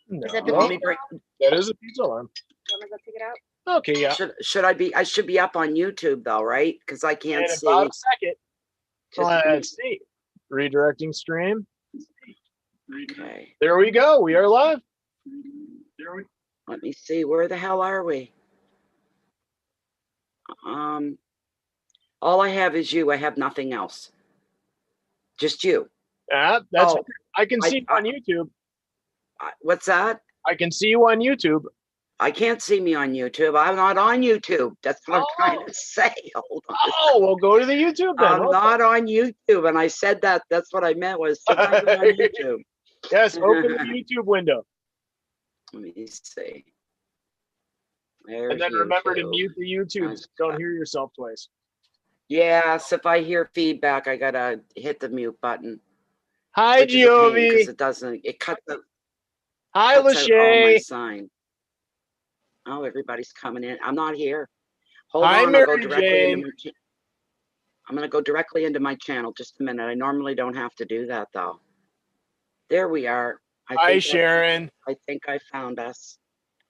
No. Is that the Let me bring. That is a pizza alarm. I'm gonna go take it out. Okay, yeah. Should I be? I should be up on YouTube though, right? Because I can't In see. about a second. Just Let's see. Redirecting stream. Okay. There we go. We are live. Let me see. Where the hell are we? All I have is you. I have nothing else. Just you. Yeah, that's. I can see you on YouTube. What's that? I can see you on YouTube. I can't see me on YouTube. I'm not on YouTube. That's what I'm trying to say. Hold on. Oh, well, go to the YouTube then. I'm not on YouTube, and I said that. That's what I meant was to not be on YouTube. Yes, open the YouTube window. Let me see. And then remember to mute the YouTube so don't hear yourself twice. Yes, if I hear feedback, I gotta hit the mute button. Hi, Joie. Because it doesn't. It cuts the. Hi, Lachey. Sign. Oh, everybody's coming in. I'm not here. Hold Hi, on. Mary I'll go directly Jane. into I'm gonna go directly into my channel. Just a minute. I normally don't have to do that though. There we are. Hi, Sharon. I think I found us.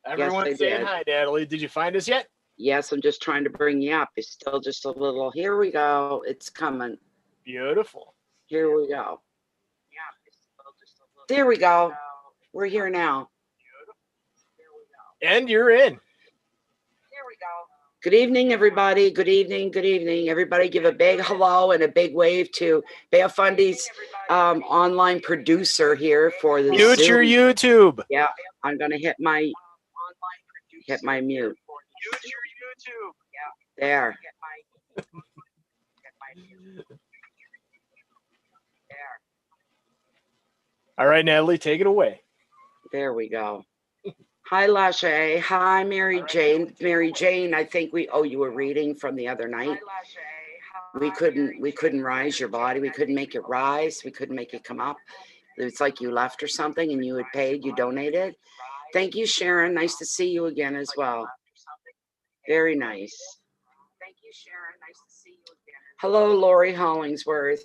Everyone's saying hi, Natalie. Did you find us yet? Yes, I'm just trying to bring you up. It's still just a little. Here we go. It's coming. Beautiful. Here we go. There we go. We're here now. And you're in. There we go. Good evening, everybody. Good evening. Good evening. Everybody give a big hello and a big wave to Bear Fundy's online producer here for the Mute Zoom. your YouTube. Yeah, I'm going to hit my mute. Mute your YouTube. Yeah. There. All right, Natalie, take it away. There we go. Hi, Lachey. Hi, Mary Jane. Mary Jane, I think we owe you a reading from the other night. We couldn't rise your body. We couldn't make it rise. We couldn't make it come up. It's like you left or something and you had paid, you donated. Thank you, Sharon. Nice to see you again as well. Very nice. Thank you, Sharon. Nice to see you again. Hello, Lori Hollingsworth.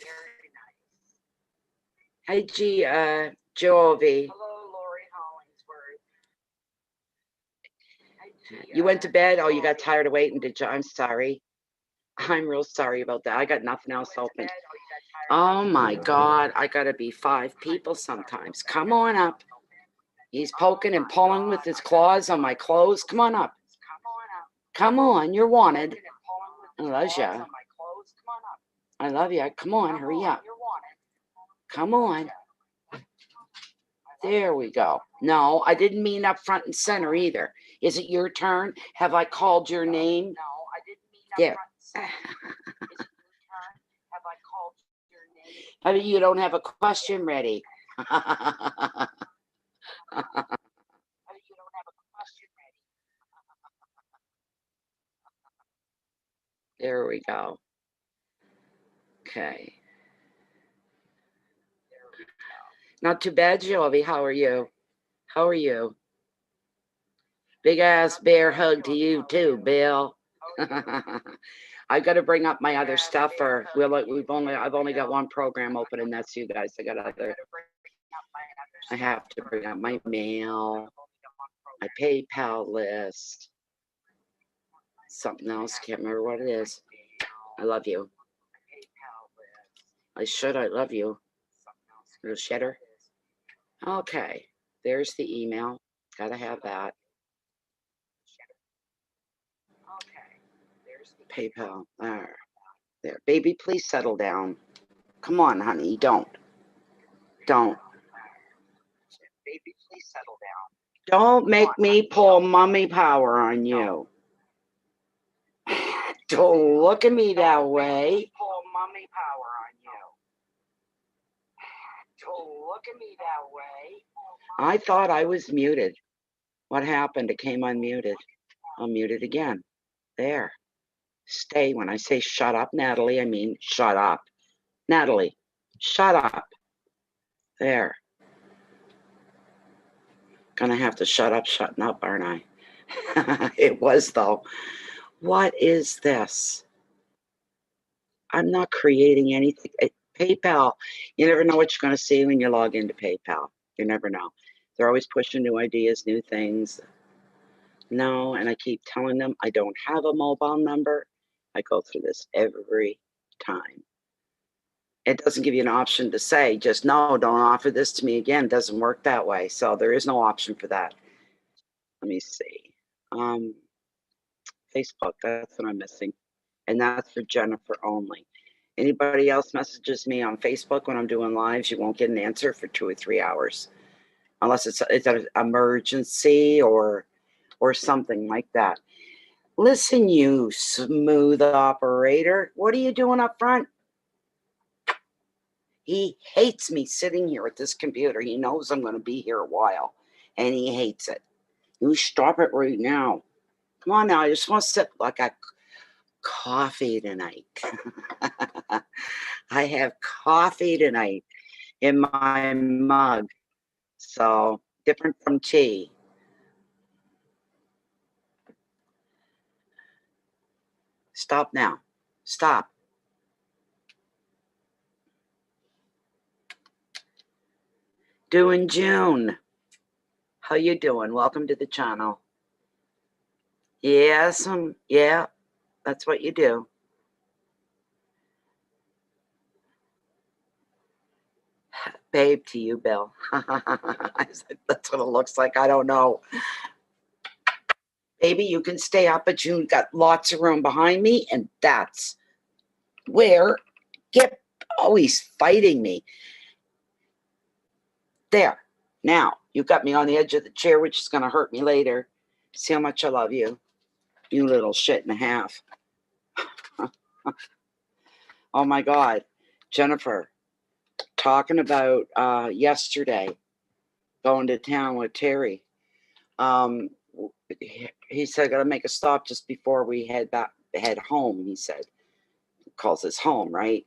Hi, Joie. You went to bed? Oh, you got tired of waiting, did you? I'm sorry. I'm real sorry about that. I got nothing else open. Oh my God, I gotta be 5 people sometimes. Come on up. He's poking and pulling with his claws on my clothes. Come on up. Come on, you're wanted. I love you. I love you. Come on, hurry up. Come on. There we go. No, I didn't mean up front and center either. Is it your turn? Have I called your name? No, I didn't mean up front and center. Is it your turn? Have I called your name? I mean, you don't have a question ready. There we go. Okay. Not too bad, Joie. How are you? How are you? Big ass bear hug to you too, Bill. I've got to bring up my other stuff, or I've only got one program open, and that's you guys. I have to bring up my mail, my PayPal list, something else. Can't remember what it is. I love you. I love you. Little shitter. Okay, there's the email. Gotta have that. PayPal. There. Baby, please settle down. Come on, honey. Don't. Baby, please settle down. Don't make me pull mommy power on you. Don't look at me that way. Pull mommy power on you. Don't look at me that way. I thought I was muted. What happened? It came unmuted. I'll mute it again. There. Stay. When I say shut up, Natalie, I mean shut up. Natalie, shut up. There. Gonna have to shutting up, aren't I? It was, though. What is this? I'm not creating anything. PayPal, you never know what you're going to see when you log into PayPal. You never know. They're always pushing new ideas, new things. No, and I keep telling them I don't have a mobile number. I go through this every time. It doesn't give you an option to say, just no, don't offer this to me again. It doesn't work that way. So there is no option for that. Let me see. Facebook, that's what I'm missing. And that's for Jennifer only. Anybody else messages me on Facebook when I'm doing lives, you won't get an answer for 2 or 3 hours. Unless it's an emergency or something like that. Listen, you smooth operator. What are you doing up front? He hates me sitting here at this computer. He knows I'm going to be here a while, and he hates it. You stop it right now. Come on now. I just want to sit like I coffee tonight. I have coffee tonight in my mug. So different from tea. Stop now. Stop. Doing June. How you doing? Welcome to the channel. Yes, yeah, that's what you do. Babe to you, Bill. I said, that's what it looks like. I don't know. Baby, you can stay up, but you got lots of room behind me, and that's where he's fighting me. There. Now, you got me on the edge of the chair, which is going to hurt me later. See how much I love you. You little shit and a half. Oh, my God. Jennifer, talking about yesterday, going to town with Terry. He said, I got to make a stop just before we head home, he said. He calls this home, right?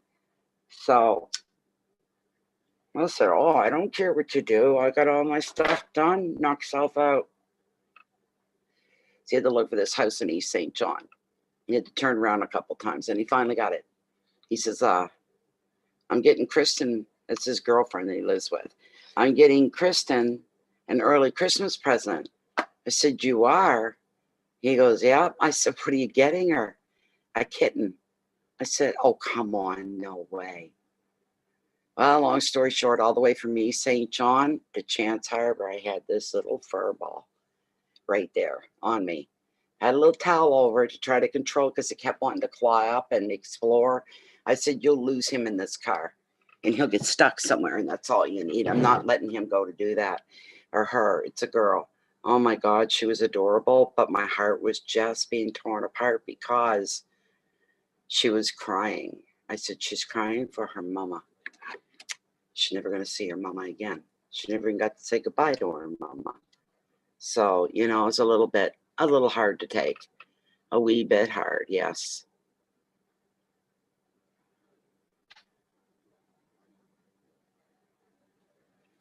So I said, oh, I don't care what you do. I got all my stuff done. Knock yourself out. So he had to look for this house in East St. John. He had to turn around a couple times, and he finally got it. He says, I'm getting Kristen, that's his girlfriend that he lives with. I'm getting Kristen an early Christmas present. I said, you are? He goes, yeah. I said, what are you getting her? A kitten. I said, oh, come on, no way. Well, long story short, all the way from East St. John to Chance Harbor, I had this little fur ball right there on me. I had a little towel over it to try to control because it kept wanting to claw up and explore. I said, you'll lose him in this car and he'll get stuck somewhere, and that's all you need. I'm not letting him go to do that. Or her. It's a girl. Oh, my God, she was adorable, but my heart was just being torn apart because she was crying. I said, she's crying for her mama. She's never going to see her mama again. She never even got to say goodbye to her mama. So, it's a little hard to take. A wee bit hard, yes.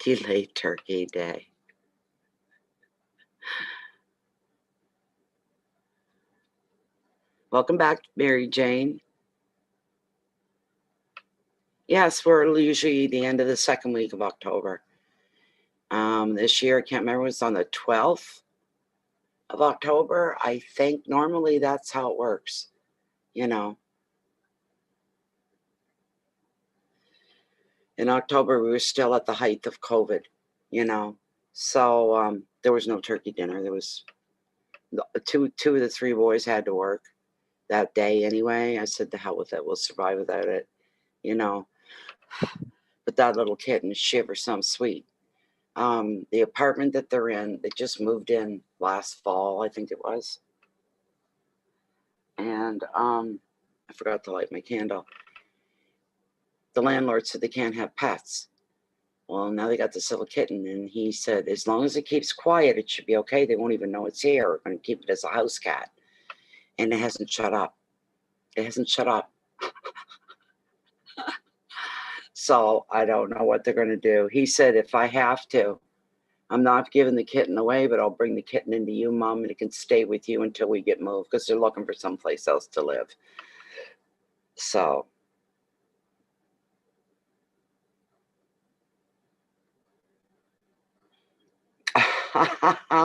Delayed Turkey Day. Welcome back, Mary Jane. Yes, we're usually the end of the second week of October. This year, I can't remember, it was on the 12th of October. I think normally that's how it works, In October, we were still at the height of COVID, So there was no turkey dinner. There was two of the three boys had to work that day anyway. I said, the hell with it. We'll survive without it, But that little kitten, she ever some sweet. The apartment that they're in, they just moved in last fall, I think it was. And I forgot to light my candle. The landlord said they can't have pets. Well, now they got this little kitten, and he said, as long as it keeps quiet, it should be okay. They won't even know it's here. We're going to keep it as a house cat. And it hasn't shut up. It hasn't shut up. So I don't know what they're going to do. He said, if I have to, I'm not giving the kitten away, but I'll bring the kitten into you, Mom, and it can stay with you until we get moved, because they're looking for someplace else to live. So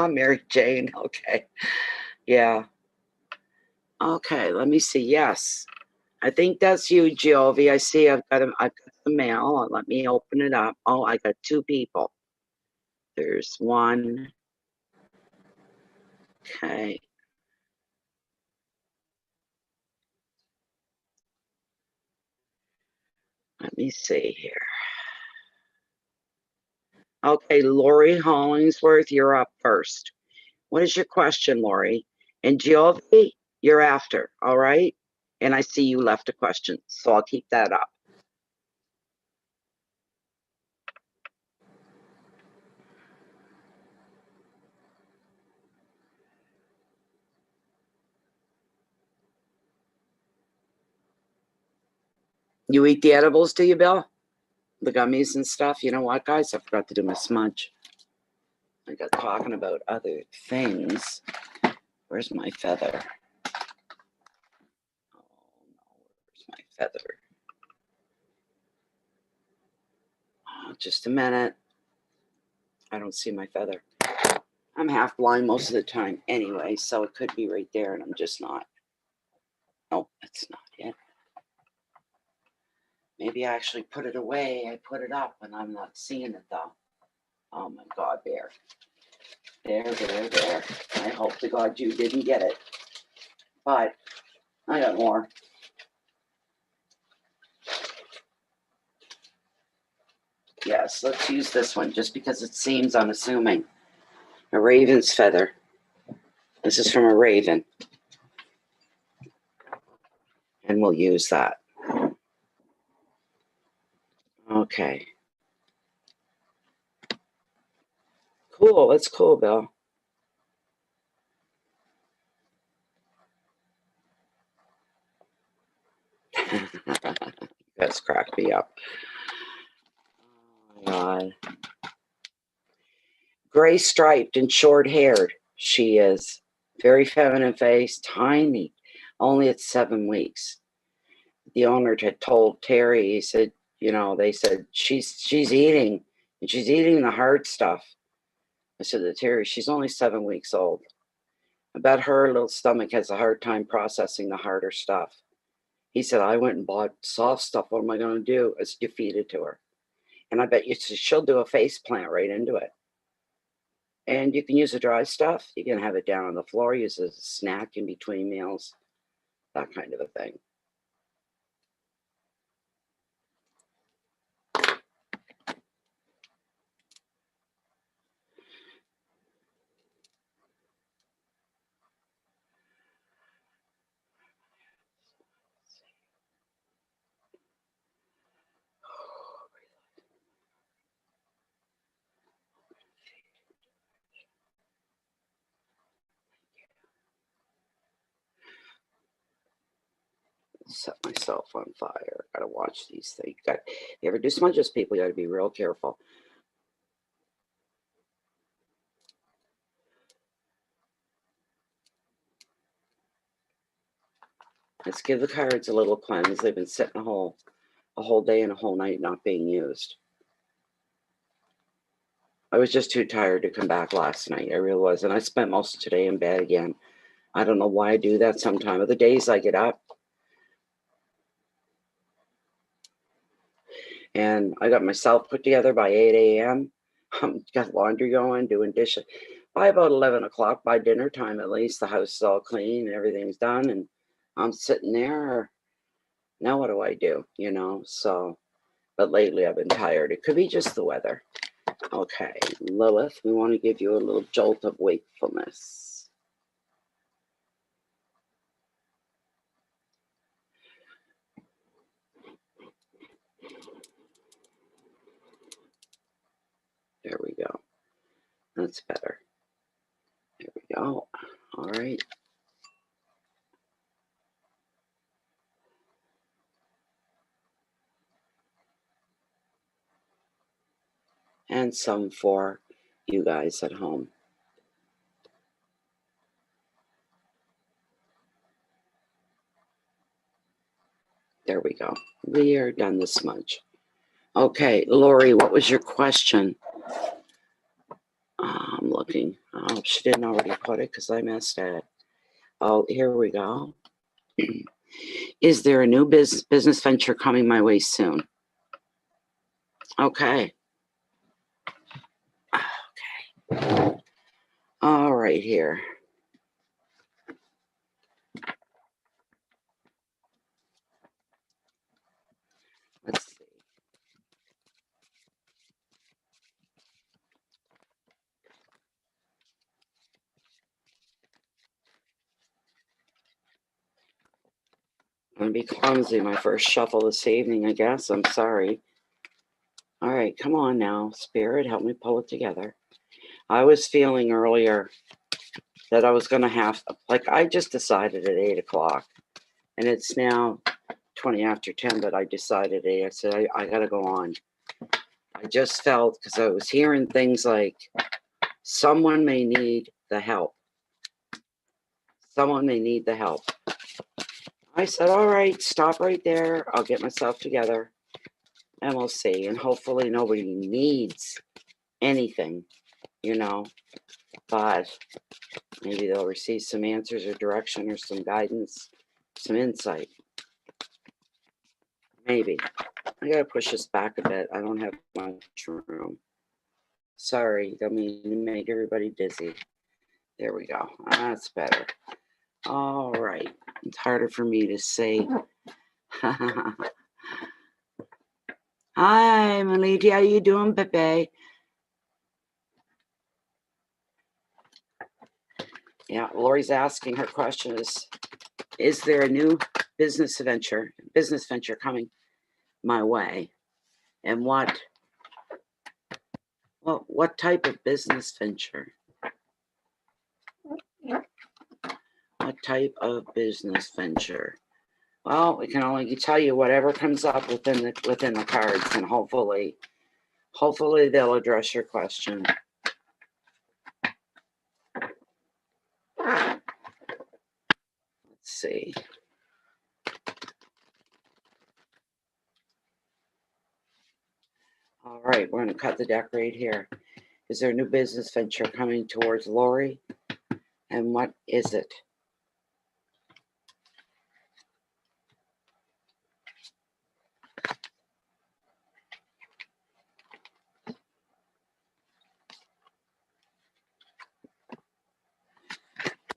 Mary Jane. Okay. Yeah. Okay, let me see. Yes. I think that's you, Joie. I see I've got the mail. Let me open it up. Oh, I got 2 people. There's one. Okay. Let me see here. Okay, Lori Hollingsworth, you're up first. What is your question, Lori? And Joie, you're after, all right? And I see you left a question, so I'll keep that up. You eat the edibles, do you, Bill? The gummies and stuff? You know what, guys? I forgot to do my smudge. I got talking about other things. Where's my feather? Oh, no. Where's my feather? Oh, just a minute. I don't see my feather. I'm half blind most of the time anyway, so it could be right there, and I'm just not. No, it's not yet. Maybe I actually put it away. I put it up, and I'm not seeing it, though. Oh, my God, there. There. I hope to God you didn't get it. But I got more. Yes, let's use this one, just because it seems unassuming. A raven's feather. This is from a raven. And we'll use that. Okay. Cool. That's cool, Bill. That's cracked me up. Oh, my God. Gray striped and short haired. She is. Very feminine face, tiny. Only at 7 weeks. The owner had told Terry, he said, you know, they said, she's eating, and she's eating the hard stuff. I said to Terry, she's only 7 weeks old. I bet her little stomach has a hard time processing the harder stuff. He said, I went and bought soft stuff. What am I going to do? I said, you feed it to her. And I bet you she'll do a face plant right into it. And you can use the dry stuff. You can have it down on the floor, use it as a snack in between meals, that kind of a thing. Set myself on fire. Gotta watch these things. You ever do smudges, people? You gotta be real careful. Let's give the cards a little cleanse. They've been sitting a whole day and a whole night not being used. I was just too tired to come back last night. I really was. And I spent most of today in bed again. I don't know why I do that sometime. Of the days I get up, and I got myself put together by 8 a.m. Got laundry going, doing dishes. By about 11 o'clock, by dinner time at least, the house is all clean and everything's done. And I'm sitting there. Now what do I do? You know, so, but lately I've been tired. It could be just the weather. Okay, Lilith, we want to give you a little jolt of wakefulness. There we go. That's better. There we go. All right. And some for you guys at home. There we go. We are done the smudge. Okay, Lori, what was your question? I'm looking. looking. Oh, she didn't already put it because I missed it. Oh, here we go. Is there a new business venture coming my way soon? Okay. Okay. All right, here. Let's see. I'm going to be clumsy my first shuffle this evening, I guess. I'm sorry. All right, come on now. Spirit, help me pull it together. I was feeling earlier that I was going to have, like, I just decided at 8 o'clock, and it's now 20 after 10, but I decided, I said, I got to go on. I just felt, because I was hearing things like, someone may need the help. Someone may need the help. I said, all right, stop right there. I'll get myself together, and we'll see. And hopefully nobody needs anything, you know, but maybe they'll receive some answers or direction or some guidance, some insight. Maybe. I gotta push this back a bit. I don't have much room. Sorry, don't mean to make everybody dizzy. There we go. That's better. All right. It's harder for me to say. Hi, Maliki. How you doing, Pepe? Yeah, Lori's asking, her question is there a new business venture coming my way? And what type of business venture? What type of business venture? Well, we can only tell you whatever comes up within the cards, and hopefully they'll address your question. Let's see. All right, we're going to cut the deck right here. Is there a new business venture coming towards Lori? And what is it?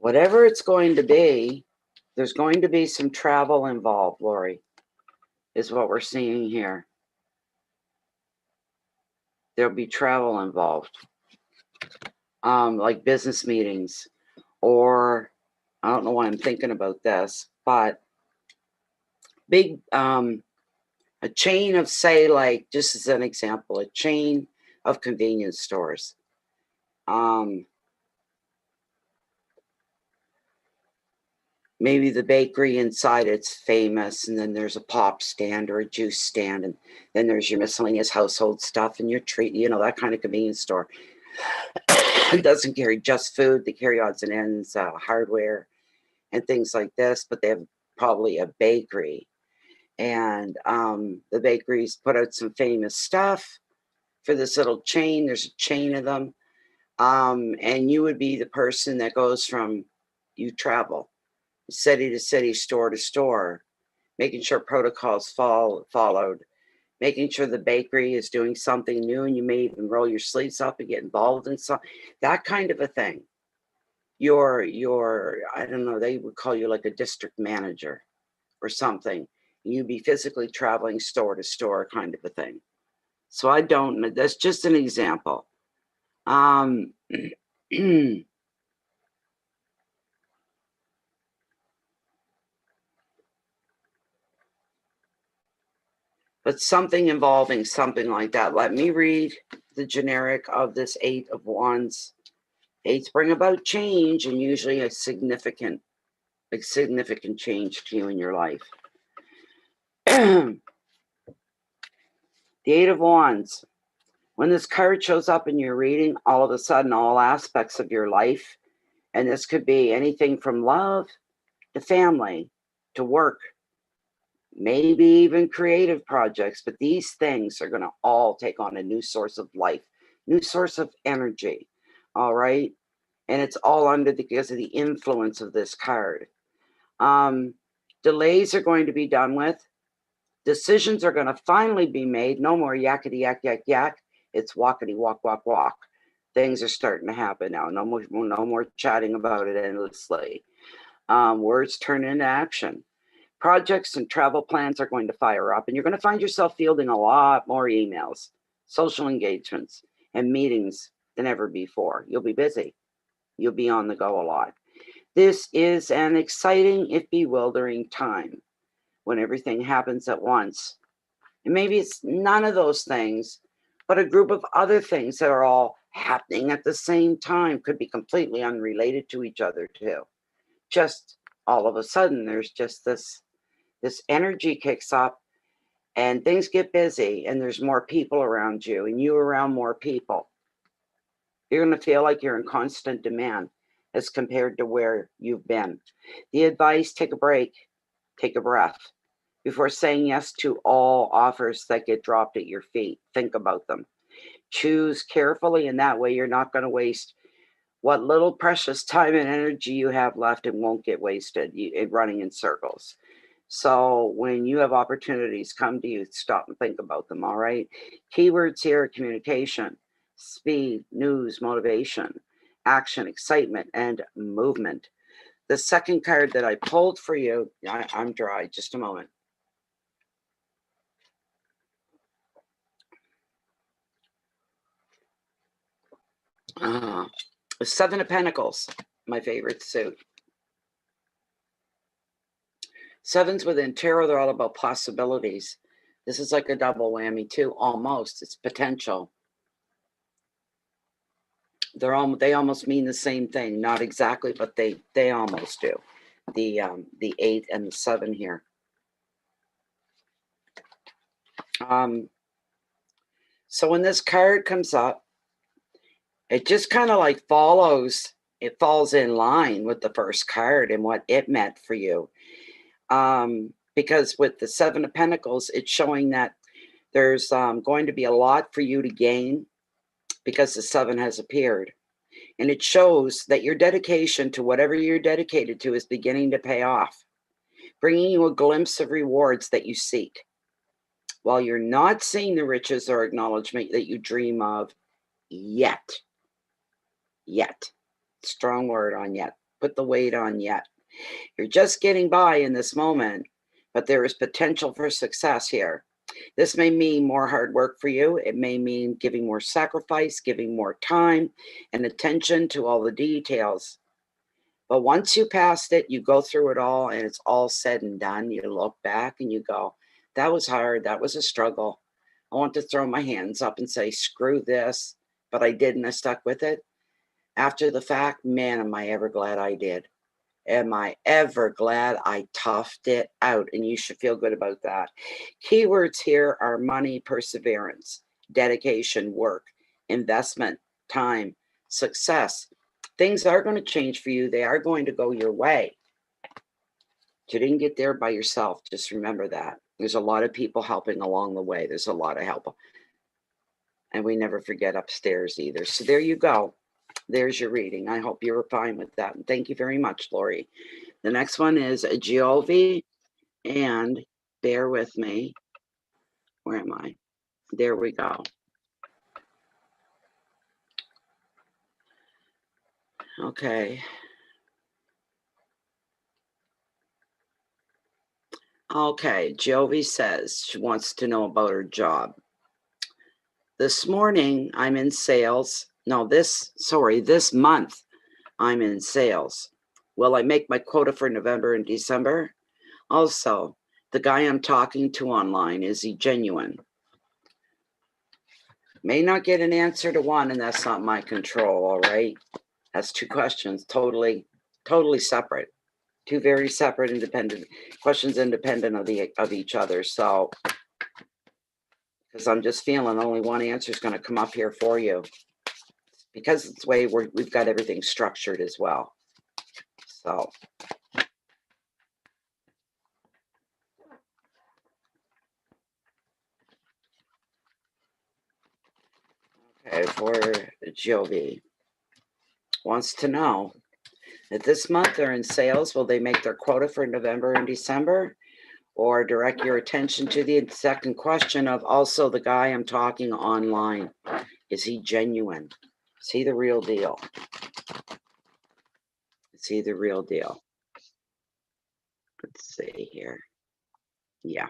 Whatever it's going to be, there's going to be some travel involved, Lori, is what we're seeing here. There'll be travel involved, like business meetings, or I don't know why I'm thinking about this, but big, a chain of, say, like, just as an example, a chain of convenience stores. Maybe the bakery inside it's famous, and then there's a pop stand or a juice stand, and then there's your miscellaneous household stuff and your treat, you know, that kind of convenience store. It doesn't carry just food, they carry odds and ends, hardware and things like this, but they have probably a bakery. And the bakeries put out some famous stuff for this little chain. There's a chain of them. And you would be the person that goes from, you travel city to city, store to store, making sure protocols followed, making sure the bakery is doing something new, and you may even roll your sleeves up and get involved in some, that kind of a thing. You're I don't know, they would call you like a district manager or something. You'd be physically traveling store to store kind of a thing. So I don't, that's just an example. But something involving something like that. Let me read the generic of this 8 of Wands. 8s bring about change, and usually a significant change to you in your life. The 8 of Wands. When this card shows up in your reading, all of a sudden, all aspects of your life, and this could be anything from love to family to work, maybe even creative projects, but these things are going to all take on a new source of life, new source of energy. All right. And it's all because of the influence of this card. Delays are going to be done with. Decisions are going to finally be made. No more yakety yak yak yak. It's walkety walk walk walk. Things are starting to happen now. No more chatting about it endlessly. Words turn into action. Projects and travel plans are going to fire up, and you're going to find yourself fielding a lot more emails, social engagements, and meetings than ever before. You'll be busy. You'll be on the go a lot. This is an exciting, if bewildering time when everything happens at once. And maybe it's none of those things, but a group of other things that are all happening at the same time, could be completely unrelated to each other too. Just all of a sudden, there's just this energy kicks up and things get busy and there's more people around you and you around more people. You're going to feel like you're in constant demand as compared to where you've been. The advice: take a break, take a breath. Before saying yes to all offers that get dropped at your feet, think about them. Choose carefully, and that way you're not going to waste what little precious time and energy you have left. It won't get wasted running in circles. So when you have opportunities come to you, stop and think about them, all right? Keywords here: communication, speed, news, motivation, action, excitement, and movement. The second card that I pulled for you, I'm dry, just a moment. The Seven of Pentacles, my favorite suit. Sevens within tarot, they're all about possibilities. This is like a double whammy too, almost. It's potential. They almost mean the same thing, not exactly, but they almost do. The 8 and the 7 here. So when this card comes up, it just kind of like falls in line with the first card and what it meant for you. Because with the 7 of Pentacles, it's showing that there's going to be a lot for you to gain because the 7 has appeared. And it shows that your dedication to whatever you're dedicated to is beginning to pay off, bringing you a glimpse of rewards that you seek. While you're not seeing the riches or acknowledgement that you dream of yet. Strong word on yet. Put the weight on yet. You're just getting by in this moment, but there is potential for success here. This may mean more hard work for you. It may mean giving more sacrifice, giving more time and attention to all the details. But once you passed it, you go through it all and it's all said and done. You look back and you go, that was hard. That was a struggle. I want to throw my hands up and say, screw this. But I didn't. I stuck with it. After the fact, man, am I ever glad I did. Am I ever glad I toughed it out? And you should feel good about that. Keywords here are money, perseverance, dedication, work, investment, time, success. Things are going to change for you. They are going to go your way. You didn't get there by yourself. Just remember that. There's a lot of people helping along the way. There's a lot of help. And we never forget upstairs either. So there you go. There's your reading. I hope you were fine with that. And thank you very much, Lori. The next one is Joie. And bear with me. Where am I? There we go. Okay. Okay. Jovi says she wants to know about her job. This morning, I'm in sales. No, this month, I'm in sales. Will I make my quota for November and December? Also, the guy I'm talking to online, is he genuine? May not get an answer to one, and that's not my control, all right? That's two questions, totally separate. Two very separate, independent questions, independent of each other. So, because I'm just feeling only one answer is going to come up here for you. Because it's the way we've got everything structured as well. So. Okay, for Jovi. wants to know that this month they're in sales. Will they make their quota for November and December? Or direct your attention to the second question of also the guy I'm talking online. Is he genuine? Is he the real deal? Is he the real deal? Let's see here. Yeah.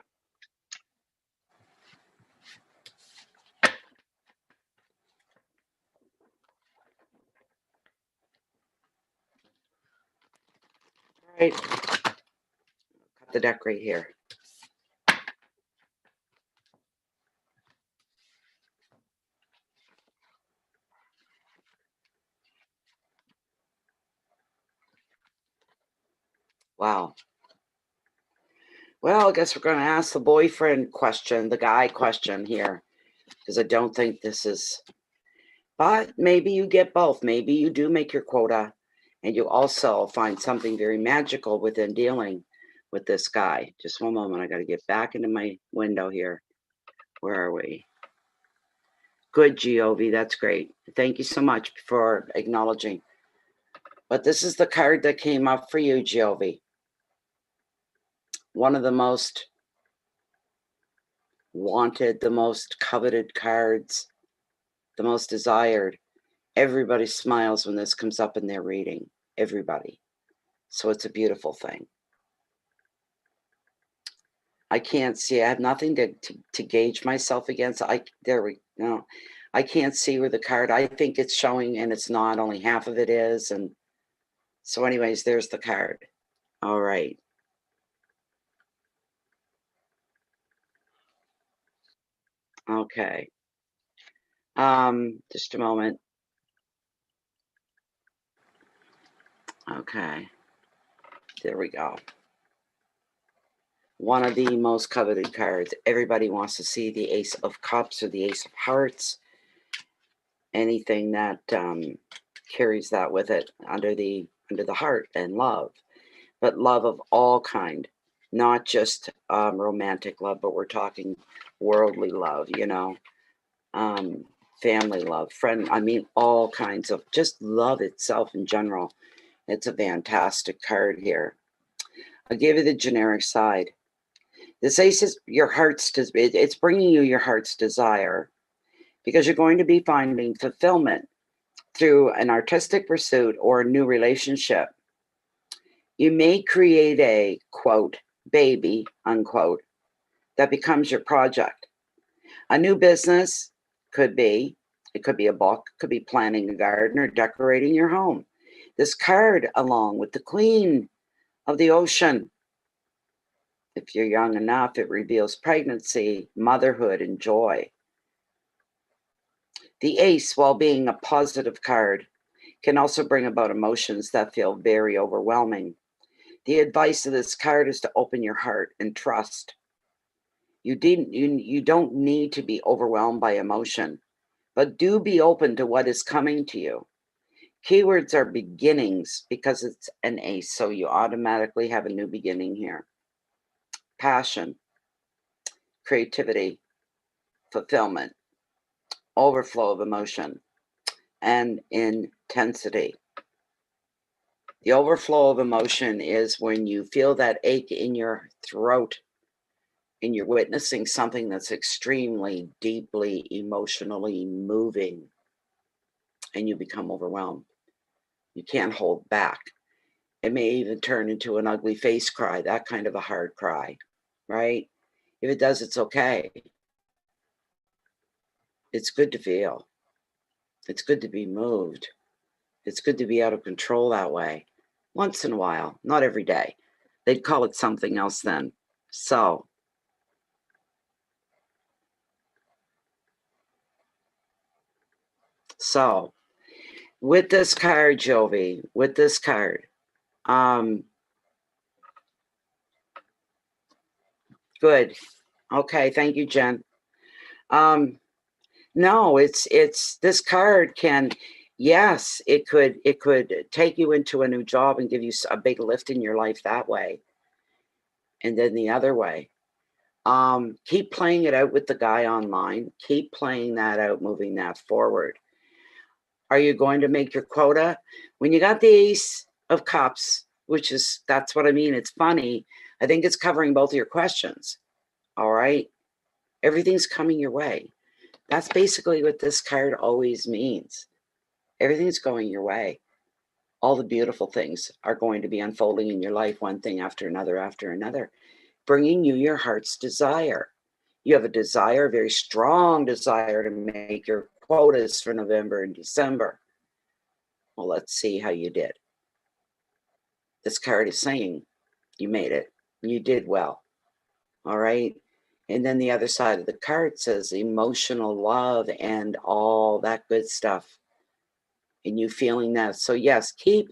All right. Cut the deck right here. Wow. Well, I guess we're going to ask the boyfriend question, the guy question here, because I don't think this is, but maybe you get both. Maybe you do make your quota and you also find something very magical within dealing with this guy. Just one moment. I got to get back into my window here. Where are we? Good, Giove. That's great. Thank you so much for acknowledging. But this is the card that came up for you, Giove. One of the most wanted, the most coveted cards, the most desired. Everybody smiles when this comes up in their reading. Everybody. So it's a beautiful thing. I can't see. I have nothing to gauge myself against. There we go. I can't see where the card. I think it's showing, and it's not. Only half of it is, and so, anyways, there's the card. All right. Okay. Just a moment. Okay. There we go. One of the most coveted cards. Everybody wants to see the Ace of Cups or the Ace of Hearts. Anything that carries that with it under the heart and love, but love of all kind, not just romantic love, but we're talking worldly love, you know, family love, friend. I mean, all kinds of just love itself in general. It's a fantastic card here. I'll give you the generic side. This ace is your heart's, it's bringing you your heart's desire, because you're going to be finding fulfillment through an artistic pursuit or a new relationship. You may create a, quote, baby, unquote, that becomes your project. A new business could be, it could be a book, could be planting a garden or decorating your home. This card, along with the Queen of the Ocean, if you're young enough, it reveals pregnancy, motherhood, and joy. The Ace, while being a positive card, can also bring about emotions that feel very overwhelming. The advice of this card is to open your heart and trust. You don't need to be overwhelmed by emotion, but do be open to what is coming to you. Keywords are beginnings because it's an ace, so you automatically have a new beginning here. Passion, creativity, fulfillment, overflow of emotion, and intensity. The overflow of emotion is when you feel that ache in your throat and you're witnessing something that's extremely, deeply, emotionally moving, and you become overwhelmed. You can't hold back. It may even turn into an ugly face cry, that kind of a hard cry, right? If it does, it's okay. It's good to feel. It's good to be moved. It's good to be out of control that way. Once in a while, not every day. They'd call it something else then. So, with this card, Jovi, with this card, good. Okay, thank you, Jen. No, it's this card can, yes, it could take you into a new job and give you a big lift in your life that way. And then the other way. Keep playing it out with the guy online. Keep playing that out, moving that forward. Are you going to make your quota? When you got the Ace of Cups, which is, that's what I mean. It's funny. I think it's covering both of your questions. All right. Everything's coming your way. That's basically what this card always means. Everything's going your way. All the beautiful things are going to be unfolding in your life, one thing after another, bringing you your heart's desire. You have a desire, a very strong desire to make your quotas for November and December. Well, let's see how you did. This card is saying you made it. You did well. All right. And then the other side of the card says emotional love and all that good stuff. And you feeling that. So yes, keep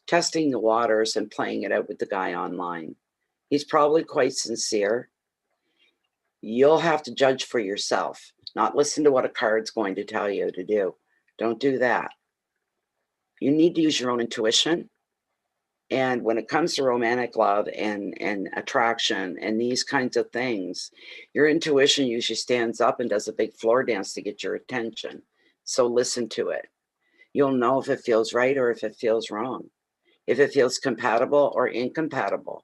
testing the waters and playing it out with the guy online. He's probably quite sincere. You'll have to judge for yourself, not listen to what a card's going to tell you to do. Don't do that. You need to use your own intuition. And when it comes to romantic love and attraction and these kinds of things, your intuition usually stands up and does a big floor dance to get your attention. So listen to it. You'll know if it feels right or if it feels wrong, if it feels compatible or incompatible.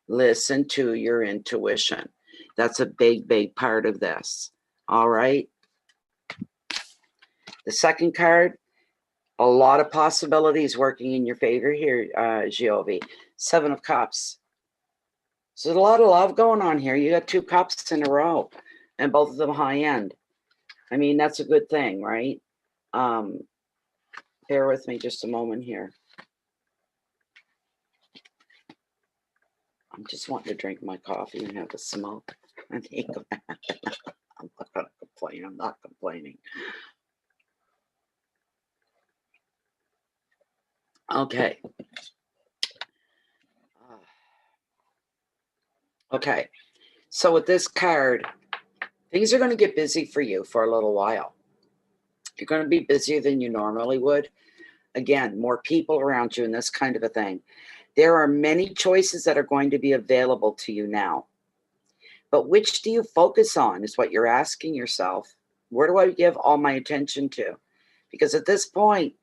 Listen to your intuition. That's a big, big part of this. All right. The second card, a lot of possibilities working in your favor here, Joie. 7 of Cups. So there's a lot of love going on here. You got 2 cups in a row, and both of them high end. I mean, that's a good thing, right? Bear with me just a moment here. I'm just wanting to drink my coffee and have a smoke. I'm not going to complain. I'm not complaining. Okay. Okay. So with this card, things are going to get busy for you for a little while. You're going to be busier than you normally would. Again, more people around you and this kind of a thing. There are many choices that are going to be available to you now. But which do you focus on is what you're asking yourself. Where do I give all my attention to? Because at this point,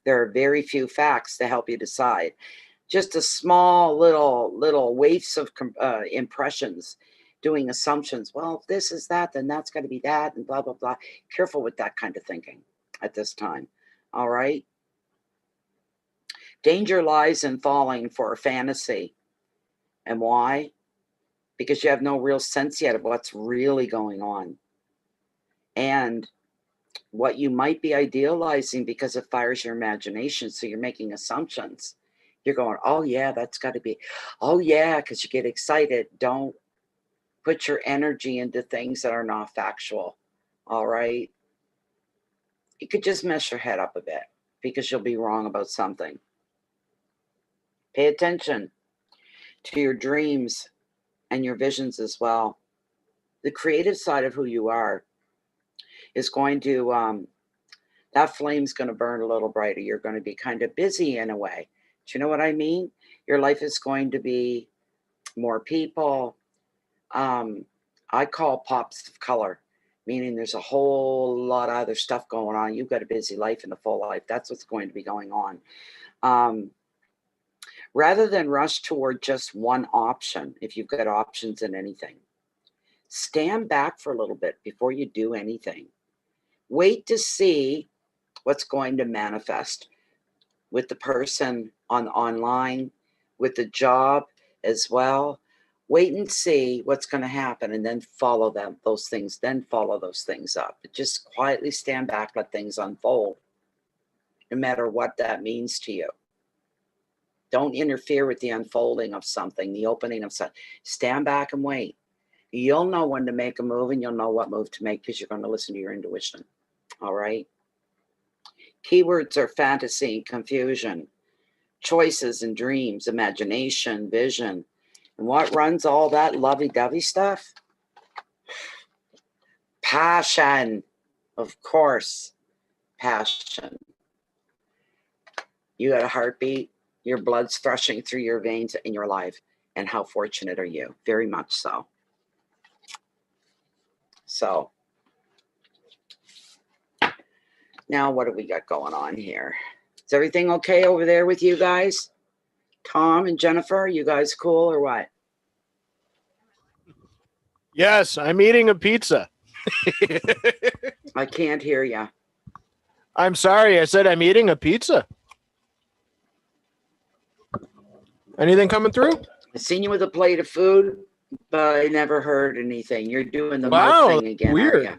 there are very few facts to help you decide. Just a small little waves of impressions, doing assumptions. Well, if this is that, then that's got to be that, and blah, blah, blah. Careful with that kind of thinking at this time. All right. Danger lies in falling for a fantasy. And why? Because you have no real sense yet of what's really going on. And what you might be idealizing because it fires your imagination. So you're making assumptions. You're going, oh, yeah, that's got to be. Oh, yeah, because you get excited. Don't put your energy into things that are not factual. All right. You could just mess your head up a bit because you'll be wrong about something. Pay attention to your dreams and your visions as well. The creative side of who you are is going to, that flame's going to burn a little brighter. You're going to be kind of busy in a way. Do you know what I mean? Your life is going to be more people. I call pops of color, meaning there's a whole lot of other stuff going on. You've got a busy life and a full life. That's what's going to be going on. Rather than rush toward just one option, if you've got options in anything, stand back for a little bit before you do anything. Wait to see what's going to manifest with the person online, with the job as well. Wait and see what's going to happen and then follow those things up. But just quietly stand back, let things unfold, no matter what that means to you. Don't interfere with the unfolding of something, the opening of something. Stand back and wait. You'll know when to make a move and you'll know what move to make because you're going to listen to your intuition. All right. Keywords are fantasy and confusion, choices and dreams, imagination, vision. And what runs all that lovey-dovey stuff? Passion, of course. Passion. You got a heartbeat. Your blood's thrashing through your veins in your life. And how fortunate are you? Very much so. So, Now, what do we got going on here? Is everything okay over there with you guys? Tom and Jennifer, you guys cool or what? Yes, I'm eating a pizza. I can't hear you. I'm sorry. I said I'm eating a pizza. Anything coming through? I seen you with a plate of food, but I never heard anything. You're doing the Wow, mouth thing again, weird. are you?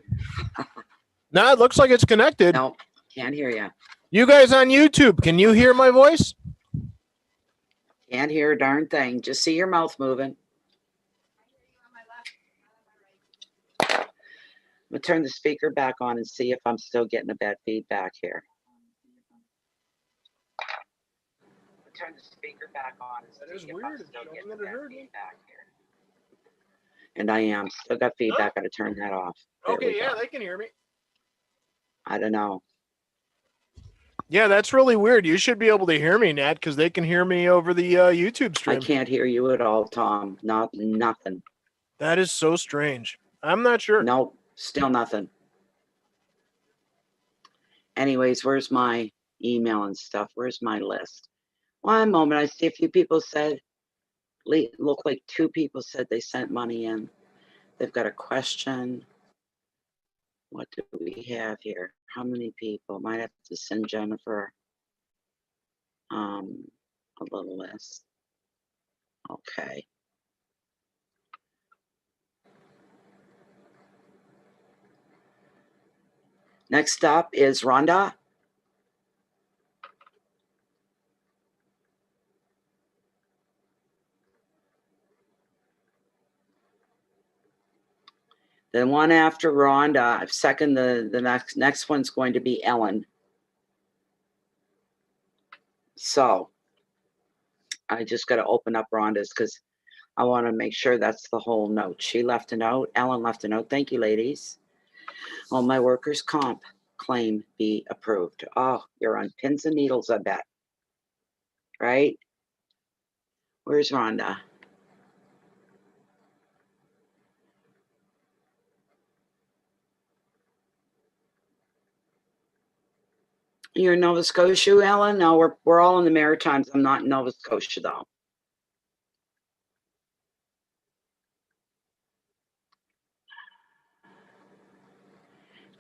No, it looks like it's connected. Nope, can't hear you. You guys on YouTube, can you hear my voice? Can't hear a darn thing. Just see your mouth moving. I'm going to turn the speaker back on and see if I'm still getting a bad feedback here. Turn the speaker back on and see if I'm still getting a bad feedback here. And I am. Still got feedback. Got to turn that off. There Okay, yeah, they can hear me. I don't know. Yeah, that's really weird. You should be able to hear me, Nat, because they can hear me over the YouTube stream. I can't hear you at all, Tom. Nothing. That is so strange. I'm not sure. Nope, still nothing. Anyways, where's my email and stuff? Where's my list? One moment. I see a few people said, look like 2 people said they sent money in. They've got a question. What do we have here? How many people? Might have to send Jennifer a little list. Okay. Next up is Rhonda. The one after Rhonda, second, the next one's going to be Ellen. So I just got to open up Rhonda's because I want to make sure that's the whole note. She left a note. Ellen left a note. Thank you, ladies. Will my workers' comp claim be approved? Oh, you're on pins and needles, I bet. Right? Where's Rhonda? You're in Nova Scotia, Ellen? No, we're all in the Maritimes. I'm not in Nova Scotia, though.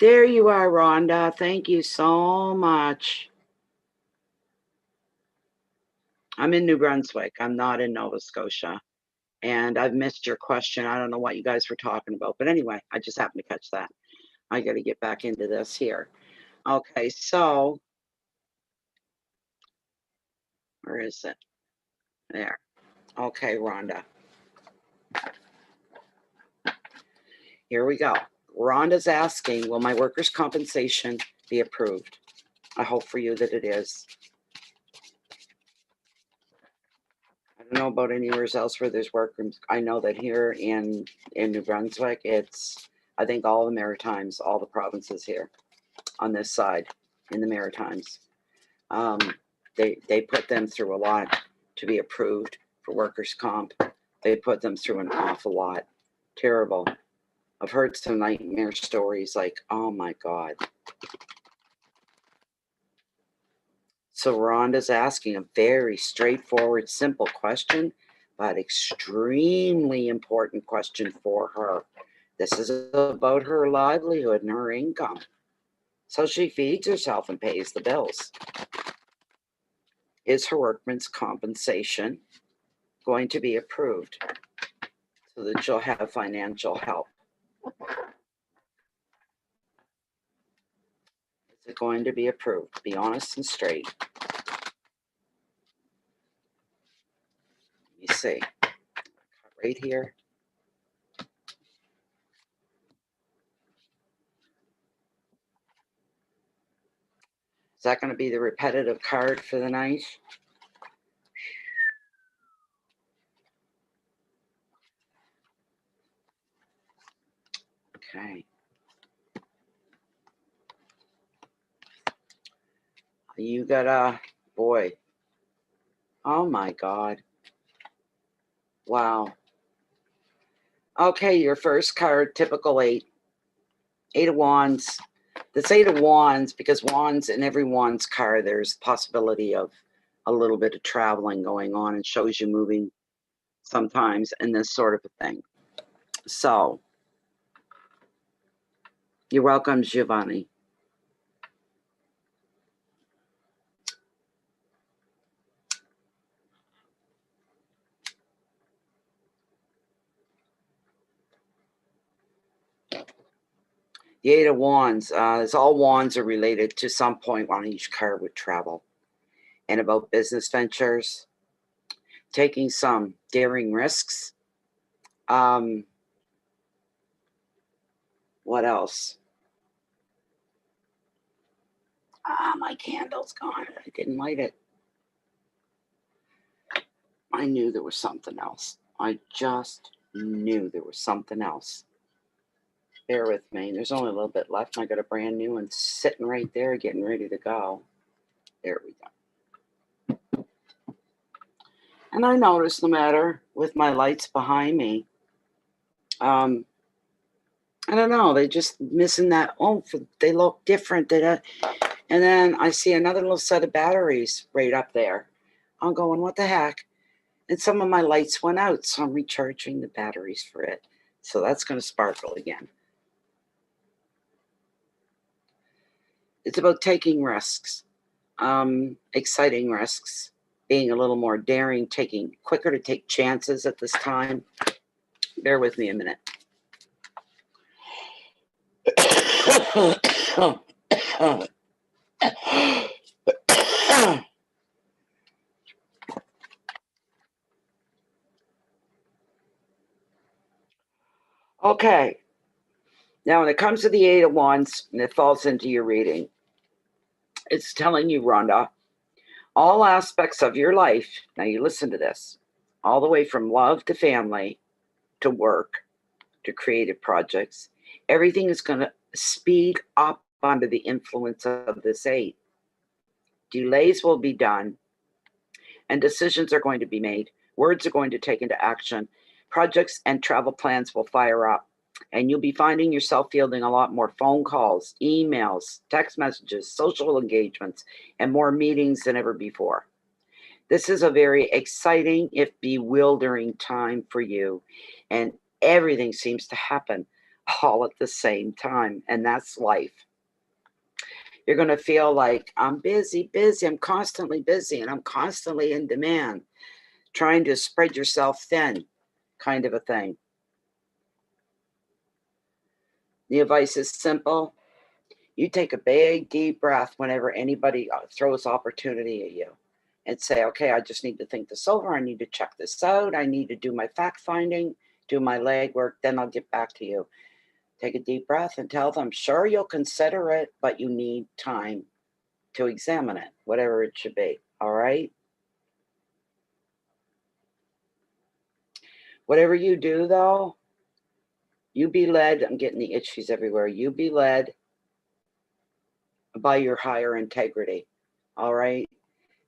There you are, Rhonda. Thank you so much. I'm in New Brunswick. I'm not in Nova Scotia. And I've missed your question. I don't know what you guys were talking about. But anyway, I just happened to catch that. I got to get back into this here. Okay, so where is it? There. Okay, Rhonda. Here we go. Rhonda's asking, will my workers' compensation be approved? I hope for you that it is. I don't know about anywhere else where there's workers. I know that here in New Brunswick, it's, I think all the Maritimes, all the provinces here on this side in the Maritimes. They put them through a lot to be approved for workers' comp. They put them through an awful lot. Terrible. I've heard some nightmare stories like, oh my God. So Rhonda's asking a very straightforward, simple question, but extremely important question for her. This is about her livelihood and her income. So she feeds herself and pays the bills. Is her workman's compensation going to be approved so that she'll have financial help? Is it going to be approved? Be honest and straight. Let me see. Right here. Is that going to be the repetitive card for the night? Okay. You got a boy. Oh my God. Wow. Okay, your first card, typical 8. 8 of Wands. This Eight of Wands, because Wands, in every Wands card, there's possibility of a little bit of traveling going on, and shows you moving sometimes and this sort of a thing. So, you're welcome, Giovanni. The Eight of Wands, it's all wands are related to some point on each card with travel and about business ventures, taking some daring risks. What else? My candle's gone. I didn't light it. I knew there was something else. I just knew there was something else. Bear with me. There's only a little bit left. I got a brand new one sitting right there, getting ready to go. There we go. And I noticed no matter with my lights behind me, I don't know, they just missing that oomph. They look different. And then I see another little set of batteries right up there. I'm going, what the heck? And some of my lights went out, so I'm recharging the batteries for it. So that's going to sparkle again. It's about taking risks, exciting risks, being a little more daring, taking quicker to take chances at this time. Bear with me a minute. Okay. Now, when it comes to the Eight of Wands, and it falls into your reading, it's telling you, Rhonda, all aspects of your life, now you listen to this, all the way from love to family to work to creative projects, everything is going to speed up under the influence of this eight. Delays will be done, and decisions are going to be made. Words are going to take into action. Projects and travel plans will fire up, and you'll be finding yourself fielding a lot more phone calls, emails, text messages, social engagements, and more meetings than ever before. This is a very exciting, if bewildering time for you, and everything seems to happen all at the same time, and that's life. You're going to feel like I'm busy, I'm constantly busy, and I'm constantly in demand, trying to spread yourself thin, kind of a thing. The advice is simple. You take a big, deep breath whenever anybody throws opportunity at you and say, okay, I just need to think this over. I need to check this out. I need to do my fact finding, do my legwork, then I'll get back to you. Take a deep breath and tell them, sure, you'll consider it, but you need time to examine it, whatever it should be. All right? Whatever you do, though, you be led. I'm getting the itchies everywhere. You be led by your higher integrity. All right?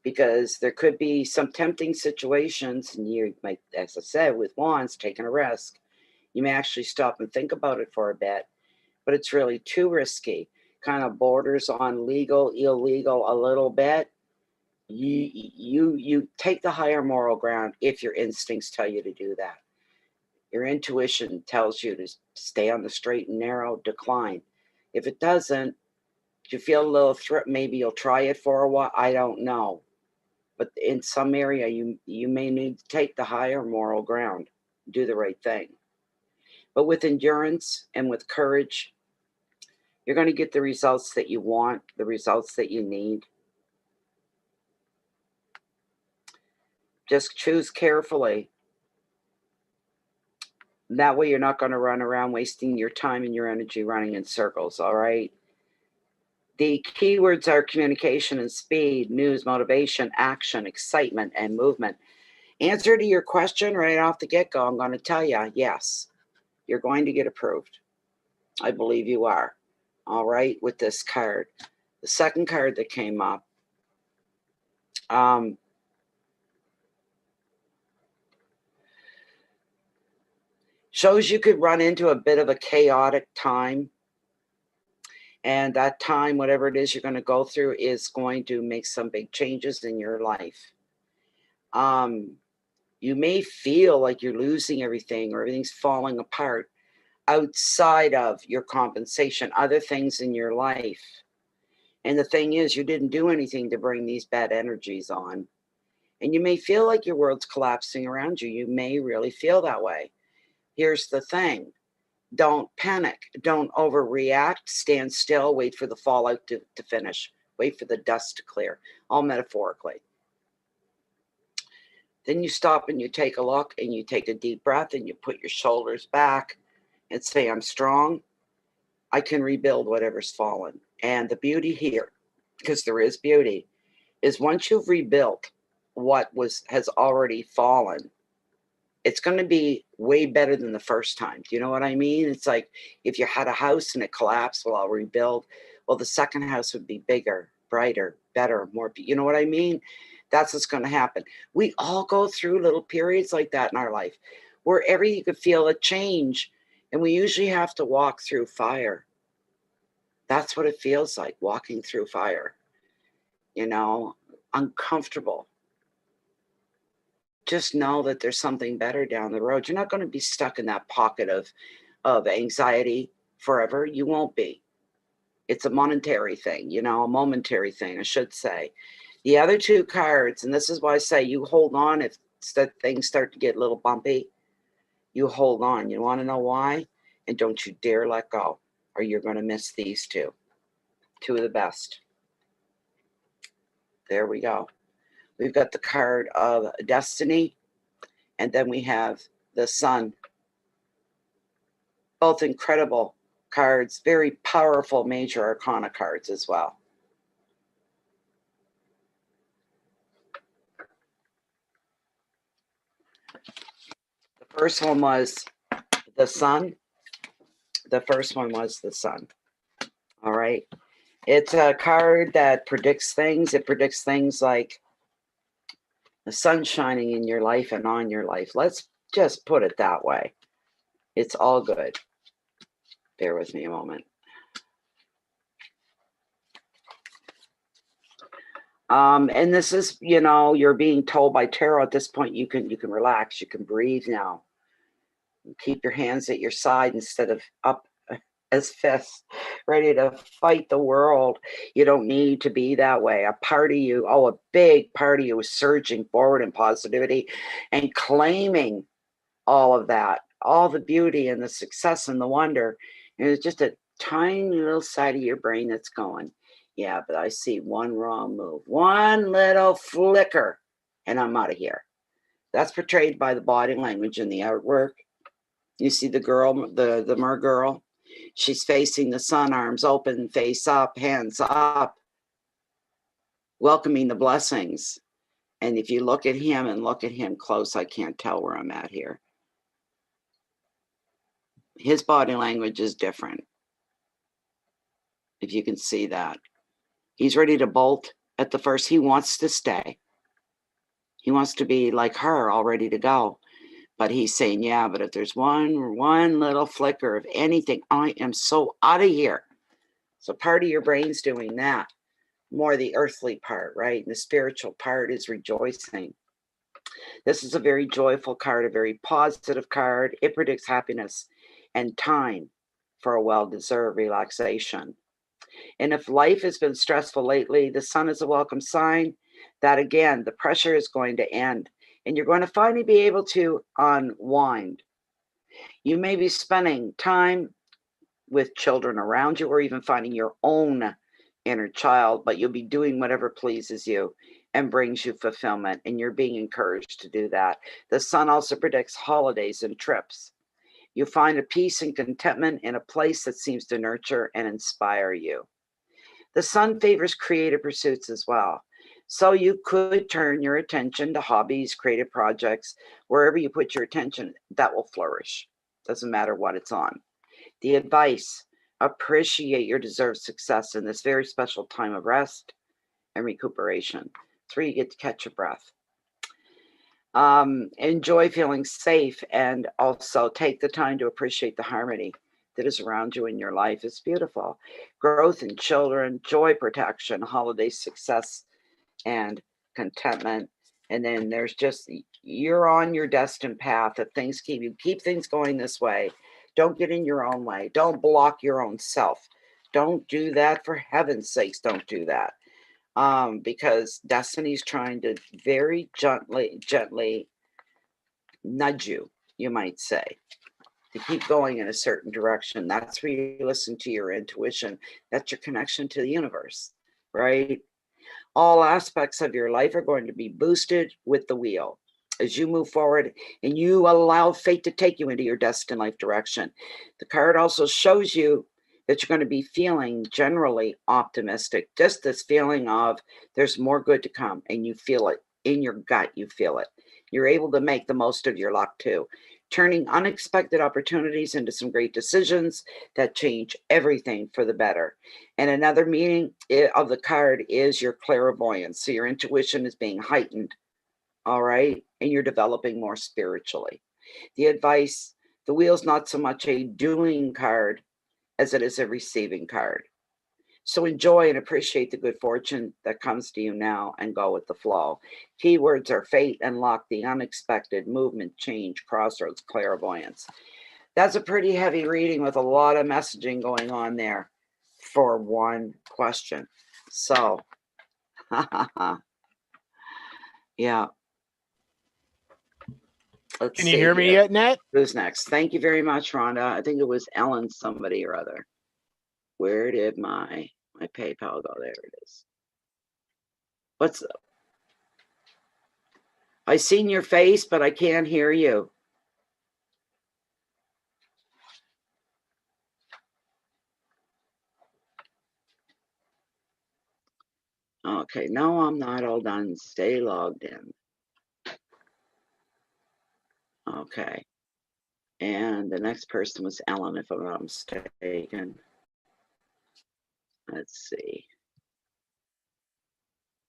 Because there could be some tempting situations, and you might, as I said, with wands, taking a risk. You may actually stop and think about it for a bit, but it's really too risky. Kind of borders on legal, illegal a little bit. You take the higher moral ground if your instincts tell you to do that. Your intuition tells you to stay on the straight and narrow, decline. If it doesn't, you feel a little threat, maybe you'll try it for a while. I don't know. But in some area, you may need to take the higher moral ground, do the right thing. But with endurance and with courage, you're going to get the results that you want, the results that you need. Just choose carefully. That way you're not going to run around wasting your time and your energy running in circles, all right? The keywords are communication and speed, news, motivation, action, excitement, and movement. Answer to your question right off the get-go, I'm going to tell you, yes, you're going to get approved. I believe you are. All right, with this card. The second card that came up, shows you could run into a bit of a chaotic time. And that time, whatever it is you're going to go through, is going to make some big changes in your life. You may feel like you're losing everything or everything's falling apart outside of your compensation, other things in your life. And the thing is, you didn't do anything to bring these bad energies on. And you may feel like your world's collapsing around you. You may really feel that way. Here's the thing. Don't panic. Don't overreact. Stand still. Wait for the fallout to finish. Wait for the dust to clear, all metaphorically. Then you stop and you take a look and you take a deep breath and you put your shoulders back and say, I'm strong. I can rebuild whatever's fallen. And the beauty here, because there is beauty, is once you've rebuilt what has already fallen, it's going to be way better than the first time. Do you know what I mean? It's like if you had a house and it collapsed, well, I'll rebuild. Well, the second house would be bigger, brighter, better, more. You know what I mean? That's what's going to happen. We all go through little periods like that in our life, wherever you could feel a change. And we usually have to walk through fire. That's what it feels like, walking through fire. You know, uncomfortable. Just know that there's something better down the road. You're not going to be stuck in that pocket of anxiety forever. You won't be. It's a momentary thing, you know, a momentary thing, I should say. The other two cards, and this is why I say you hold on if things start to get a little bumpy. You hold on. You want to know why? And don't you dare let go, or you're going to miss these two. Two of the best. There we go. We've got the card of destiny, and then we have the sun. Both incredible cards, very powerful major arcana cards as well. The first one was the sun. The first one was the sun. All right. It's a card that predicts things. It predicts things like the sun shining in your life and on your life. Let's just put it that way. It's all good. Bear with me a moment. And this is, you know, you're being told by tarot at this point, you can relax, you can breathe now. Keep your hands at your side instead of up as fists, ready to fight the world. You don't need to be that way. A part of you, a big part of you is surging forward in positivity and claiming all of that, all the beauty and the success and the wonder. And it's just a tiny little side of your brain that's going, yeah, but I see one wrong move, one little flicker, and I'm out of here. That's portrayed by the body language and the artwork. You see the girl, the mer girl. She's facing the sun, arms open, face up, hands up, welcoming the blessings. And if you look at him and look at him close, I can't tell where I'm at here. His body language is different. If you can see that. He's ready to bolt at the first. He wants to stay. He wants to be like her, all ready to go. But he's saying, yeah, but if there's one little flicker of anything, I am so out of here. So part of your brain's doing that. More the earthly part, right? And the spiritual part is rejoicing. This is a very joyful card, a very positive card. It predicts happiness and time for a well-deserved relaxation. And if life has been stressful lately, the sun is a welcome sign that, again, the pressure is going to end. And you're going to finally be able to unwind. You may be spending time with children around you or even finding your own inner child, but you'll be doing whatever pleases you and brings you fulfillment, and you're being encouraged to do that. The sun also predicts holidays and trips. You find a peace and contentment in a place that seems to nurture and inspire you. The sun favors creative pursuits as well. So you could turn your attention to hobbies, creative projects, wherever you put your attention, that will flourish. Doesn't matter what it's on. The advice, appreciate your deserved success in this very special time of rest and recuperation. 3, you get to catch your breath. Enjoy feeling safe, and also take the time to appreciate the harmony that is around you in your life is beautiful. Growth in children, joy, protection, holiday success, and contentment. And then there's just, you're on your destined path. If things keep things going this way. Don't get in your own way. Don't block your own self. Don't do that. For heaven's sakes, don't do that. Because destiny's trying to very gently nudge you, you might say, to keep going in a certain direction. That's where you listen to your intuition. That's your connection to the universe, right? All aspects of your life are going to be boosted with the wheel as you move forward and you allow fate to take you into your destined life direction. The card also shows you that you're going to be feeling generally optimistic, just this feeling of there's more good to come, and you feel it in your gut. You feel it. You're able to make the most of your luck too, turning unexpected opportunities into some great decisions that change everything for the better. And another meaning of the card is your clairvoyance. So your intuition is being heightened, all right? And you're developing more spiritually. The advice, the wheel's not so much a doing card as it is a receiving card. So enjoy and appreciate the good fortune that comes to you now and go with the flow. Keywords are fate and luck, the unexpected, movement, change, crossroads, clairvoyance. That's a pretty heavy reading with a lot of messaging going on there for one question. So, yeah. Can you hear me yet, Nat? Who's next? Thank you very much, Rhonda. I think it was Ellen somebody or other. Where did my PayPal go? There it is. What's up? I seen your face, but I can't hear you. Okay, no, I'm not all done. Stay logged in. Okay. And the next person was Ellen, if I'm not mistaken. Let's see.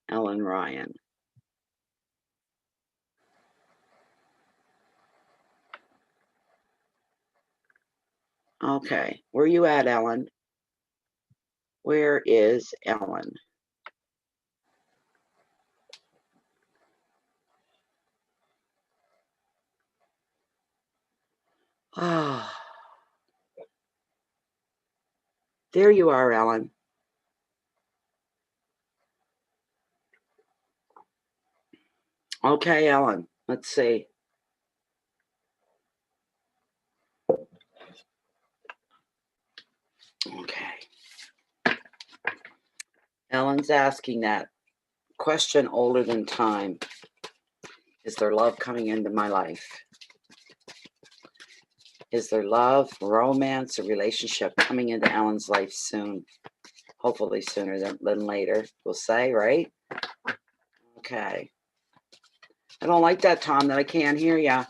Ellen Ryan. Okay, where you at, Ellen? Where is Ellen? Ah, there you are, Ellen. Okay, Ellen, let's see. Okay. Ellen's asking that question older than time. Is there love coming into my life? Is there love, romance, a relationship coming into Ellen's life soon? Hopefully sooner than later, we'll say, right? Okay. I don't like that, Tom, that I can't hear ya.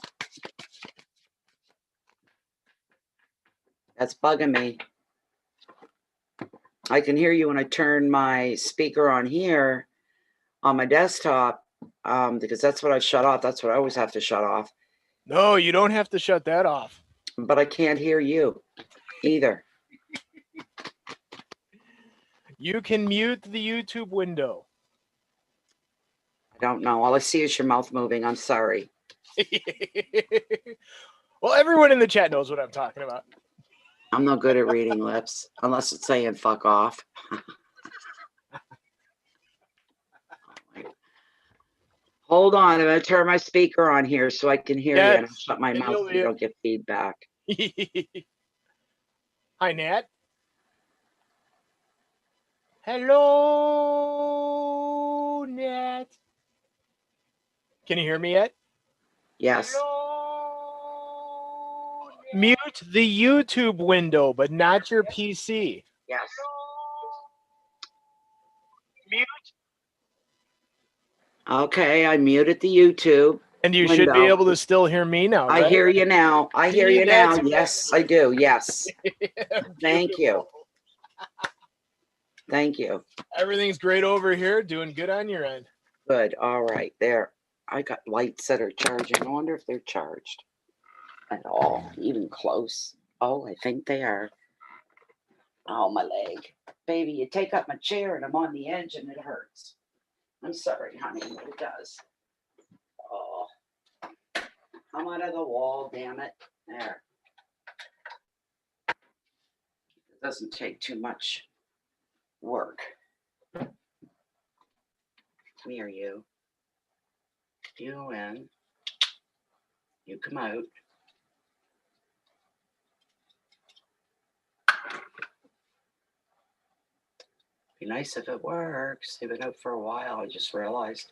That's bugging me. I can hear you when I turn my speaker on here on my desktop, because that's what I shut off. That's what I always have to shut off. No, you don't have to shut that off. But I can't hear you either. You can mute the YouTube window. I don't know. All I see is your mouth moving. I'm sorry. Well, everyone in the chat knows what I'm talking about. I'm not good at reading lips unless it's saying fuck off. Hold on. I'm going to turn my speaker on here so I can hear you, and I'll shut my mouth so you don't get feedback. Hi, Nat. Hello, Nat. Can you hear me yet? Yes. Hello, mute the YouTube window, but not your PC. Yes. Mute. Okay, I muted the YouTube. And you window. should be able to still hear me now, right? I hear you now. I hear you now. Yes, I do. Yes. Thank you. Thank you. Everything's great over here. Doing good on your end. Good. All right. There. I got lights that are charging. I wonder if they're charged at all, even close. Oh, I think they are. Oh, my leg. Baby, you take up my chair and I'm on the edge and it hurts. I'm sorry, honey, but it does. Oh, I'm out of the wall, damn it. There. It doesn't take too much work. Come here, you. You go in. You come out. Be nice if it works. They've been out for a while, I just realized.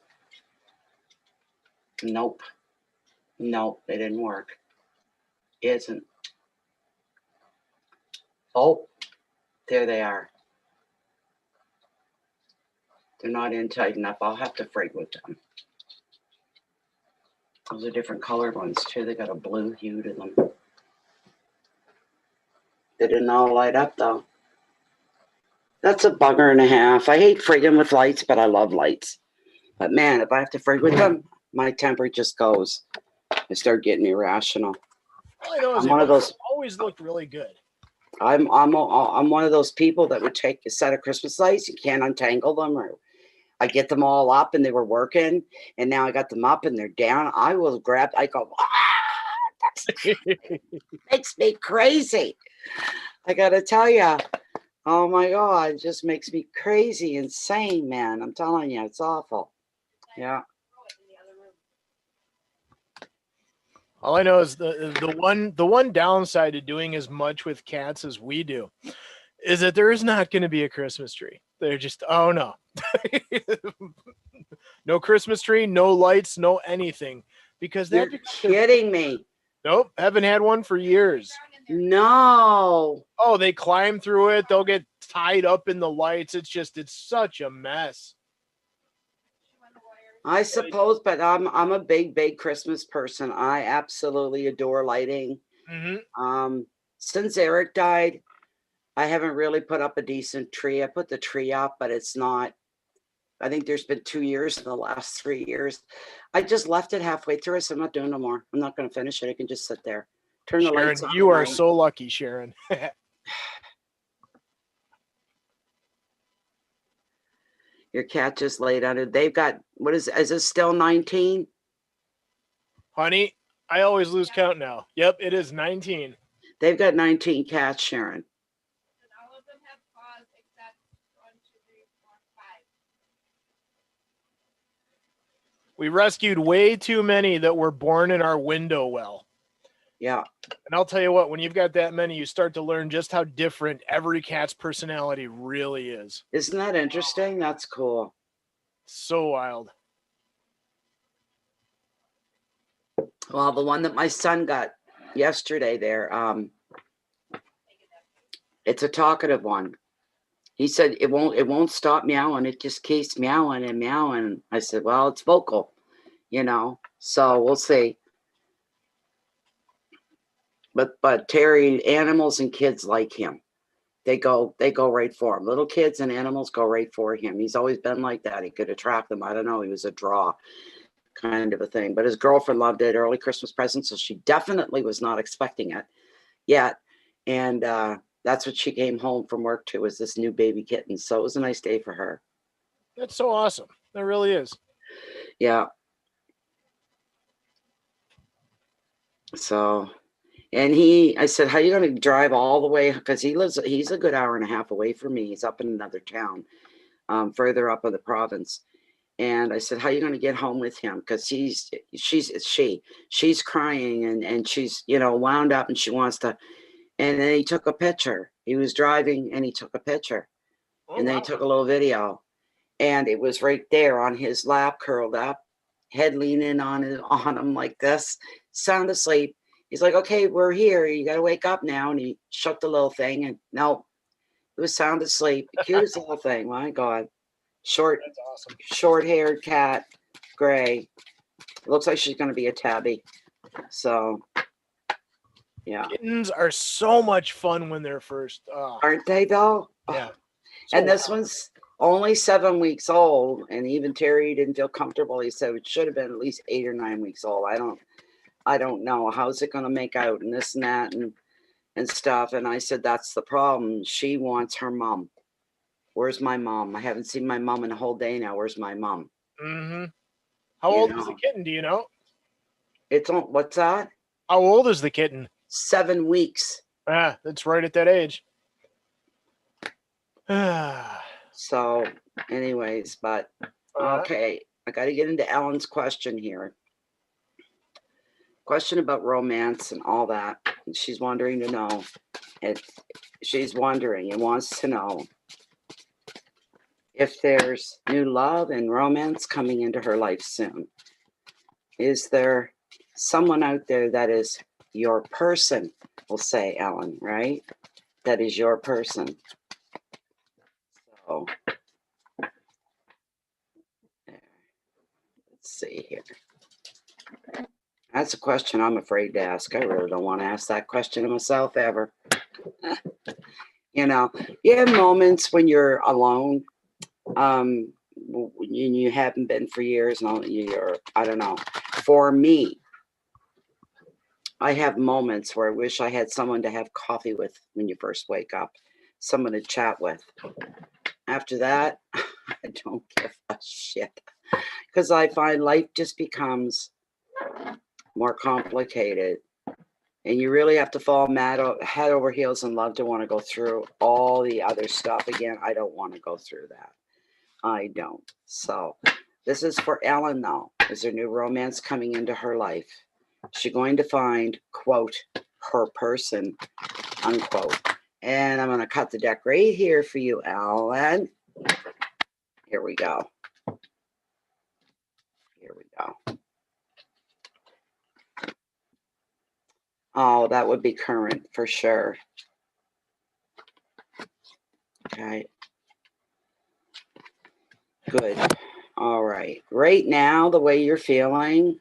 Nope. Nope, they didn't work. Isn't. Oh, there they are. They're not in tight enough. I'll have to frig with them. Those are different colored ones too. They got a blue hue to them. They didn't all light up though. That's a bugger and a half. I hate frigging with lights, but I love lights. But man, if I have to frig with them, my temper just goes. I start getting irrational. All I know is I'm one of those. Always looked really good. I'm one of those people that would take a set of Christmas lights. You can't untangle them, or I get them all up and they were working, and now I got them up and they're down. I will grab. I go. That makes me crazy. I gotta tell you. Oh my God, it just makes me crazy, insane, man. I'm telling you, it's awful. Yeah. All I know is the one downside to doing as much with cats as we do is that there is not going to be a Christmas tree. They're just, oh no. No Christmas tree, no lights, no anything. Because You're kidding me. Nope, haven't had one for years. No. Oh, they climb through it. They'll get tied up in the lights. It's such a mess. I suppose, but I'm a big Christmas person. I absolutely adore lighting. Mm-hmm. Since Eric died, I haven't really put up a decent tree. I put the tree up, but it's not. I think there's been 2 years in the last 3 years. I just left it halfway through. I said, I'm not doing no more. I'm not going to finish it. I can just sit there. Turn the Sharon, lights on. you are so lucky, Sharon. Your cat just laid under. They've got, is it still 19? Honey, I always lose count now. Yep, it is 19. They've got 19 cats, Sharon. And all of them have paws except 1, 2, 3, 4, 5. We rescued way too many that were born in our window well. Yeah. And I'll tell you what, when you've got that many, you start to learn just how different every cat's personality really is. Isn't that interesting? That's cool. So wild. Well, the one that my son got yesterday there, it's a talkative one. He said it won't stop meowing. It just keeps meowing and meowing. I said, well, it's vocal, so we'll see. But Terry, animals and kids like him. They go right for him. Little kids and animals go right for him. He's always been like that. He could attract them. I don't know. He was a draw kind of a thing. But his girlfriend loved it. Early Christmas present. So she definitely was not expecting it yet. And that's what she came home from work to, was this new baby kitten. So it was a nice day for her. That's so awesome. That really is. Yeah. So, and I said, how are you going to drive all the way? Because he's a good hour and a half away from me. He's up in another town, further up in the province. And I said, how are you going to get home with him? Because she's crying and she's, wound up and she wants to. And then he took a picture. He was driving and he took a picture. Oh, and then wow. he took a little video. And it was right there on his lap, curled up, head leaning on him like this, sound asleep. He's like, okay, we're here. You got to wake up now. And he shook the little thing. And no, it was sound asleep. The cutest little thing. My God. That's awesome. Short-haired cat, gray. It looks like she's going to be a tabby. So, yeah. Kittens are so much fun when they're first. Aren't they, though? Yeah. So and this one's only 7 weeks old. And even Terry didn't feel comfortable. He said it should have been at least 8 or 9 weeks old. I don't know. How's it going to make out and this and that? And and stuff. And I said, that's the problem. She wants her mom. Where's my mom? I haven't seen my mom in a whole day now. Where's my mom? Mm-hmm. How You old is know. the kitten? Do you know? It's on, what's that? How old is the kitten? 7 weeks. Ah, that's right at that age. So, anyways, but okay, I got to get into Ellen's question here. Question about romance and all that. And she's wondering to know. She's wondering and wants to know if there's new love and romance coming into her life soon. Is there someone out there that is your person? We'll say, Ellen, right? That is your person. So, let's see here. That's a question I'm afraid to ask. I really don't want to ask that question to myself ever. You know, you have moments when you're alone, and you haven't been for years, and you're, I don't know. For me, I have moments where I wish I had someone to have coffee with when you first wake up, someone to chat with. After that, I don't give a shit, because I find life just becomes more complicated, and you really have to fall head over heels in love to want to go through all the other stuff again. I don't want to go through that. I don't. So this is for Ellen, though. Is there new romance coming into her life? Is she going to find, quote, her person, unquote? And I'm going to cut the deck right here for you, Ellen. Here we go. Here we go. Oh, that would be current for sure. Okay. Good. All right. Right now, the way you're feeling,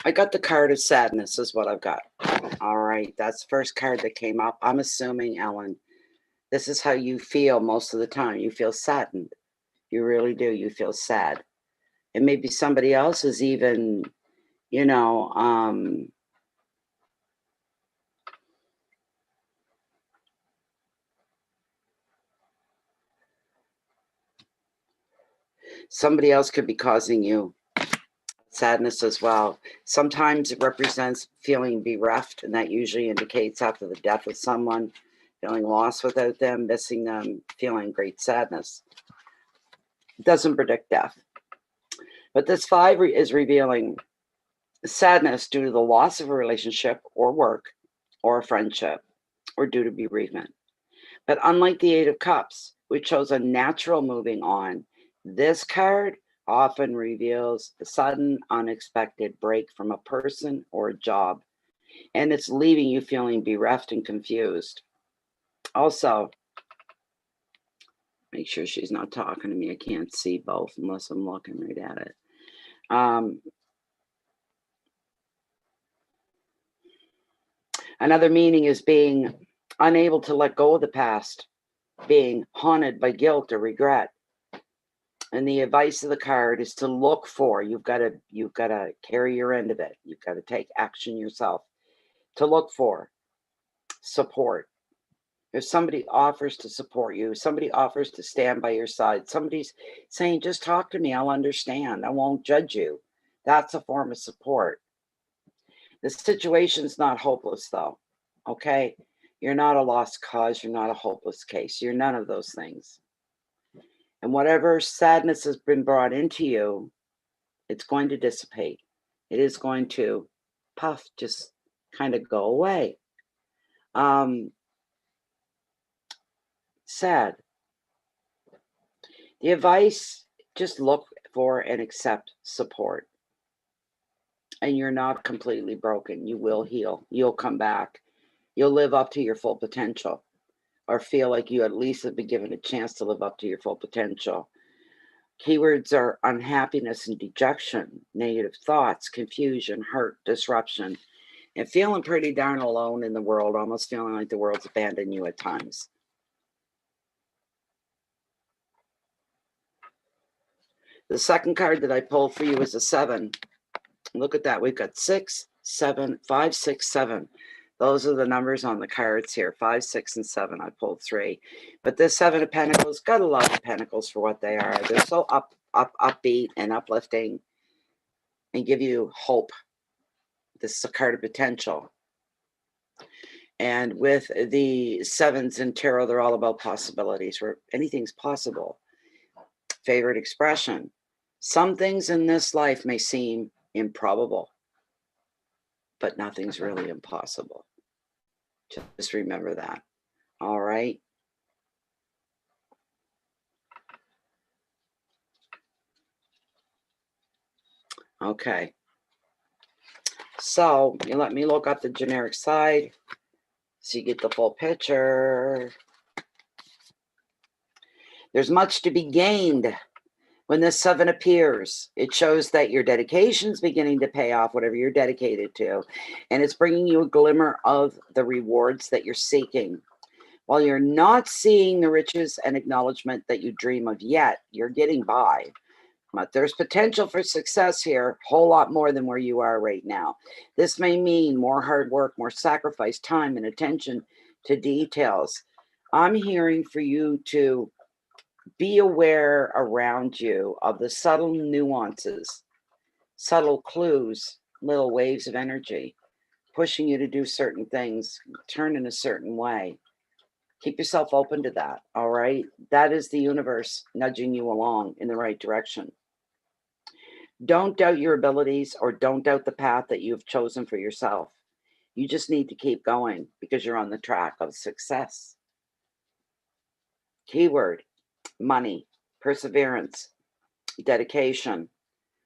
I got the card of sadness is what I've got. All right. That's the first card that came up. I'm assuming, Ellen, this is how you feel most of the time. You feel saddened. You really do. You feel sad. And maybe somebody else is even, you know, somebody else could be causing you sadness as well. Sometimes it represents feeling bereft, and that usually indicates after the death of someone, feeling lost without them, missing them, feeling great sadness. It doesn't predict death. But this 5 is revealing sadness due to the loss of a relationship or work or a friendship or due to bereavement. But unlike the 8 of Cups, which shows a natural moving on, this card often reveals a sudden, unexpected break from a person or a job, and it's leaving you feeling bereft and confused. Also, make sure she's not talking to me. I can't see both unless I'm looking right at it. Another meaning is being unable to let go of the past, being haunted by guilt or regret. And the advice of the card is to look for, you've got to carry your end of it. You've got to take action yourself to look for support. If somebody offers to support you, somebody offers to stand by your side, somebody's saying, just talk to me, I'll understand, I won't judge you. That's a form of support. The situation's not hopeless though, okay? You're not a lost cause, you're not a hopeless case, you're none of those things. And whatever sadness has been brought into you, it's going to dissipate. It is going to puff, just kind of go away. Sad. The advice, just look for and accept support. And you're not completely broken. You will heal. You'll come back. You'll live up to your full potential, or feel like you at least have been given a chance to live up to your full potential. Keywords are unhappiness and dejection, negative thoughts, confusion, hurt, disruption, and feeling pretty darn alone in the world, almost feeling like the world's abandoned you at times. The second card that I pulled for you is a 7. Look at that. We've got 6, 7, 5, 6, 7. Those are the numbers on the cards here. 5, 6, and 7. I pulled 3. But this 7 of Pentacles, gotta love the Pentacles for what they are. They're so upbeat and uplifting and give you hope. This is a card of potential. And with the 7s in tarot, they're all about possibilities, where anything's possible. Favorite expression. Some things in this life may seem improbable, but nothing's really impossible. Just remember that. All right. Okay. So you let me look up the generic side so you get the full picture. There's much to be gained when this 7 appears. It shows that your dedication is beginning to pay off, whatever you're dedicated to, and it's bringing you a glimmer of the rewards that you're seeking. While you're not seeing the riches and acknowledgement that you dream of yet, you're getting by. But there's potential for success here, a whole lot more than where you are right now. This may mean more hard work, more sacrifice, time, and attention to details. I'm hearing for you to be aware around you of the subtle nuances, subtle clues, little waves of energy, pushing you to do certain things, turn in a certain way. Keep yourself open to that, all right? That is the universe nudging you along in the right direction. Don't doubt your abilities or don't doubt the path that you've chosen for yourself. You just need to keep going because you're on the track of success. Keyword, money, perseverance, dedication,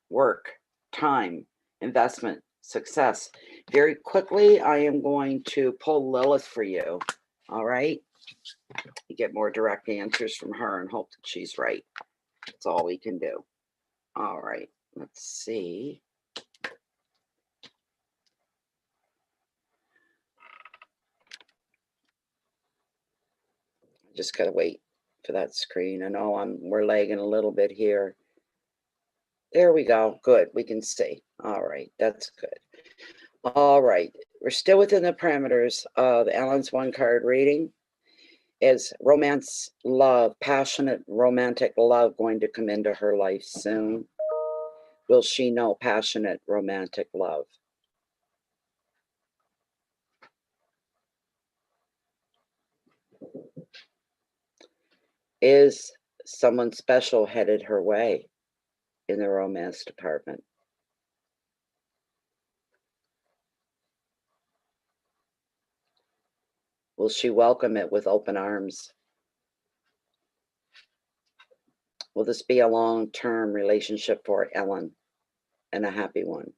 work, time, investment, success. Very quickly, I am going to pull Lilith for you, all right? You get more direct answers from her and hope that she's right. That's all we can do. All right, let's see. Just gotta wait for that screen. I know we're lagging a little bit here. There we go. Good. We can see. All right. That's good. All right. We're still within the parameters of Ellen's 1-card reading. Is romance, love, passionate, romantic love going to come into her life soon? Will she know passionate, romantic love? Is someone special headed her way in the romance department? Will she welcome it with open arms? Will this be a long-term relationship for Ellen and a happy one?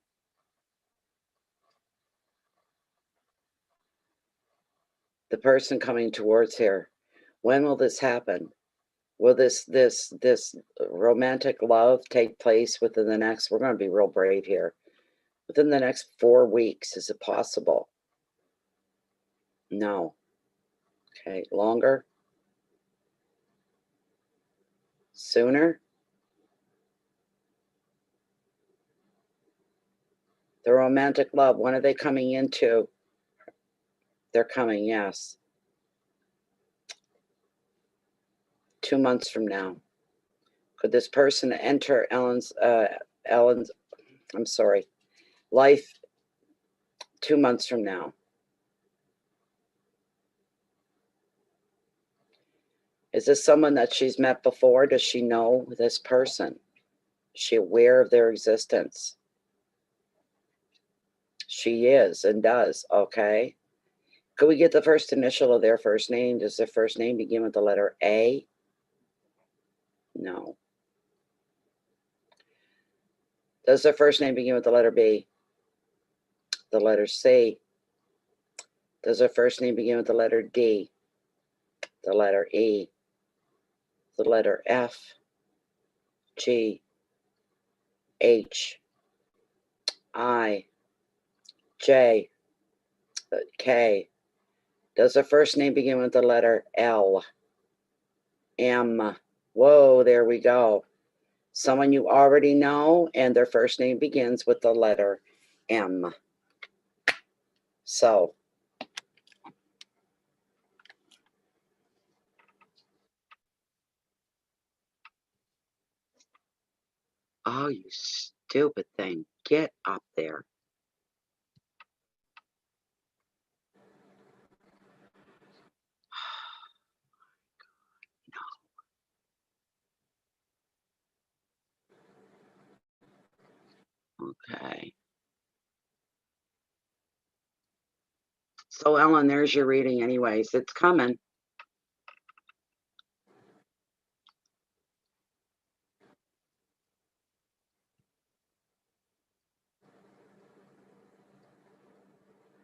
The person coming towards her, when will this happen? Will this romantic love take place within the next, we're going to be real brave here, within the next 4 weeks? Is it possible? No. Okay, longer? Sooner? The romantic love, when are they coming into? They're coming, yes. 2 months from now. Could this person enter Ellen's life 2 months from now? Is this someone that she's met before? Does she know this person? Is she aware of their existence? She is and does, okay. Could we get the first initial of their first name? Does their first name begin with the letter A? No. Does their first name begin with the letter B? The letter C? Does their first name begin with the letter D? The letter E? The letter F? G? H? I? J? K? Does their first name begin with the letter L? M? Whoa, there we go. Someone you already know, and their first name begins with the letter M. So. Oh, you stupid thing. Get up there. Okay. So, Ellen, there's your reading anyways. It's coming.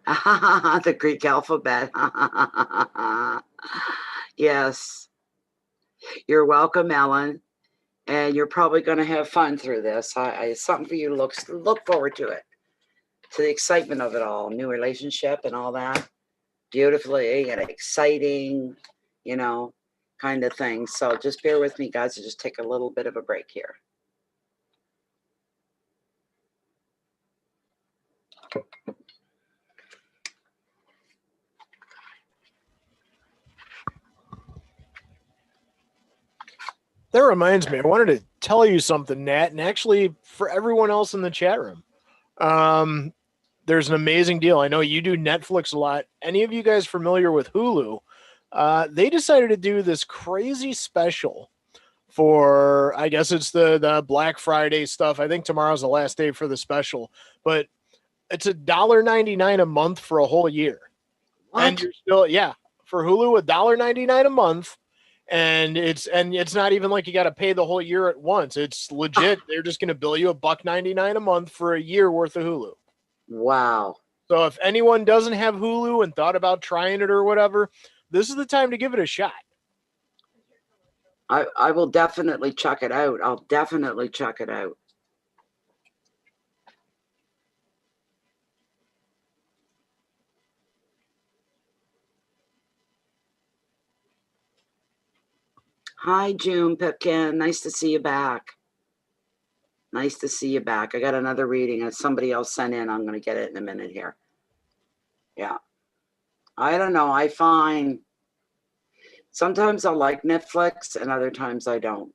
The Greek alphabet. Yes. You're welcome, Ellen. And you're probably going to have fun through this. It's something for you to look forward to it. To the excitement of it all. New relationship and all that. Beautifully and exciting, you know, kind of thing. So just bear with me, guys. I'll just take a little bit of a break here. That reminds me, I wanted to tell you something, Nat, and actually for everyone else in the chat room. There's an amazing deal. I know you do Netflix a lot. Any of you guys familiar with Hulu? They decided to do this crazy special for, I guess it's the Black Friday stuff. I think tomorrow's the last day for the special, but it's $1.99 a month for a whole year. What? And you're still, yeah, for Hulu, $1.99 a month. And it's not even like you got to pay the whole year at once. It's legit. They're just going to bill you $1.99 a month for a year worth of Hulu. Wow. So if anyone doesn't have Hulu and thought about trying it or whatever, this is the time to give it a shot. I will definitely check it out. I'll definitely check it out. Hi, June Pipkin. Nice to see you back. Nice to see you back. I got another reading that somebody else sent in. I'm going to get it in a minute here. Yeah. I don't know. I find sometimes I like Netflix and other times I don't.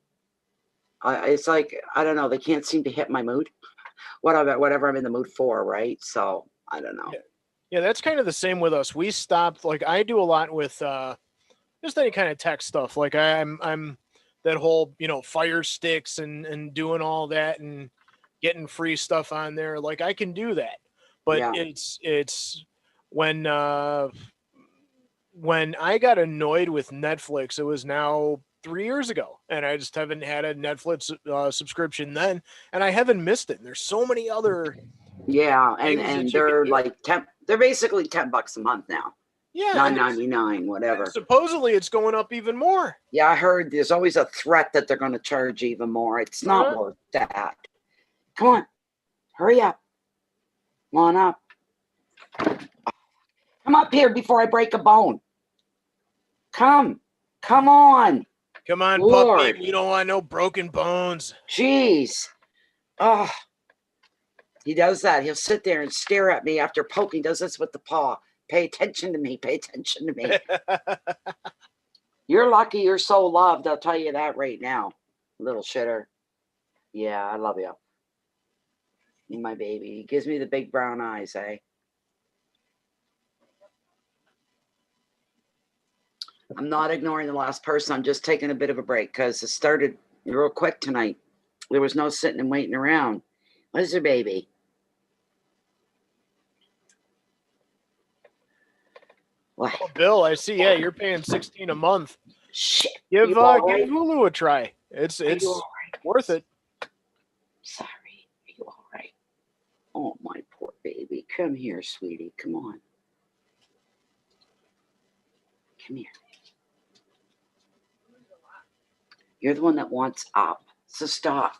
It's like, I don't know. They can't seem to hit my mood. Whatever I'm in the mood for, right? So I don't know. Yeah, that's kind of the same with us. We stopped, like I do a lot with just any kind of tech stuff. Like I'm that whole, Fire Sticks and doing all that and getting free stuff on there. Like I can do that. But Yeah. it's when I got annoyed with Netflix, it was now 3 years ago, and I just haven't had a Netflix subscription then, and I haven't missed it. And there's so many other and they're like they're basically $10 a month now. Yeah, $9.99, whatever. Supposedly it's going up even more. Yeah, I heard there's always a threat that they're going to charge even more. It's not worth that. Come on, hurry up. Come on up. Come up here before I break a bone. Come on. Come on, Lord. puppy. You don't want no broken bones. Jeez. Oh, he does that. He'll sit there and stare at me after poking. Does this with the paw. Pay attention to me. Pay attention to me. You're lucky you're so loved. I'll tell you that right now. Little shitter. Yeah, I love you. You're my baby. He gives me the big brown eyes, eh? I'm not ignoring the last person. I'm just taking a bit of a break because it started real quick tonight. There was no sitting and waiting around. What is your baby? What? Oh, Bill, I see. Yeah, you're paying $16 a month. Shit. Give right? Hulu a try. It's right? worth it. Sorry. Are you all right? Oh, my poor baby. Come here, sweetie. Come on. Come here. You're the one that wants up. So stop.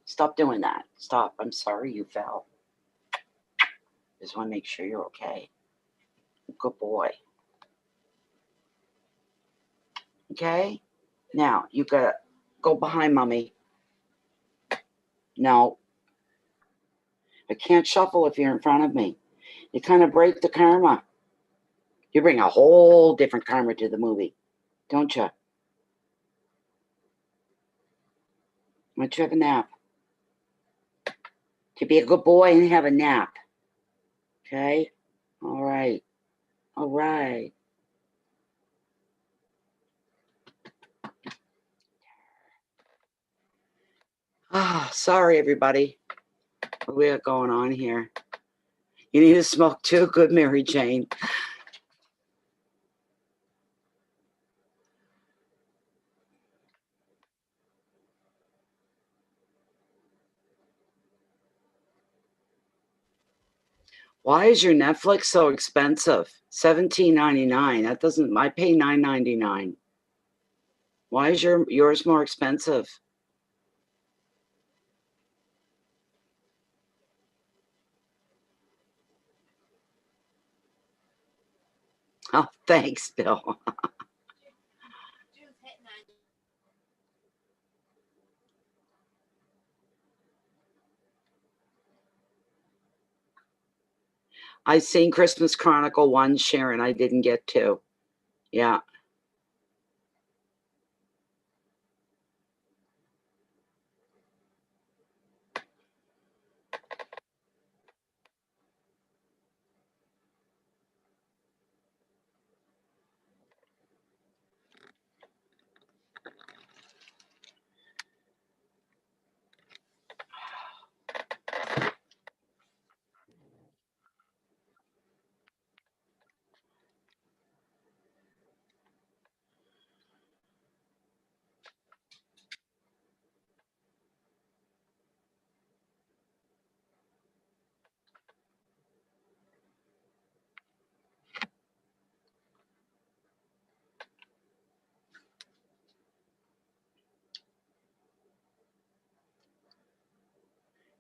Stop doing that. Stop. I'm sorry you fell. Just want to make sure you're okay. Good boy. Okay? Now, you gotta go behind mommy. No. I can't shuffle if you're in front of me. You kind of break the karma. You bring a whole different karma to the movie, don't you? Why don't you have a nap? To be a good boy and have a nap. Okay? All right. All right. Ah, sorry, everybody. What we got going on here? You need to smoke too? Good, Mary Jane. Why is your Netflix so expensive? $17.99. That doesn't. I pay $9.99. Why is yours more expensive? Oh, thanks, Bill. I seen Christmas Chronicle 1, Sharon. I didn't get 2. Yeah.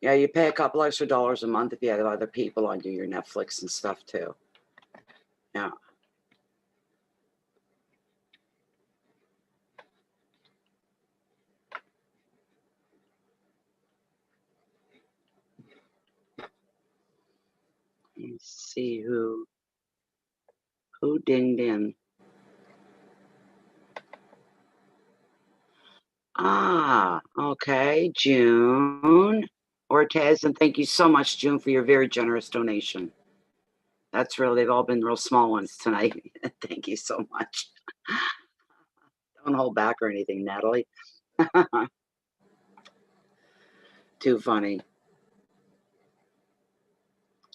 Yeah, you pay a couple extra dollars a month if you have other people on your Netflix and stuff too. Yeah. Let's see who dinged in. Ah, okay. June Ortez, and thank you so much, June, for your very generous donation. That's really, they've all been real small ones tonight. Thank you so much. Don't hold back or anything, Natalie. Too funny.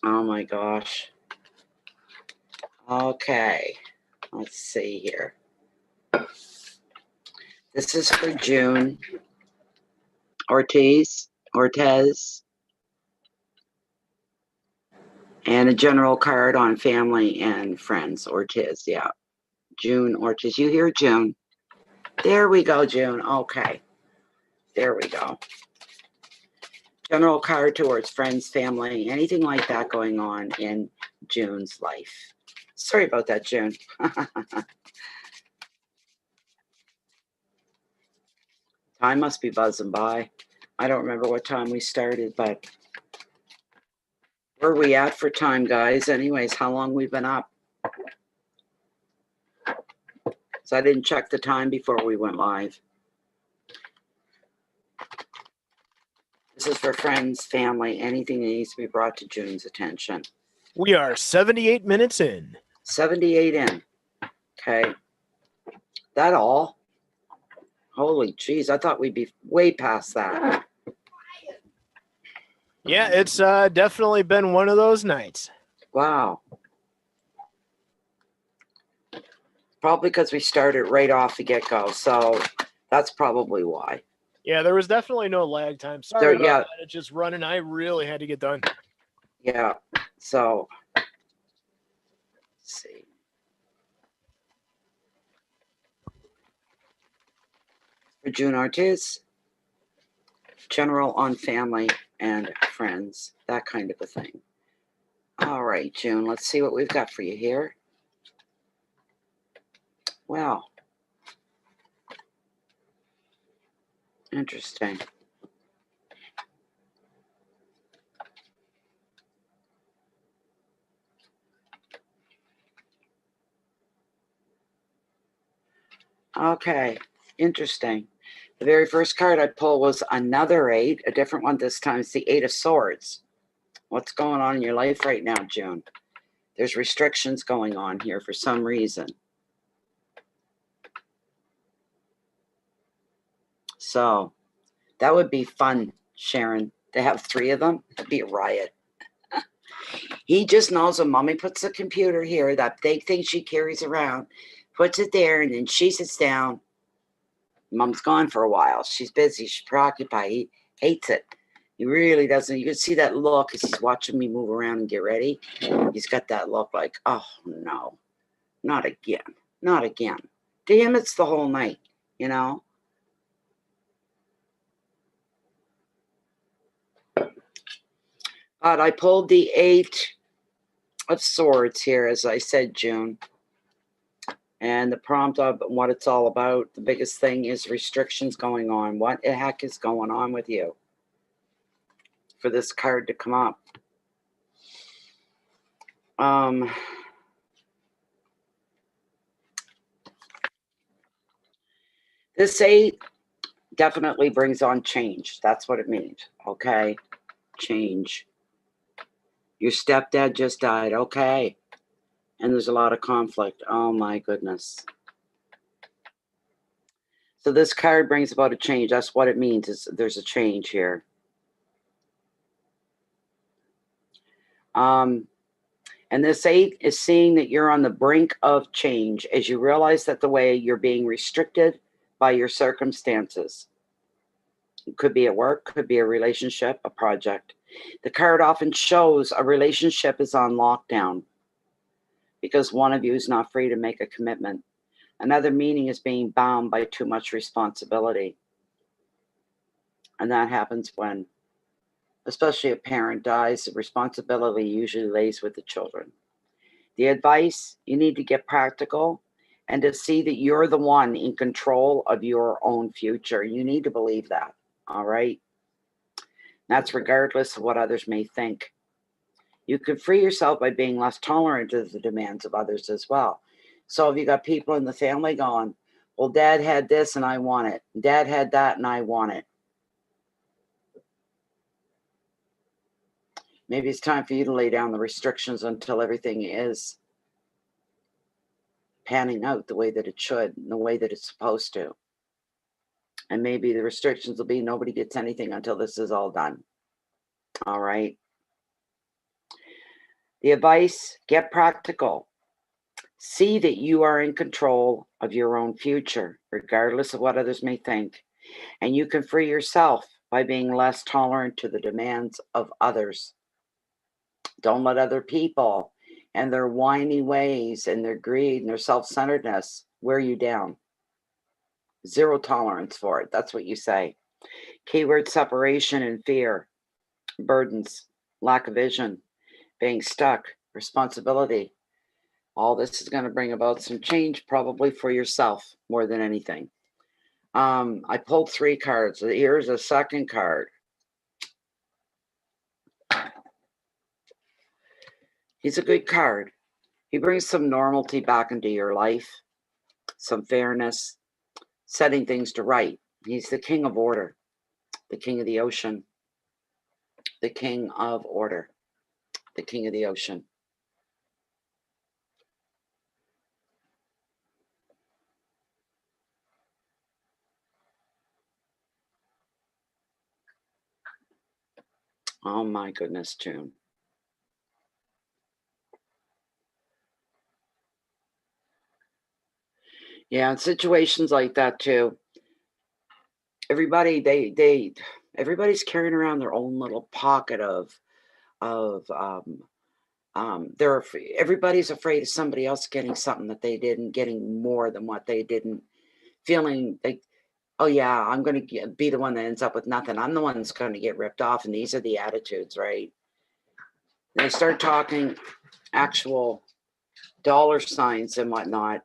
Oh my gosh. Okay. Let's see here. This is for June Ortez. And a general card on family and friends. Ortiz, yeah. June Ortiz. You hear June? There we go, June. Okay. There we go. General card towards friends, family, anything like that going on in June's life. Sorry about that, June. Time must be buzzing by. I don't remember what time we started, but where are we at for time, guys? Anyways, how long we've been up? So I didn't check the time before we went live. This is for friends, family, anything that needs to be brought to June's attention. We are 78 minutes in. 78 in. Okay. That all? Holy jeez, I thought we'd be way past that. Yeah, it's definitely been one of those nights. Wow. Probably because we started right off the get-go, so that's probably why. Yeah, there was definitely no lag time. Sorry about that. It's just running. I really had to get done. Yeah, so let's see. For June Ortiz, general on family and friends, that kind of a thing. All right, June, let's see what we've got for you here. Wow. Interesting. Okay, interesting. The very first card I pulled was another 8, a different one this time. It's the 8 of Swords. What's going on in your life right now, June? There's restrictions going on here for some reason. So that would be fun, Sharon, to have 3 of them. It'd be a riot. He just knows when mommy puts the computer here, that big thing she carries around, puts it there, and then she sits down. Mom's gone for a while. She's busy. She's preoccupied. He hates it. He really doesn't. You can see that look as he's watching me move around and get ready. He's got that look like, oh, no, not again. Not again. To him, it's the whole night, you know? But I pulled the 8 of Swords here, as I said, June. And the prompt of what it's all about, the biggest thing is restrictions going on. What the heck is going on with you for this card to come up? This 8 definitely brings on change. That's what it means. Okay. Change. Your stepdad just died. Okay. And there's a lot of conflict. Oh my goodness. So this card brings about a change. That's what it means. Is there's a change here. And this 8 is seeing that you're on the brink of change as you realize that the way you're being restricted by your circumstances. It could be at work, could be a relationship, a project. The card often shows a relationship is on lockdown because one of you is not free to make a commitment. Another meaning is being bound by too much responsibility. And that happens when, especially a parent dies, the responsibility usually lays with the children. The advice, you need to get practical and to see that you're the one in control of your own future. You need to believe that, all right? That's regardless of what others may think. You can free yourself by being less tolerant of the demands of others as well. So if you got people in the family going, well, Dad had this and I want it. Dad had that and I want it. Maybe it's time for you to lay down the restrictions until everything is panning out the way that it should, and the way that it's supposed to. And maybe the restrictions will be nobody gets anything until this is all done. All right. The advice, get practical. See that you are in control of your own future, regardless of what others may think. And you can free yourself by being less tolerant to the demands of others. Don't let other people and their whiny ways and their greed and their self-centeredness wear you down. Zero tolerance for it. That's what you say. Keyword separation and fear, burdens, lack of vision, being stuck, responsibility. All this is going to bring about some change probably for yourself more than anything. I pulled 3 cards. Here's a second card. He's a good card. He brings some normalcy back into your life, some fairness, setting things to right. He's the king of order, the king of the ocean, the king of order, the king of the ocean. Oh my goodness, June. Yeah, in situations like that too, everybody's carrying around their own little pocket of everybody's afraid of somebody else getting something that they didn't, getting more than what they didn't, feeling like, oh yeah, I'm going to be the one that ends up with nothing. I'm the one that's going to get ripped off. And these are the attitudes, right? They start talking actual dollar signs and whatnot.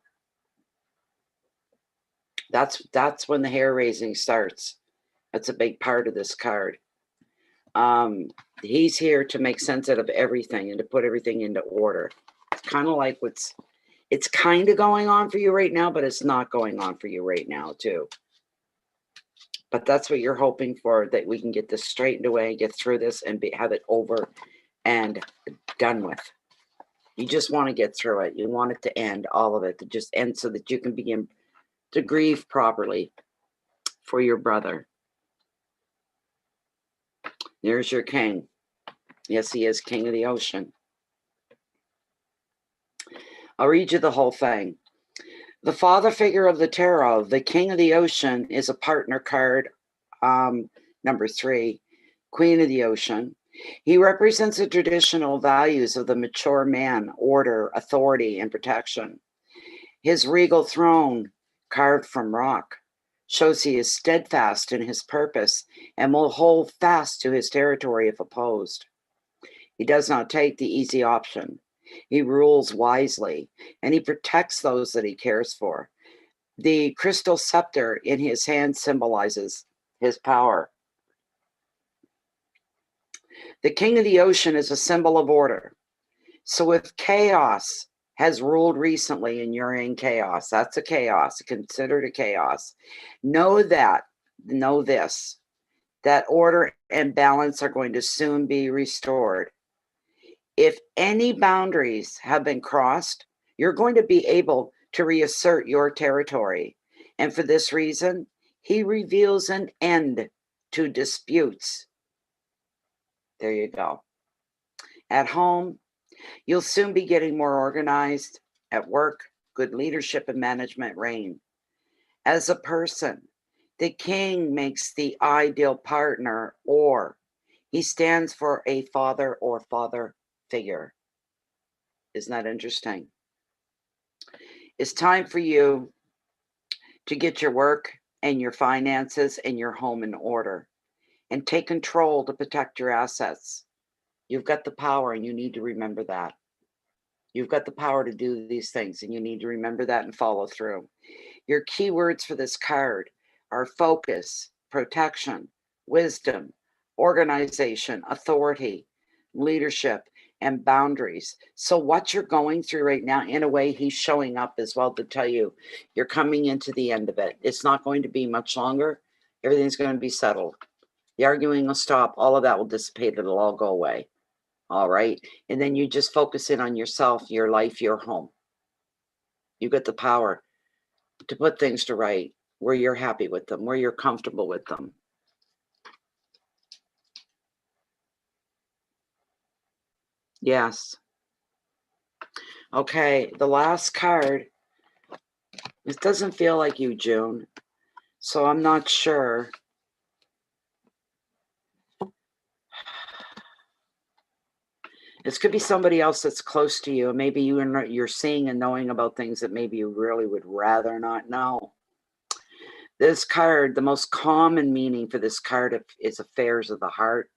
That's when the hair raising starts. That's a big part of this card. He's here to make sense out of everything and to put everything into order. It's kind of like It's kind of going on for you right now, but it's not going on for you right now too. But that's what you're hoping for, that we can get this straightened away, get through this, and have it over and done with. You just want to get through it. You want it to end, all of it, to just end so that you can begin to grieve properly for your brother. There's your king. Yes, he is king of the ocean. I'll read you the whole thing. The father figure of the tarot, the king of the ocean, is a partner card, number 3, queen of the ocean. He represents the traditional values of the mature man, order, authority, and protection. His regal throne, carved from rock, shows he is steadfast in his purpose and will hold fast to his territory if opposed. He does not take the easy option. He rules wisely, and he protects those that he cares for. The crystal scepter in his hand symbolizes his power. The king of the ocean is a symbol of order. So if chaos has ruled recently and you're in chaos, that's a chaos, considered a chaos. Know this, that order and balance are going to soon be restored. If any boundaries have been crossed, you're going to be able to reassert your territory. And for this reason, he reveals an end to disputes. There you go. At home, you'll soon be getting more organized. At work, good leadership and management reign. As a person, the king makes the ideal partner, or he stands for a father or father figure. Isn't that interesting? It's time for you to get your work and your finances and your home in order and take control to protect your assets. You've got the power, and you need to remember that. You've got the power to do these things, and you need to remember that and follow through. Your keywords for this card are focus, protection, wisdom, organization, authority, leadership, and boundaries. So what you're going through right now, in a way, he's showing up as well to tell you you're coming into the end of it. It's not going to be much longer. Everything's going to be settled. The arguing will stop. All of that will dissipate. It'll all go away. All right. And then you just focus in on yourself, your life, your home. You got the power to put things to right where you're happy with them, where you're comfortable with them. Yes. Okay, the last card. This doesn't feel like you, June. So I'm not sure. This could be somebody else that's close to you. Maybe you're seeing and knowing about things that maybe you really would rather not know. This card, the most common meaning for this card is affairs of the heart.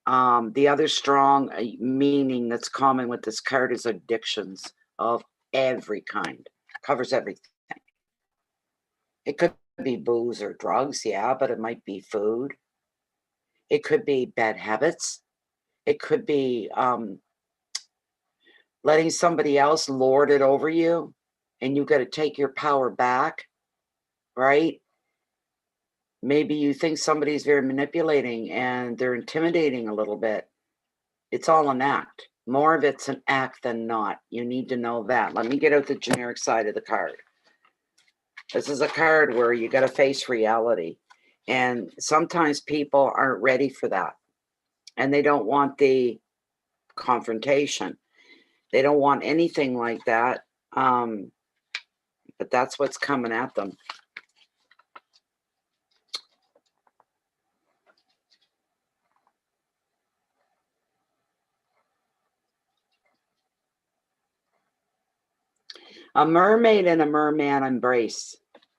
The other strong meaning that's common with this card is addictions of every kind. Covers everything. It could be booze or drugs, yeah, but it might be food. It could be bad habits. It could be letting somebody else lord it over you, and you got to take your power back, right? Maybe you think somebody's very manipulating and they're intimidating a little bit. It's all an act. More of it's an act than not. You need to know that. Let me get out the generic side of the card. This is a card where you got to face reality. And sometimes people aren't ready for that. And they don't want the confrontation. They don't want anything like that. But that's what's coming at them. A mermaid and a merman embrace.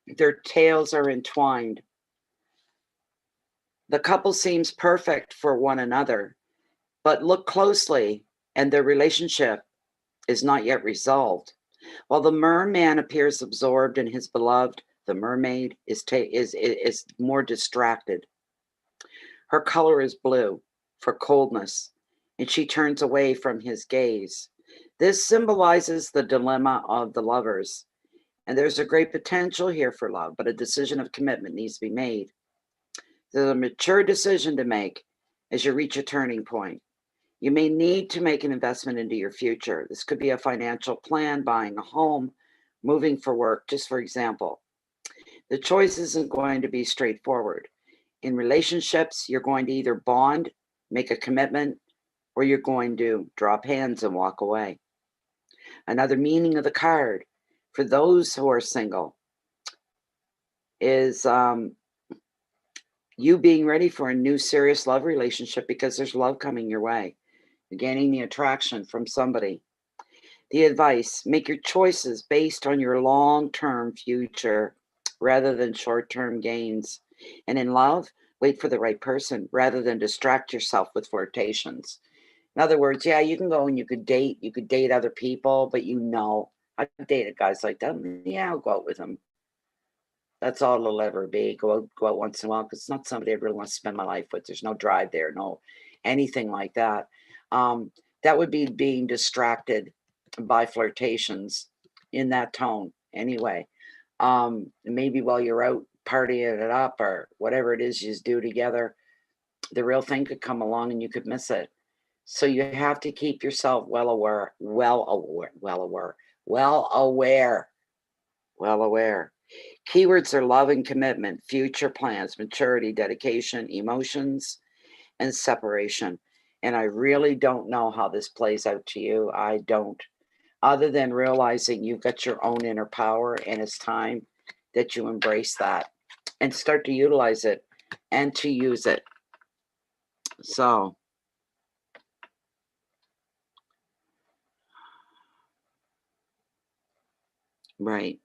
Their tails are entwined. The couple seems perfect for one another, but look closely and their relationship is not yet resolved. While the merman appears absorbed in his beloved, the mermaid is more distracted. Her color is blue for coldness, and she turns away from his gaze. This symbolizes the dilemma of the lovers. And there's a great potential here for love, but a decision of commitment needs to be made. There's a mature decision to make as you reach a turning point. You may need to make an investment into your future. This could be a financial plan, buying a home, moving for work, just for example. The choice isn't going to be straightforward. In relationships, you're going to either bond, make a commitment, or you're going to drop hands and walk away. Another meaning of the card for those who are single is you being ready for a new serious love relationship because there's love coming your way. You're gaining the attraction from somebody. The advice, make your choices based on your long-term future rather than short-term gains. And in love, wait for the right person rather than distract yourself with flirtations. In other words, yeah, you can go and you could date other people, but I've dated guys like that. Yeah, I'll go out with them. That's all it'll ever be. Go out once in a while because it's not somebody I really want to spend my life with. There's no drive there, no anything like that. That would be being distracted by flirtations in that tone anyway. Maybe while you're out partying it up or whatever it is you do together, the real thing could come along and you could miss it. So you have to keep yourself well aware. Keywords are love and commitment, future plans, maturity, dedication, emotions, and separation. And I really don't know how this plays out to you. I don't. Other than realizing you've got your own inner power and it's time that you embrace that and start to utilize it and to use it. So, right.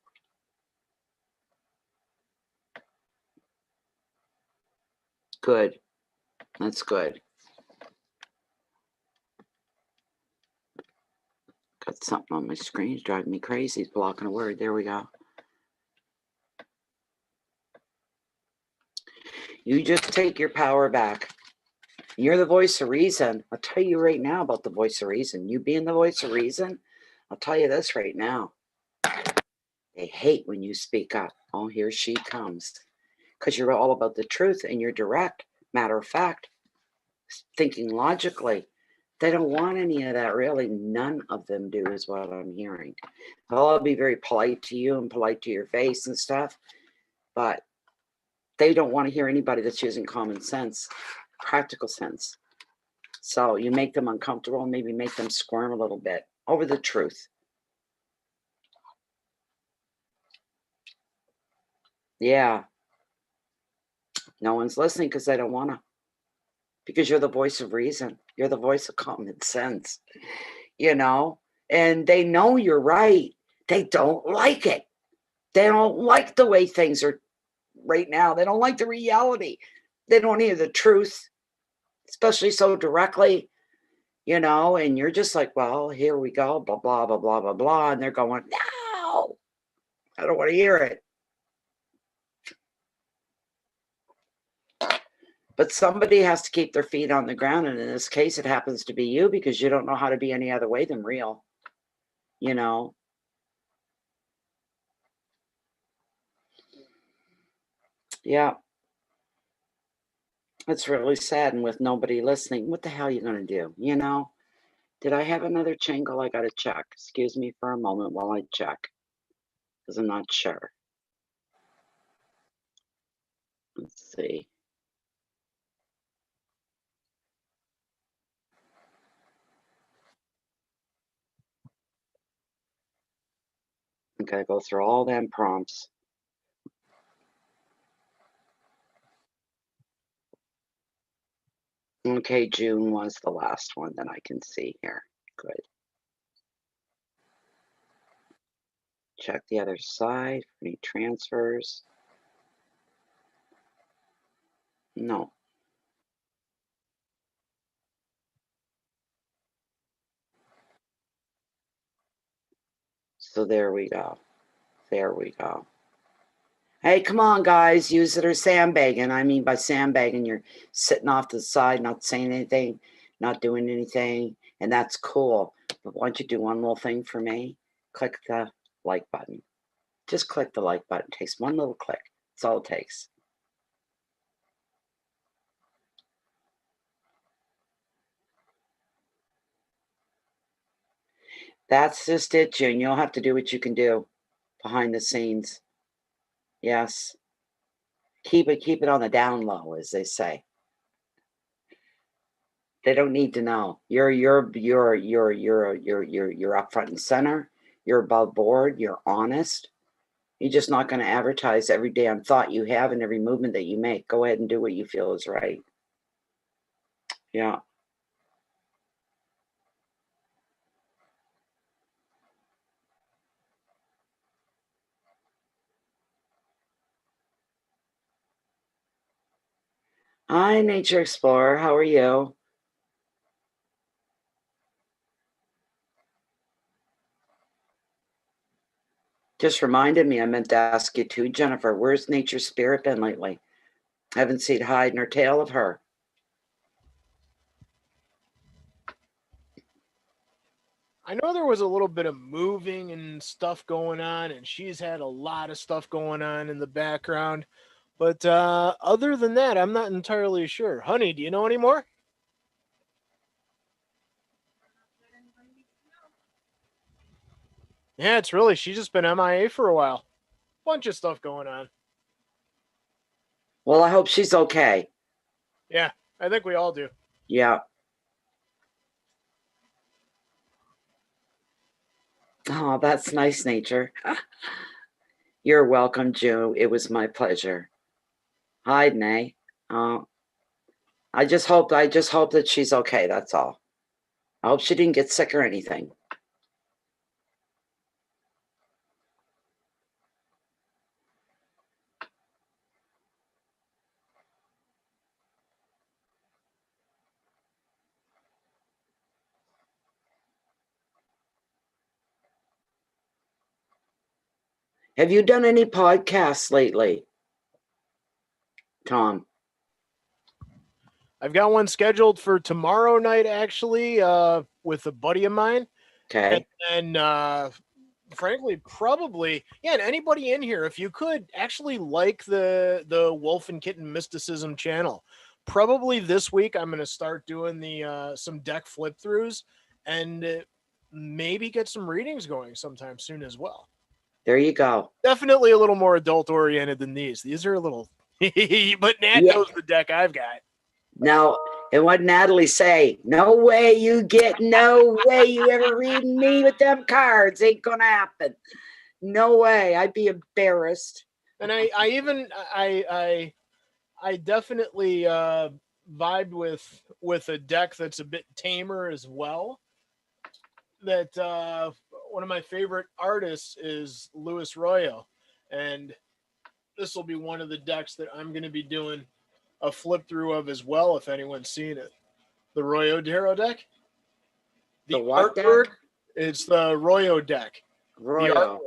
Good. That's good. Got something on my screen. It's driving me crazy. It's blocking a word. There we go. You just take your power back. You're the voice of reason. I'll tell you right now about the voice of reason. You being the voice of reason, I'll tell you this right now. They hate when you speak up. Oh, here she comes. Because you're all about the truth and you're direct, matter of fact, thinking logically. They don't want any of that, really. None of them do, is what I'm hearing. I'll be very polite to you and polite to your face and stuff, but they don't want to hear anybody that's using common sense, practical sense. So you make them uncomfortable and maybe make them squirm a little bit over the truth. Yeah. No one's listening because they don't want to. Because you're the voice of reason. You're the voice of common sense, and they know you're right. They don't like it. They don't like the way things are right now. They don't like the reality. They don't hear the truth, especially so directly, and you're just like, well, here we go, blah, blah, blah, blah, blah, blah. And they're going, no, I don't want to hear it. But somebody has to keep their feet on the ground. And in this case, it happens to be you because you don't know how to be any other way than real, Yeah. It's really sad. And with nobody listening, what the hell are you going to do? Did I have another chingle? I got to check. Excuse me for a moment while I check because I'm not sure. Let's see. I gotta go through all them prompts. Okay, June was the last one that I can see here. Good. Check the other side. Any transfers? No. So there we go. There we go. Hey, come on, guys. Use it or sandbagging. I mean, by sandbagging, you're sitting off to the side, not saying anything, not doing anything, And that's cool. But why don't you do one little thing for me? Click the like button. Just click the like button. It takes one little click. That's all it takes. That's just it, June. You'll have to do what you can do behind the scenes. Yes. Keep it on the down low, as they say. They don't need to know. You're up front and center. You're above board. You're honest. You're just not going to advertise every damn thought you have and every movement that you make. Go ahead and do what you feel is right. Yeah. Hi, Nature Explorer. How are you? Just reminded me, I meant to ask you too, Jennifer, where's Nature Spirit been lately? I haven't seen hide nor tail of her. I know there was a little bit of moving and stuff going on, and she's had a lot of stuff going on in the background. But other than that, I'm not entirely sure. Honey, do you know any more? Yeah, it's really, she's just been MIA for a while. Bunch of stuff going on. Well, I hope she's okay. Yeah, I think we all do. Yeah. Oh, that's nice, Nature. You're welcome, June. It was my pleasure. Hi, Nay. I just hope that she's okay. That's all. I hope she didn't get sick or anything. Have you done any podcasts lately, Tom? I've got one scheduled for tomorrow night, actually, with a buddy of mine. Okay. And frankly, probably, yeah, and anybody in here, if you could actually like the Wolf and Kitten Mysticism channel. Probably this week I'm going to start doing the some deck flip throughs and maybe get some readings going sometime soon as well. There you go. Definitely a little more adult oriented than these. These are a little, but Nat knows the deck I've got. Now, and what Natalie say? No way you ever reading me with them cards. Ain't gonna happen. No way. I'd be embarrassed. And I definitely vibed with a deck that's a bit tamer as well. That one of my favorite artists is Luis Royo, and this will be one of the decks that I'm going to be doing a flip through of as well, if anyone's seen it. The Royo Darrow deck. The artwork, it's the Royo deck. Royo.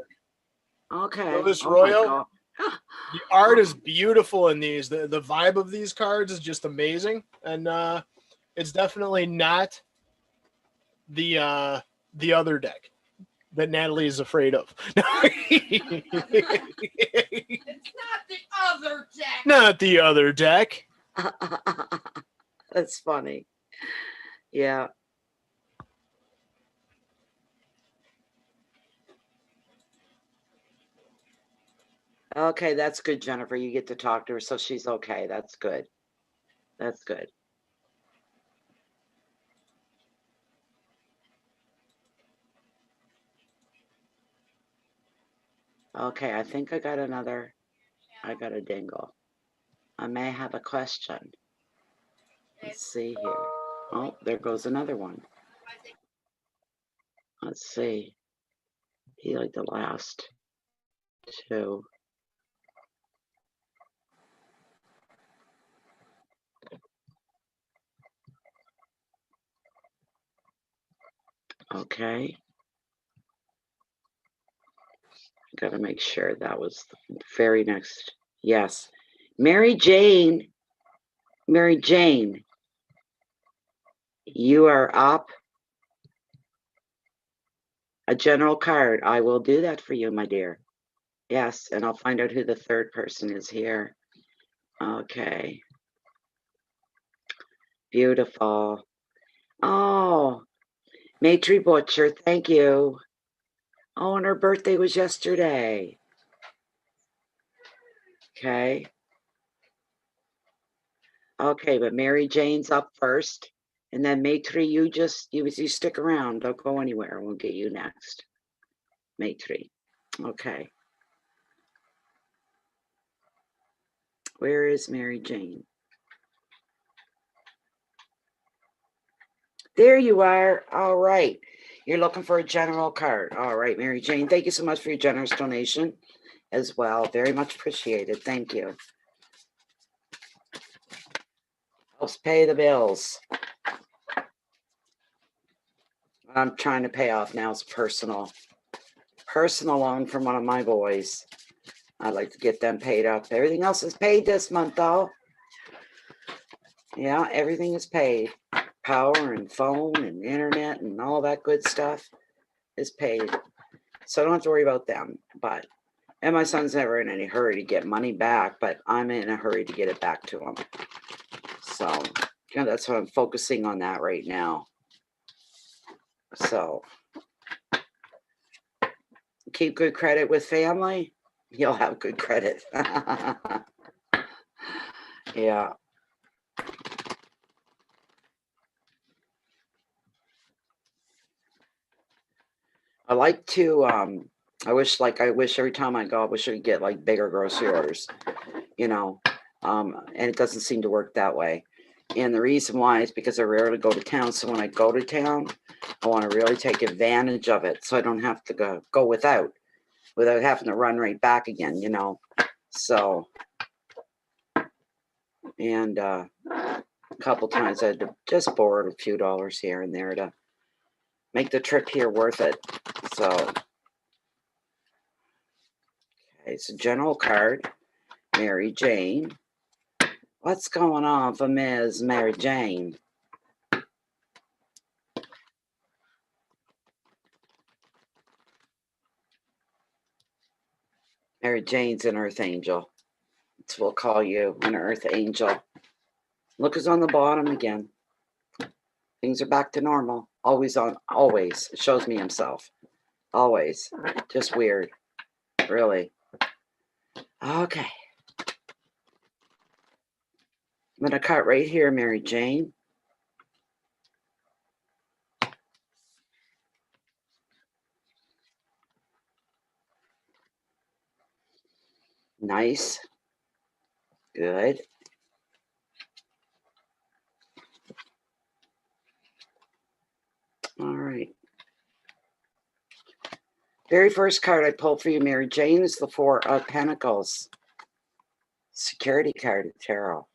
Okay. Luis Royo. The art is beautiful in these. The vibe of these cards is just amazing, and it's definitely not the other deck that Natalie is afraid of. It's not the other deck. Not the other deck. That's funny. Yeah. Okay, that's good, Jennifer. You get to talk to her, so she's okay. That's good. That's good. Okay, I think I got a dingle. I may have a question. Let's see here. Oh, there goes another one. Let's see. He like the last two. Okay. Got to make sure that was the very next. Yes. Mary Jane, you are up. A general card. I will do that for you, my dear. Yes, and I'll find out who the third person is here. Okay. Beautiful. Oh, Matri Butcher, thank you. Oh, and her birthday was yesterday. Okay. Okay, but Mary Jane's up first. And then Matri, you stick around. Don't go anywhere. We'll get you next. Matri. Okay. Where is Mary Jane? There you are. All right. You're looking for a general card. All right, Mary Jane. Thank you so much for your generous donation as well. Very much appreciated. Thank you. Helps pay the bills. I'm trying to pay off now is personal loan from one of my boys. I'd like to get them paid up. Everything else is paid this month, though. Yeah, everything is paid. Power and phone and internet and all that good stuff is paid. So I don't have to worry about them. And my son's never in any hurry to get money back, but I'm in a hurry to get it back to him. So, that's what I'm focusing on that right now. So, keep good credit with family, you'll have good credit. Yeah. I like to, I wish every time I go, I wish I could get like bigger grocery orders, and it doesn't seem to work that way. And the reason why is because I rarely go to town. So when I go to town, I want to really take advantage of it. So I don't have to go without having to run right back again, So, and a couple times I had to just borrow a few dollars here and there to make the trip here worth it. So, okay, it's a general card. Mary Jane. What's going on for Ms. Mary Jane? Mary Jane's an earth angel. That's what we'll call you, an earth angel. Look who's on the bottom again. Things are back to normal. Always. It shows me himself. Always. Just weird. Really. Okay. I'm going to cut right here, Mary Jane. Nice. Good. All right. Very first card I pulled for you, Mary Jane, is the Four of Pentacles. Security card of tarot.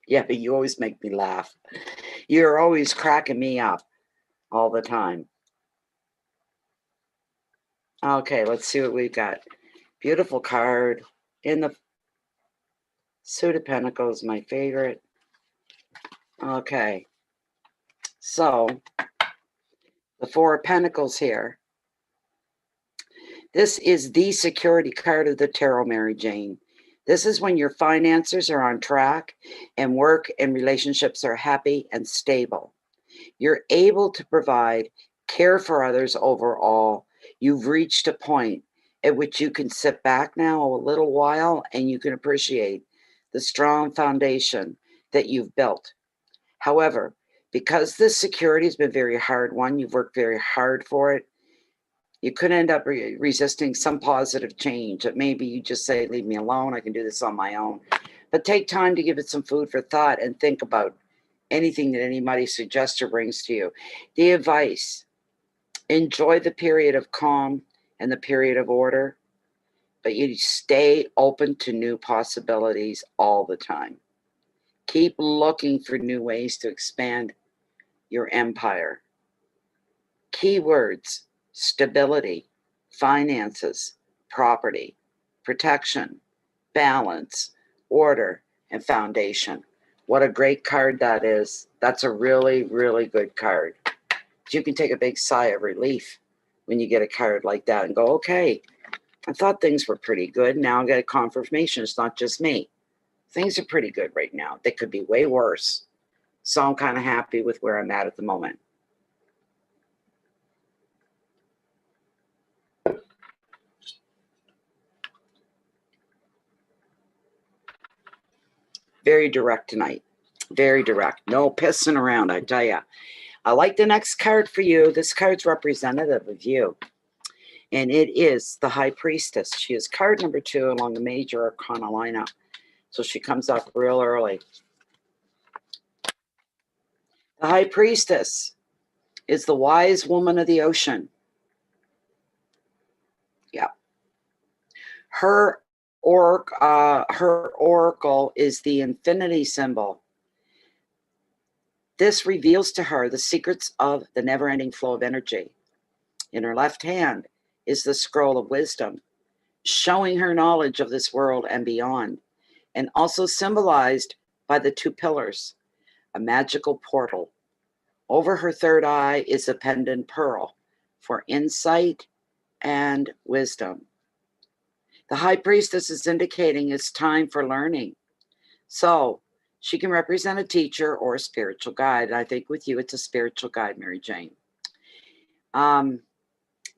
Yeah, but you always make me laugh. You're always cracking me up all the time. Okay, let's see what we've got. Beautiful card in the Suit of Pentacles, my favorite. Okay, so the Four of Pentacles here. This is the security card of the tarot, Mary Jane. This is when your finances are on track and work and relationships are happy and stable. You're able to provide care for others overall. You've reached a point at which you can sit back now a little while and you can appreciate the strong foundation that you've built. However, because this security has been very hard won, you've worked very hard for it, you could end up resisting some positive change. That maybe you just say, leave me alone, I can do this on my own. But take time to give it some food for thought and think about anything that anybody suggests or brings to you. The advice: enjoy the period of calm and the period of order, but you stay open to new possibilities all the time. Keep looking for new ways to expand your empire. Keywords: stability, finances, property, protection, balance, order, and foundation. What a great card that is. That's a really, really good card. You can take a big sigh of relief when you get a card like that and go, okay, I thought things were pretty good. Now I got a confirmation. It's not just me. Things are pretty good right now. They could be way worse. So I'm kind of happy with where I'm at the moment. Very direct tonight. Very direct. No pissing around, I tell you. I like the next card for you. This card's representative of you. And it is the High Priestess. She is card number 2 along the major arcana lineup. So she comes up real early. The High Priestess is the wise woman of the ocean. Yeah. Her oracle is the infinity symbol. This reveals to her the secrets of the never-ending flow of energy. In her left hand is the scroll of wisdom, showing her knowledge of this world and beyond, and also symbolized by the 2 pillars, a magical portal. Over her third eye is a pendant pearl for insight and wisdom. The High Priestess is indicating it's time for learning. So she can represent a teacher or a spiritual guide. And I think with you, it's a spiritual guide, Mary Jane.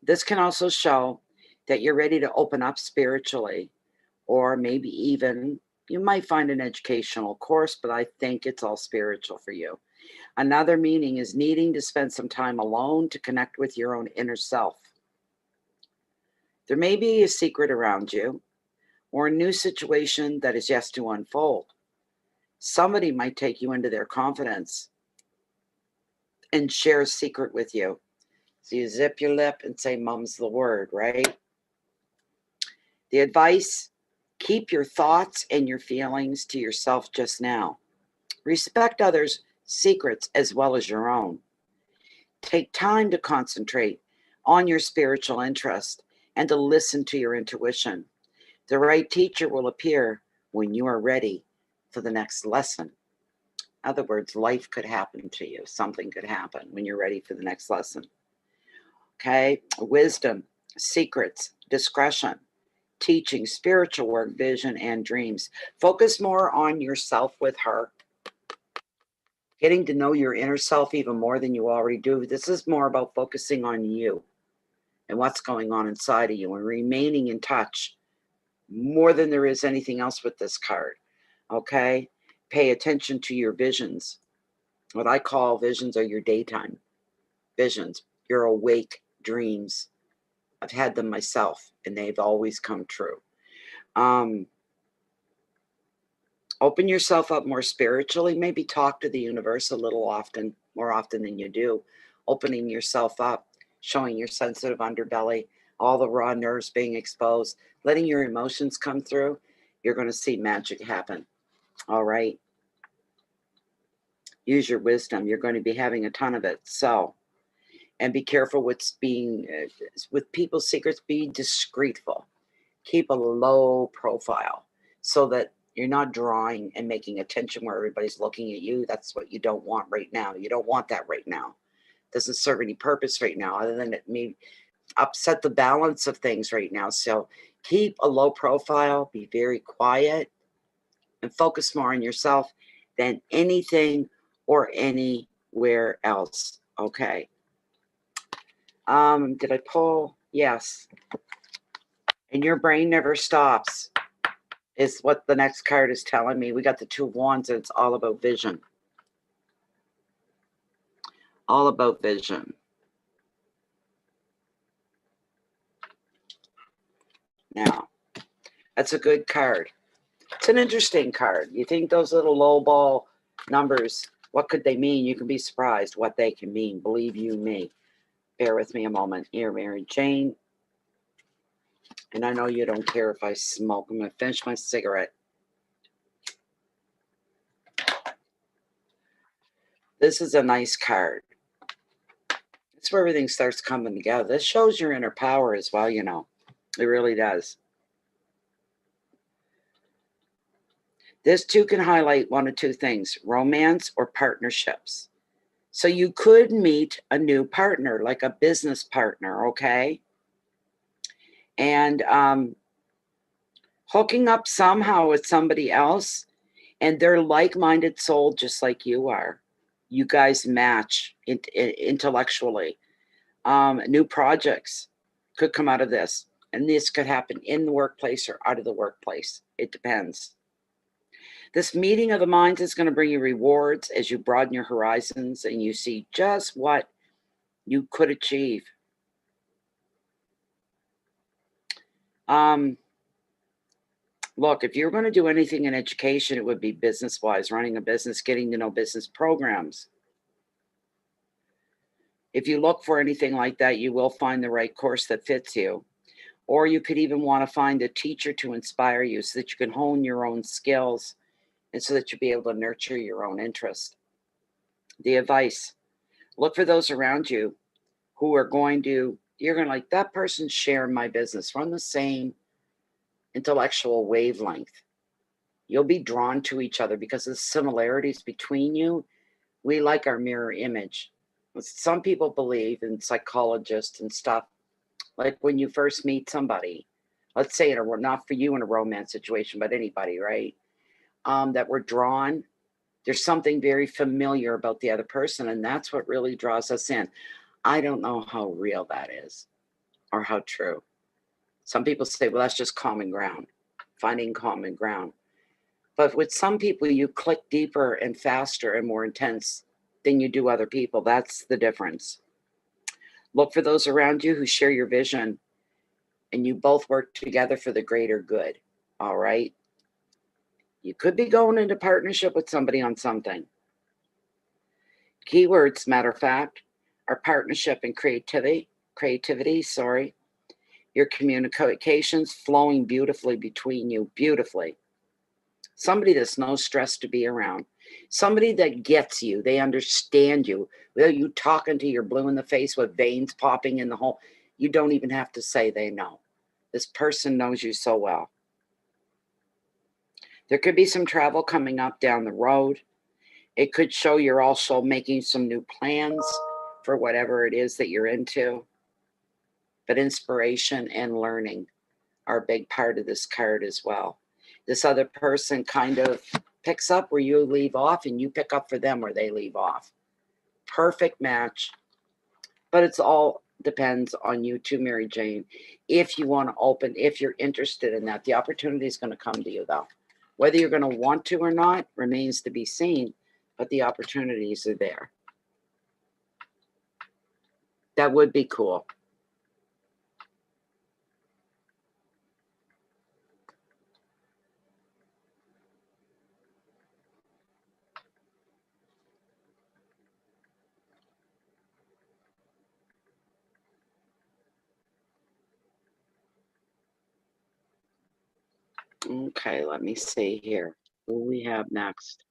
This can also show that you're ready to open up spiritually, or maybe even you might find an educational course, but I think it's all spiritual for you. Another meaning is needing to spend some time alone to connect with your own inner self. There may be a secret around you or a new situation that is yet to unfold. Somebody might take you into their confidence and share a secret with you. So you zip your lip and say, mum's the word, right? The advice, keep your thoughts and your feelings to yourself just now. Respect others' secrets as well as your own. Take time to concentrate on your spiritual interest and to listen to your intuition. The right teacher will appear when you are ready for the next lesson. In other words, life could happen to you. Something could happen when you're ready for the next lesson. Okay? Wisdom, secrets, discretion, teaching, spiritual work, vision, and dreams. Focus more on yourself with her. Getting to know your inner self even more than you already do. This is more about focusing on you and what's going on inside of you and remaining in touch more than there is anything else with this card. Okay? Pay attention to your visions. What I call visions are your daytime visions, your awake dreams. I've had them myself, and they've always come true. Open yourself up more spiritually. Maybe talk to the universe a little often, more often than you do. Opening yourself up, showing your sensitive underbelly, all the raw nerves being exposed, letting your emotions come through. You're going to see magic happen. All right. Use your wisdom. You're going to be having a ton of it. So, and be careful with people's secrets. Be discreetful. Keep a low profile so that you're not drawing and making attention where everybody's looking at you. That's what you don't want right now. You don't want that right now. It doesn't serve any purpose right now other than it may upset the balance of things right now. So keep a low profile, be very quiet, and focus more on yourself than anything or anywhere else. Okay. Did I pull? Yes. And your brain never stops is what the next card is telling me. We got the 2 of Wands, and it's all about vision. All about vision. Now, that's a good card. It's an interesting card. You think those little low ball numbers, what could they mean? You can be surprised what they can mean. Believe you me. Bear with me a moment here, Mary Jane. And I know you don't care if I smoke. I'm going to finish my cigarette. This is a nice card. It's where everything starts coming together. This shows your inner power as well, you know. It really does. This too can highlight one of two things, romance or partnerships. So you could meet a new partner, like a business partner, okay? And hooking up somehow with somebody else, and they're like-minded soul just like you are. You guys match intellectually. New projects could come out of this. And this could happen in the workplace or out of the workplace. It depends. This meeting of the minds is going to bring you rewards as you broaden your horizons and you see just what you could achieve. Look, if you're going to do anything in education, it would be business-wise, running a business, getting to know business programs. If you look for anything like that, you will find the right course that fits you. Or you could even want to find a teacher to inspire you so that you can hone your own skills and so that you'll be able to nurture your own interest. The advice, look for those around you who are going to, you're going to like, that person's sharing my business. We're on the same intellectual wavelength. You'll be drawn to each other because of the similarities between you. We like our mirror image. Some people believe, in psychologists and stuff, like when you first meet somebody, let's say not for you in a romance situation, but anybody, right? That we're drawn. There's something very familiar about the other person, and that's what really draws us in. I don't know how real that is or how true. Some people say, well, that's just common ground, finding common ground. But with some people, you click deeper and faster and more intense than you do other people. That's the difference. Look for those around you who share your vision and you both work together for the greater good. All right. You could be going into partnership with somebody on something. Keywords, matter of fact, are partnership and creativity. Your communications flowing beautifully between you, beautifully. Somebody that's no stress to be around. Somebody that gets you. They understand you. Without you talking to your blue in the face with veins popping in the hole, you don't even have to say they know. This person knows you so well. There could be some travel coming up down the road. It could show you're also making some new plans for whatever it is that you're into. But inspiration and learning are a big part of this card as well. This other person kind of picks up where you leave off and you pick up for them where they leave off. Perfect match. But it's all depends on you too, Mary Jane. If you want to open, if you're interested in that, the opportunity is going to come to you though. Whether you're going to want to or not remains to be seen, but the opportunities are there. That would be cool. Okay, let me see here. Who we have next?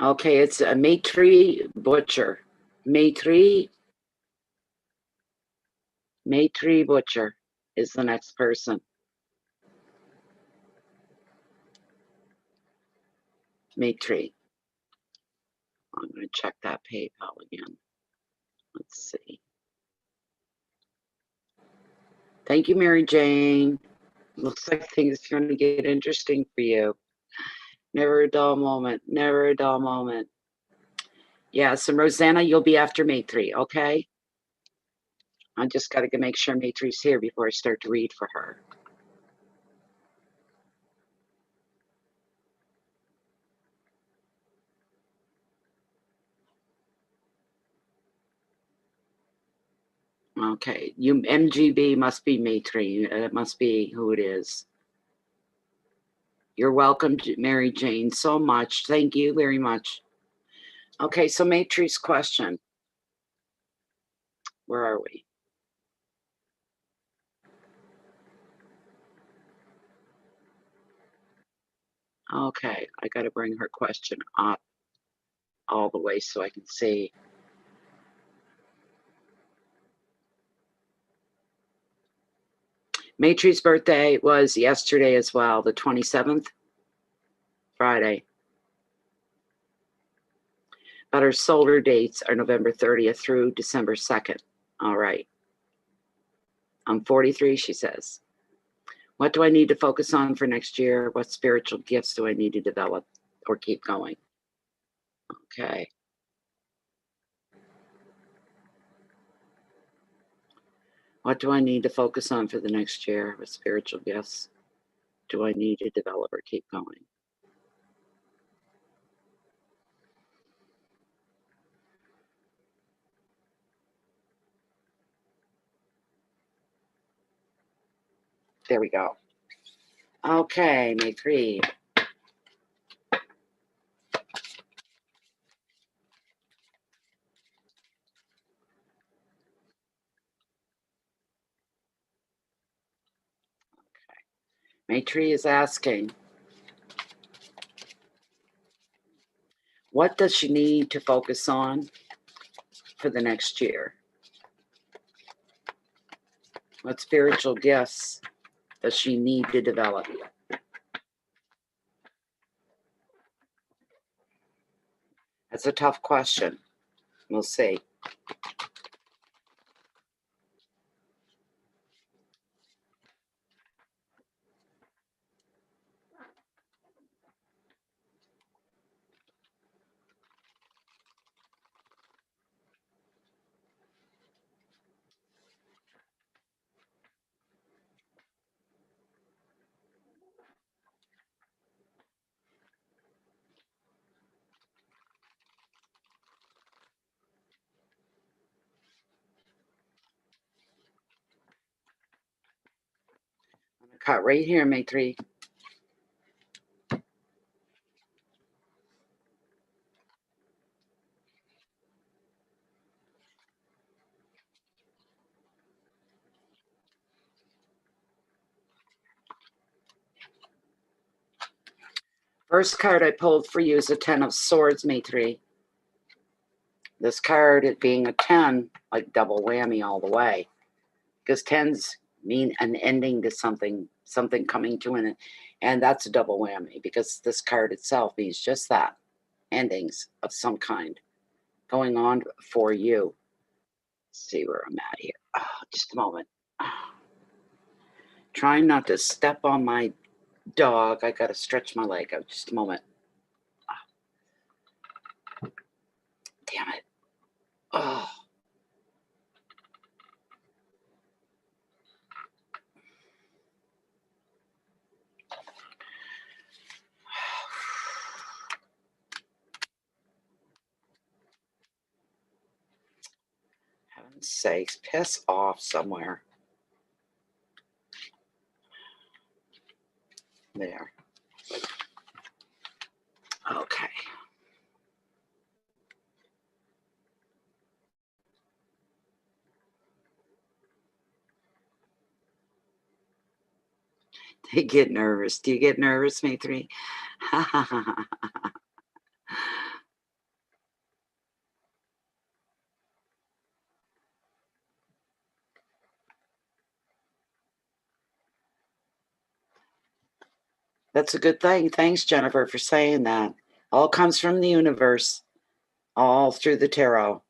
Okay, it's a Matri Butcher. Matri Butcher is the next person. Matri. I'm going to check that PayPal again. Let's see. Thank you, Mary Jane. Looks like things are going to get interesting for you. Never a dull moment. Never a dull moment. Yeah, so Rosanna, you'll be after Matri, okay? I just got to make sure Matri's here before I start to read for her. Okay, you MGB must be Matri. It must be who it is. You're welcome, Mary Jane, so much. Thank you very much. Okay, so Matri's question. Where are we? Okay, I got to bring her question up all the way so I can see. Matri's birthday was yesterday as well, the 27th. Friday. But our solar dates are November 30th through December 2nd. All right. I'm 43, she says. What do I need to focus on for next year? What spiritual gifts do I need to develop or keep going? Okay. What do I need to focus on for the next year? What spiritual gifts do I need to develop or keep going? There we go. Okay, Matri. Matri is asking, what does she need to focus on for the next year? What spiritual gifts does she need to develop? That's a tough question. We'll see. I'm gonna cut right here, Matri. First card I pulled for you is a 10 of Swords, Matri. This card, it being a 10, like double whammy all the way. Because 10s mean an ending to something, something coming to an end. And that's a double whammy because this card itself means just that. Endings of some kind going on for you. Let's see where I'm at here. Oh, just a moment. Trying not to step on my dog. I got to stretch my leg out. Just a moment. Damn it. Oh. Heaven's sakes, piss off somewhere. There. Okay. They get nervous. Do you get nervous, Matri? That's a good thing. Thanks, Jennifer, for saying that. All comes from the universe, all through the tarot.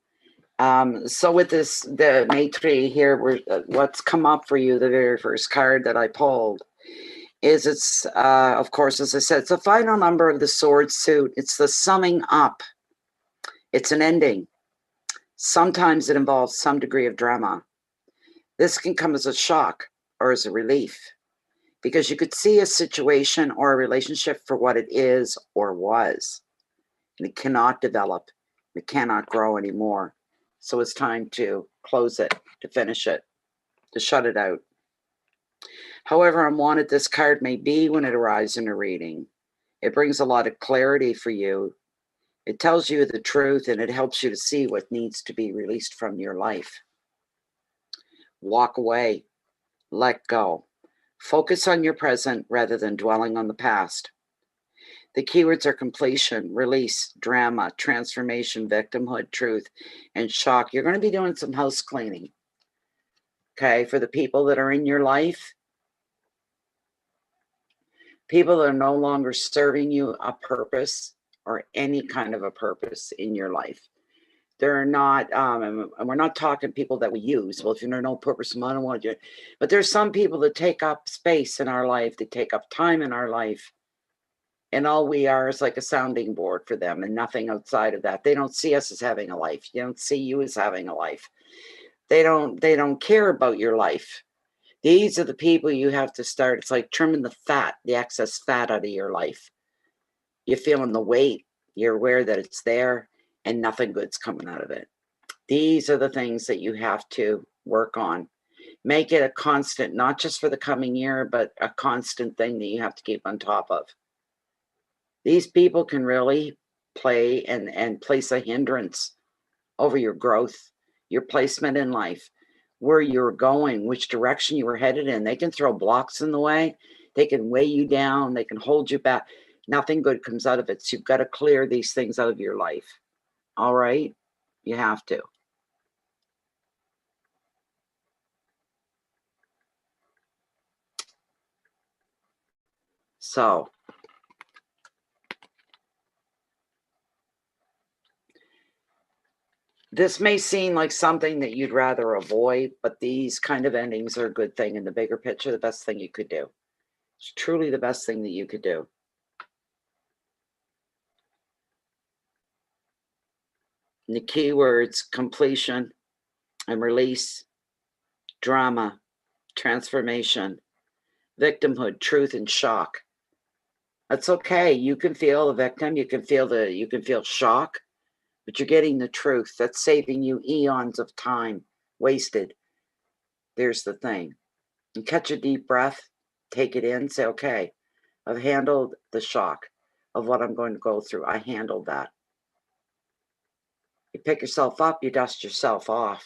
So with this, the Matri here, what's come up for you, the very first card that I pulled, is it's, of course, as I said, it's the final number of the sword suit. It's the summing up. It's an ending. Sometimes it involves some degree of drama. This can come as a shock or as a relief, because you could see a situation or a relationship for what it is or was. And it cannot develop. It cannot grow anymore. So it's time to close it, to finish it, to shut it out. However unwanted this card may be when it arrives in a reading, it brings a lot of clarity for you. It tells you the truth and it helps you to see what needs to be released from your life. Walk away. Let go. Focus on your present rather than dwelling on the past. The keywords are completion, release, drama, transformation, victimhood, truth, and shock. You're going to be doing some house cleaning. Okay, for the people that are in your life, People that are no longer serving you a purpose or any kind of a purpose in your life. They're not, and we're not talking people that we use. Well, if you're no purpose, I don't want you. But there's some people that take up space in our life, they take up time in our life. And all we are is like a sounding board for them and nothing outside of that. They don't see us as having a life. You don't see you as having a life. They don't care about your life. These are the people you have to start. It's like trimming the fat, the excess fat out of your life. You're feeling the weight. You're aware that it's there and nothing good's coming out of it. These are the things that you have to work on. Make it a constant, not just for the coming year, but a constant thing that you have to keep on top of. These people can really play and place a hindrance over your growth, your placement in life, where you're going, which direction you were headed in. They can throw blocks in the way. They can weigh you down. They can hold you back. Nothing good comes out of it. So you've got to clear these things out of your life. All right? You have to. So this may seem like something that you'd rather avoid, but these kind of endings are a good thing. In the bigger picture, the best thing you could do. It's truly the best thing that you could do. And the key words: completion and release, drama, transformation, victimhood, truth, and shock. That's okay. You can feel the victim. You can feel shock. But you're getting the truth. That's saving you eons of time wasted. There's the thing. And catch a deep breath, take it in, say, okay, I've handled the shock of what I'm going to go through. I handled that. You pick yourself up, you dust yourself off.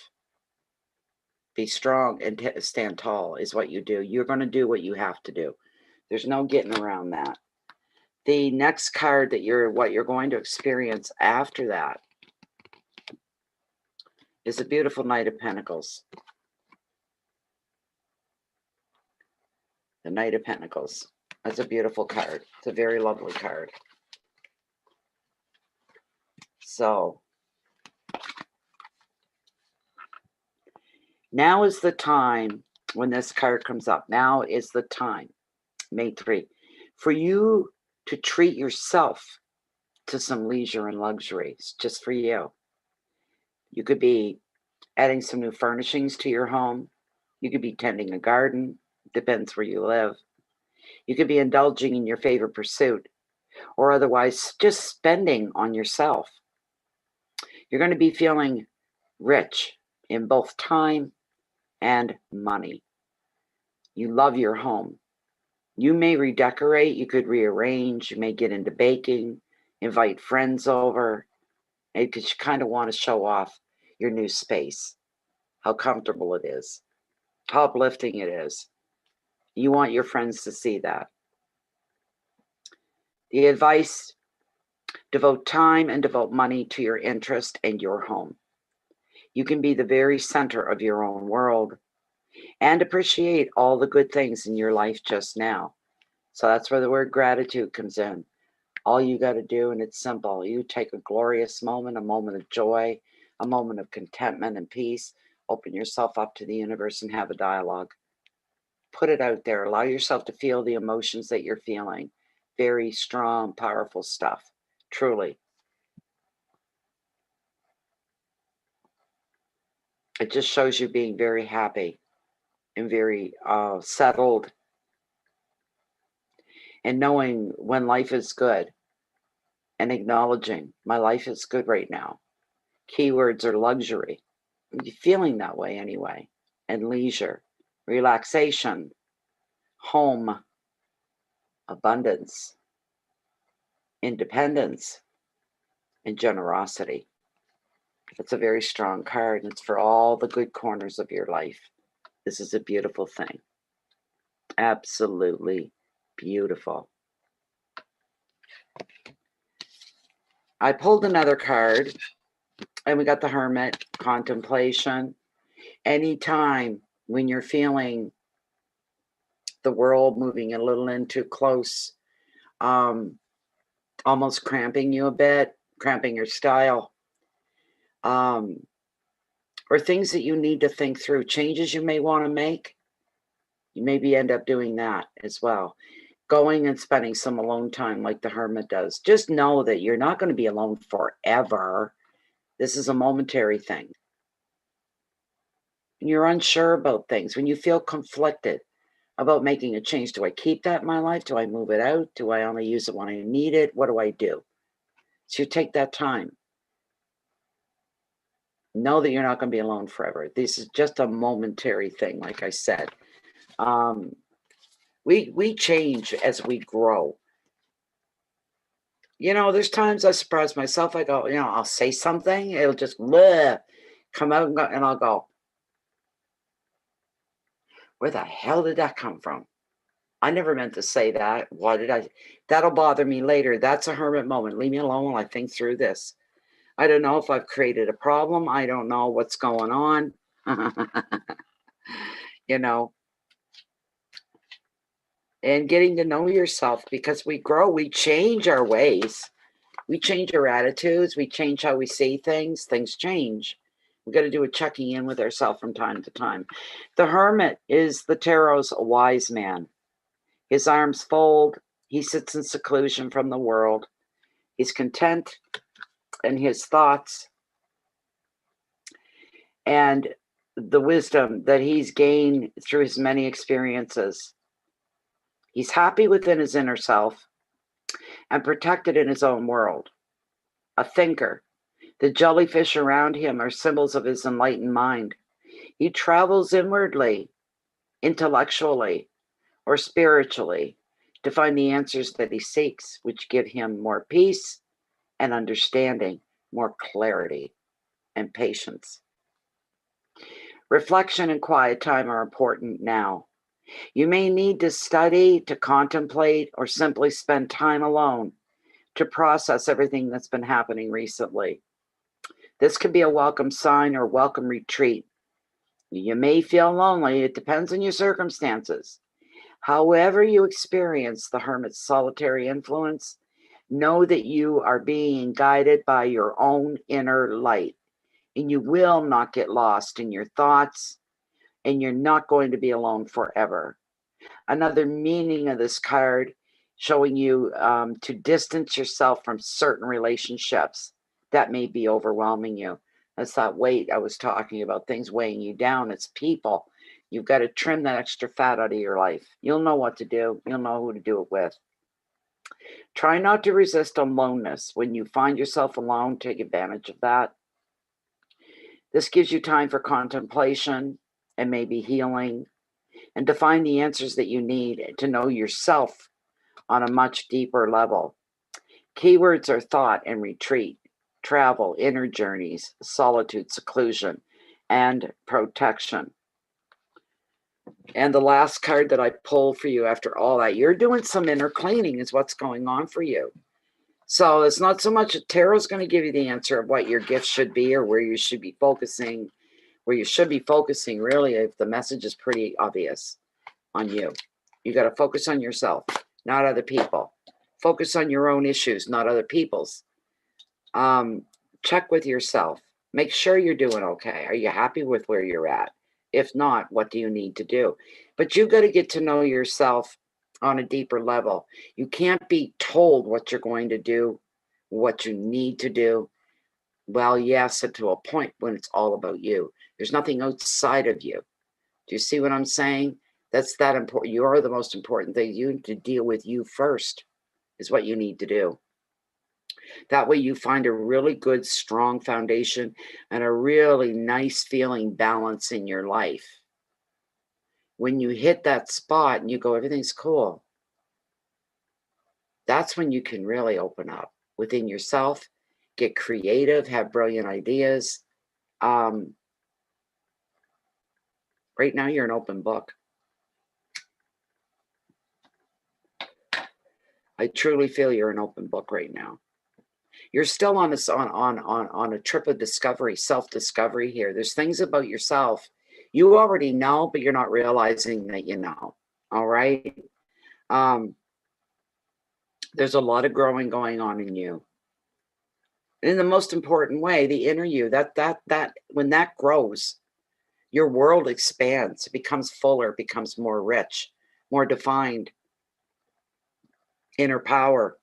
Be strong and stand tall is what you do. You're going to do what you have to do. There's no getting around that. The next card that what you're going to experience after that is a beautiful Knight of Pentacles. The Knight of Pentacles. That's a beautiful card. It's a very lovely card. So now is the time when this card comes up. Now is the time, Matri, for you to treat yourself to some leisure and luxuries just for you. You could be adding some new furnishings to your home. You could be tending a garden. Depends where you live. You could be indulging in your favorite pursuit or otherwise just spending on yourself. You're going to be feeling rich in both time and money. You love your home. You may redecorate. You could rearrange. You may get into baking, invite friends over, because you kind of want to show off your new space, how comfortable it is, how uplifting it is. You want your friends to see that. The advice: devote time and devote money to your interest and your home. You can be the very center of your own world and appreciate all the good things in your life just now. So that's where the word gratitude comes in. All you got to do, and it's simple, you take a glorious moment, a moment of joy, a moment of contentment and peace, open yourself up to the universe and have a dialogue. Put it out there. Allow yourself to feel the emotions that you're feeling. Very strong, powerful stuff. Truly. It just shows you being very happy and very settled and knowing when life is good and acknowledging my life is good right now. Keywords are luxury. You're feeling that way anyway. And leisure, relaxation, home, abundance, independence, and generosity. It's a very strong card, and it's for all the good corners of your life. This is a beautiful thing. Absolutely beautiful. I pulled another card, and we got the Hermit, contemplation. Anytime when you're feeling the world, moving a little in too close, almost cramping you a bit, cramping your style, or things that you need to think through, changes you may want to make. You maybe end up doing that as well. Going and spending some alone time like the hermit does. Just know that you're not going to be alone forever. This is a momentary thing. And you're unsure about things, when you feel conflicted about making a change. Do I keep that in my life? Do I move it out? Do I only use it when I need it? What do I do? So you take that time. Know that you're not going to be alone forever. This is just a momentary thing, like I said. We change as we grow. You know, there's times I surprise myself. I go, you know, I'll say something. It'll just come out and I'll go, where the hell did that come from? I never meant to say that. Why did I? That'll bother me later. That's a hermit moment. Leave me alone while I think through this. I don't know if I've created a problem. I don't know what's going on. You know. And getting to know yourself, because we grow, we change our ways. We change our attitudes. We change how we see things. Things change. We've got to do a checking in with ourselves from time to time. The hermit is the tarot's wise man. His arms fold. He sits in seclusion from the world. He's content in his thoughts and the wisdom that he's gained through his many experiences. He's happy within his inner self and protected in his own world. A thinker. The jellyfish around him are symbols of his enlightened mind. He travels inwardly, intellectually, or spiritually to find the answers that he seeks, which give him more peace and understanding, more clarity and patience. Reflection and quiet time are important now. You may need to study, to contemplate, or simply spend time alone to process everything that's been happening recently. This could be a welcome sign or welcome retreat. You may feel lonely. It depends on your circumstances. However you experience the hermit's solitary influence, know that you are being guided by your own inner light, and you will not get lost in your thoughts, and you're not going to be alone forever. Another meaning of this card showing you to distance yourself from certain relationships that may be overwhelming you. That's that weight I was talking about, things weighing you down. It's people. You've got to trim that extra fat out of your life. You'll know what to do. You'll know who to do it with. Try not to resist aloneness. When you find yourself alone, take advantage of that. This gives you time for contemplation and maybe healing, and to find the answers that you need to know yourself on a much deeper level. Keywords are thought and retreat, travel, inner journeys, solitude, seclusion, and protection. And the last card that I pulled for you after all that, you're doing some inner cleaning is what's going on for you. So it's not so much tarot's going to give you the answer of what your gift should be or where you should be focusing. Where you should be focusing, really, if the message is pretty obvious on you. You got to focus on yourself, not other people. Focus on your own issues, not other people's. Check with yourself. Make sure you're doing okay. Are you happy with where you're at? If not, what do you need to do? But you've got to get to know yourself on a deeper level. You can't be told what you're going to do, what you need to do. Well, yes, to a point when it's all about you. There's nothing outside of you. Do you see what I'm saying? That's that important. You are the most important thing. You need to deal with you first is what you need to do. That way you find a really good, strong foundation and a really nice feeling balance in your life. When you hit that spot and you go, everything's cool, that's when you can really open up within yourself, get creative, have brilliant ideas. Right now, you're an open book. I truly feel you're an open book right now. You're still on a trip of discovery, self-discovery here. There's things about yourself you already know, but you're not realizing that you know. All right. There's a lot of growing going on in you. In the most important way, the inner you, that when that grows, your world expands, it becomes fuller, it becomes more rich, more defined. Inner power.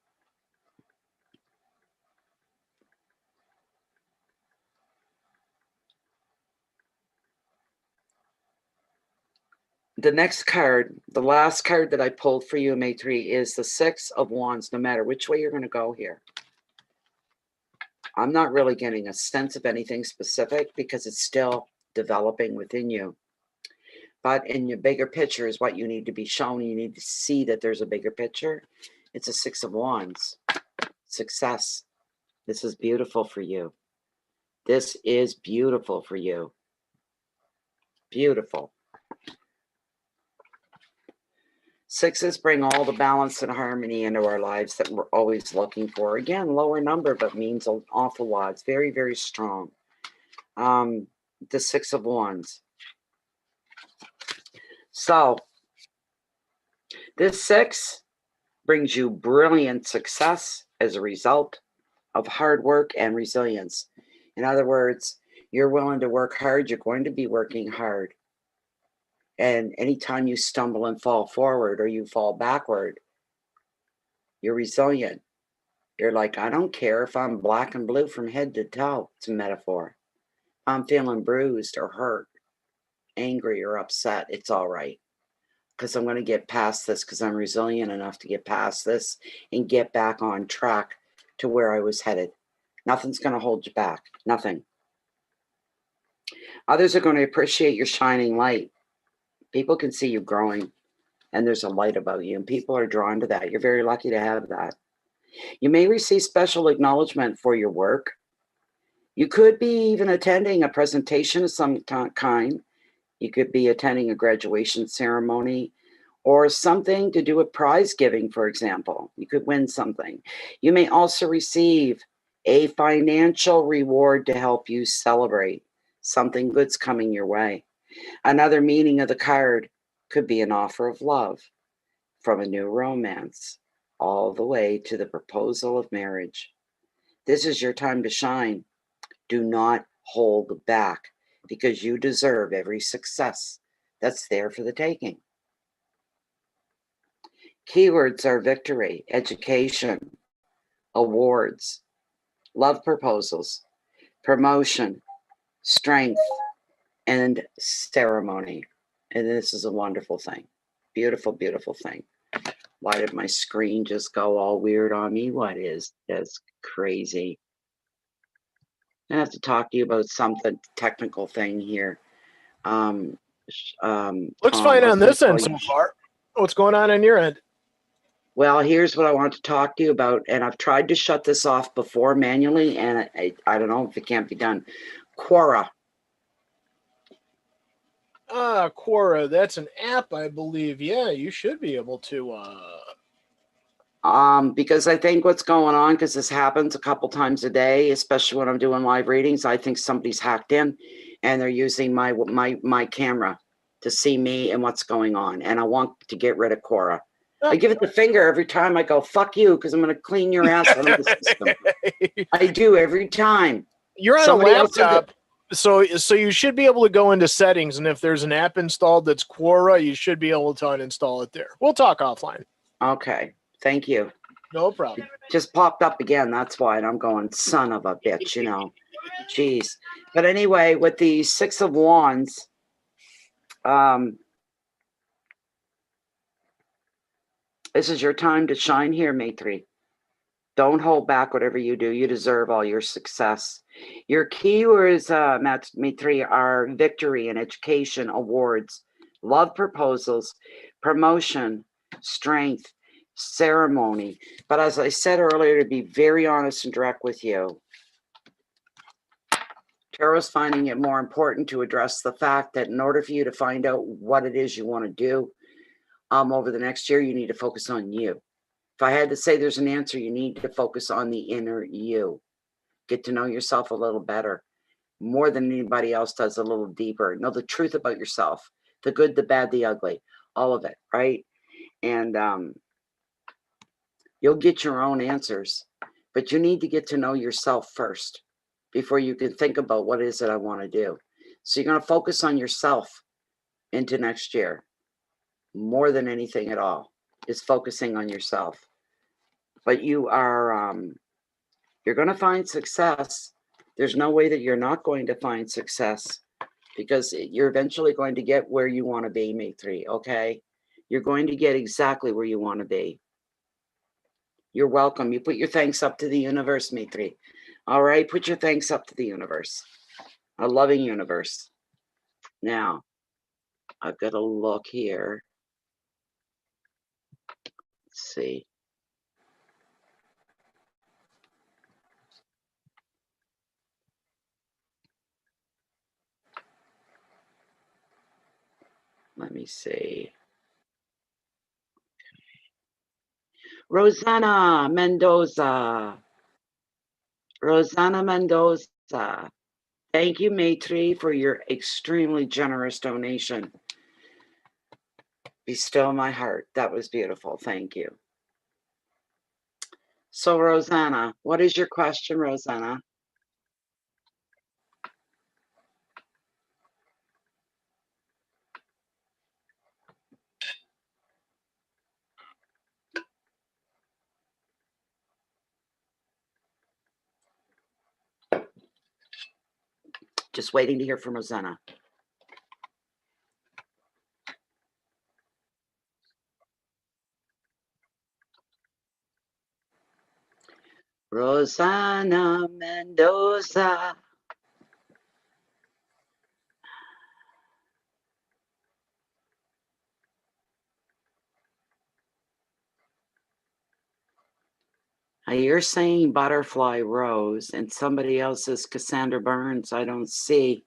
The next card, the last card that I pulled for you, Matri, is the Six of Wands, no matter which way you're going to go here. I'm not really getting a sense of anything specific because it's still developing within you. But in your bigger picture is what you need to be shown. You need to see that there's a bigger picture. It's a Six of Wands. Success. This is beautiful for you. This is beautiful for you. Beautiful. Sixes bring all the balance and harmony into our lives that we're always looking for. Again, lower number, but means an awful lot. It's very, very strong. The Six of Wands. So, this six brings you brilliant success as a result of hard work and resilience. In other words, you're willing to work hard. You're going to be working hard. And anytime you stumble and fall forward or you fall backward, you're resilient. You're like, I don't care if I'm black and blue from head to toe. It's a metaphor. I'm feeling bruised or hurt, angry or upset. It's all right. Because I'm going to get past this because I'm resilient enough to get past this and get back on track to where I was headed. Nothing's going to hold you back. Nothing. Others are going to appreciate your shining light. People can see you growing and there's a light about you and people are drawn to that. You're very lucky to have that. You may receive special acknowledgement for your work. You could be even attending a presentation of some kind. You could be attending a graduation ceremony or something to do with prize giving, for example. You could win something. You may also receive a financial reward to help you celebrate. Something good's coming your way. Another meaning of the card could be an offer of love from a new romance all the way to the proposal of marriage. This is your time to shine. Do not hold back because you deserve every success that's there for the taking. Keywords are victory, education, awards, love proposals, promotion, strength, and ceremony. And this is a wonderful thing. Beautiful, beautiful thing. Why did my screen just go all weird on me? What is this? Crazy. I have to talk to you about something technical thing here. Looks Tom, fine on this end so far. What's going on your end? Well, here's what I want to talk to you about, and I've tried to shut this off before manually, and I don't know if it can't be done. Quora. Quora, that's an app, I believe. Yeah, you should be able to. Because I think what's going on, because this happens a couple times a day, especially when I'm doing live readings, I think somebody's hacked in, and they're using my camera to see me and what's going on, and I want to get rid of Quora. I give it the finger every time I go, fuck you, because I'm going to clean your ass out of the system. I do every time. You're on a laptop, so you should be able to go into settings, and if there's an app installed that's Quora, you should be able to uninstall it there. We'll talk offline. Okay. Thank you. No problem. Just popped up again. That's why. And I'm going, son of a bitch, you know. Jeez. But anyway, with the Six of Wands, this is your time to shine here, Matri. Don't hold back whatever you do. You deserve all your success. Your keywords, Matri, are victory and education, awards, love proposals, promotion, strength, ceremony. But as I said earlier, to be very honest and direct with you, Tarot's finding it more important to address the fact that in order for you to find out what it is you want to do over the next year, you need to focus on you. If I had to say there's an answer, you need to focus on the inner you. Get to know yourself a little better, more than anybody else does, a little deeper. Know the truth about yourself, the good, the bad, the ugly. all of it, right? And you'll get your own answers, but you need to get to know yourself first before you can think about what is it I want to do. So you're going to focus on yourself into next year more than anything at all, is focusing on yourself. But you are, you're going to find success. There's no way that you're not going to find success, because you're eventually going to get where you want to be, Matri, okay? You're going to get exactly where you want to be. You're welcome. You put your thanks up to the universe, Matri. All right, put your thanks up to the universe, a loving universe. Now, I've got to look here. Let's see. Let me see. Rosanna Mendoza. Rosanna Mendoza. Thank you, Matri, for your extremely generous donation. Be still my heart. That was beautiful. Thank you. So, Rosanna, what is your question, Rosanna? Just waiting to hear from Rosanna. Rosanna Mendoza. You're saying Butterfly Rose, and somebody else is Cassandra Burns. I don't see.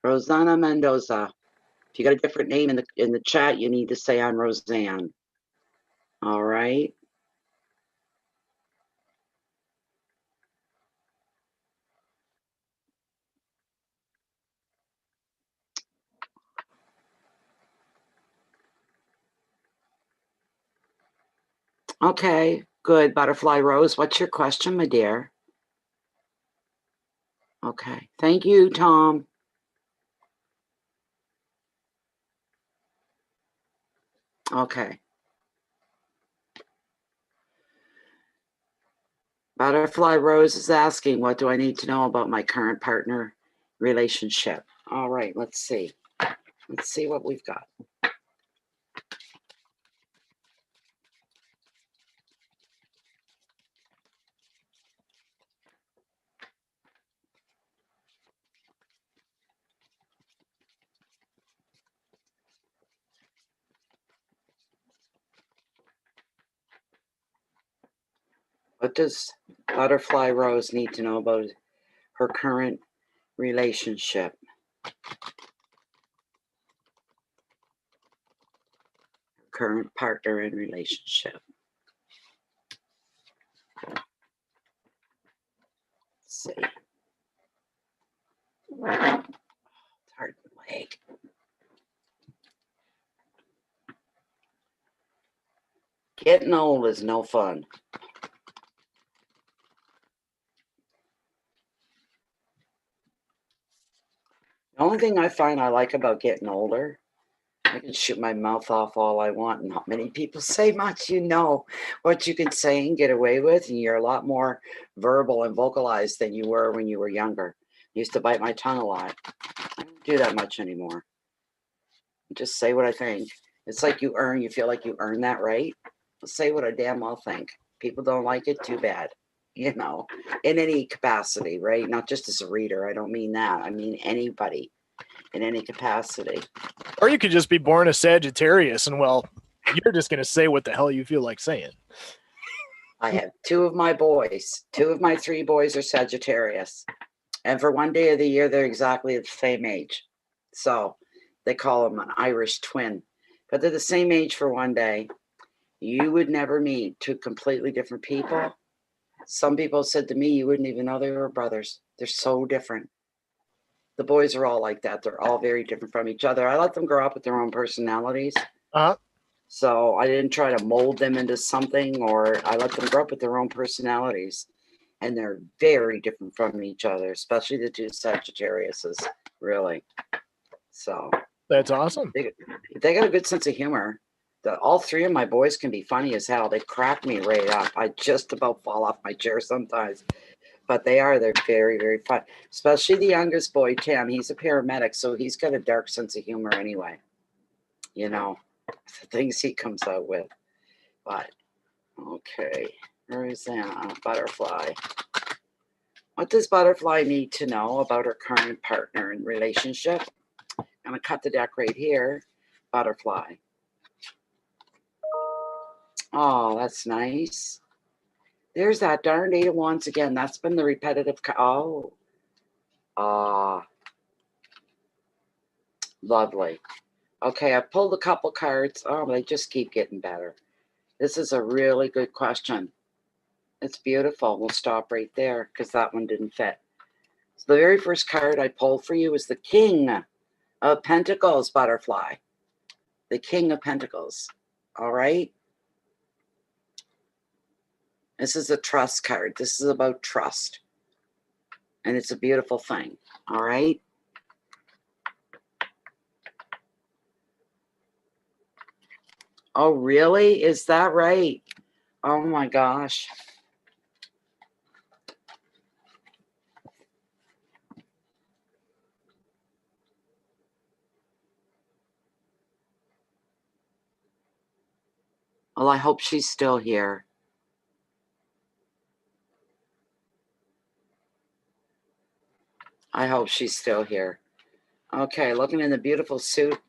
Rosanna Mendoza. If you got a different name in the chat, you need to say I'm Roseanne. All right. Okay, good. Butterfly Rose, what's your question, my dear? Okay, thank you, Tom. Okay. Butterfly Rose is asking, what do I need to know about my current partner relationship? All right, let's see. Let's see what we've got. What does Butterfly Rose need to know about her current relationship? Current partner in relationship. Let's see. It's hard to leg. Getting old is no fun. The only thing I find I like about getting older, I can shoot my mouth off all I want, and not many people say much. You know what you can say and get away with, and you're a lot more verbal and vocalized than you were when you were younger. I used to bite my tongue a lot. I don't do that much anymore. Just say what I think. It's like you feel like you earn that right. Say what I damn well think. People don't like it, too bad. You know, in any capacity, right? Not just as a reader. I don't mean that. I mean anybody in any capacity. Or you could just be born a Sagittarius and, well, you're just going to say what the hell you feel like saying. I have two of my 3 boys are Sagittarius. And for one day of the year, they're exactly the same age. So They call them an Irish twin, but they're the same age for one day. You would never meet two completely different people. Some people said to me, you wouldn't even know they were brothers. They're so different. The boys are all like that. They're all very different from each other. I let them grow up with their own personalities. So I didn't try to mold them into something, or I let them grow up with their own personalities. And they're very different from each other, especially the two Sagittariuses, really. So that's awesome. They got a good sense of humor. All three of my boys can be funny as hell. They crack me right up. I just about fall off my chair sometimes. But they're very, very fun. Especially the youngest boy, Tim. He's a paramedic, so he's got a dark sense of humor anyway. You know, the things he comes out with. But, okay. Where is that? Butterfly. What does Butterfly need to know about her current partner and relationship? I'm going to cut the deck right here. Butterfly. Oh, that's nice. There's that darn 8 of Wands again. That's been the repetitive. Lovely. Okay, I pulled a couple cards. Oh, they just keep getting better. This is a really good question. It's beautiful. We'll stop right there because that one didn't fit. So the very first card I pulled for you is the King of Pentacles, Butterfly. The King of Pentacles. All right. This is a trust card. This is about trust. And it's a beautiful thing. All right. Oh, really? Is that right? Oh, my gosh. Well, I hope she's still here. I hope she's still here. Okay, looking in the beautiful suit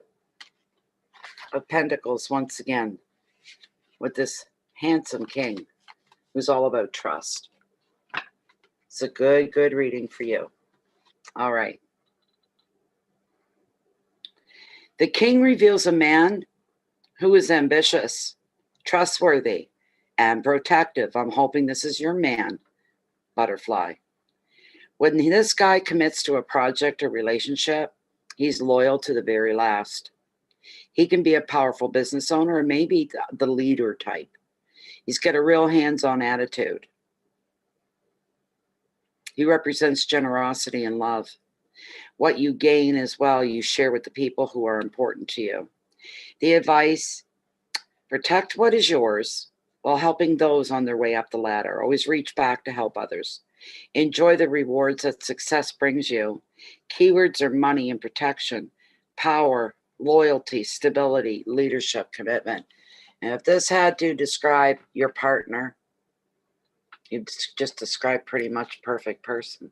of Pentacles once again with this handsome king who's all about trust. It's a good reading for you. All right. The king reveals a man who is ambitious, trustworthy, and protective. I'm hoping this is your man, Butterfly. When this guy commits to a project or relationship, he's loyal to the very last. He can be a powerful business owner or maybe the leader type. He's got a real hands-on attitude. He represents generosity and love. What you gain as well, you share with the people who are important to you. The advice, protect what is yours while helping those on their way up the ladder. Always reach back to help others. Enjoy the rewards that success brings you. Keywords are money and protection, power, loyalty, stability, leadership, commitment. And if this had to describe your partner, you'd just describe pretty much a perfect person.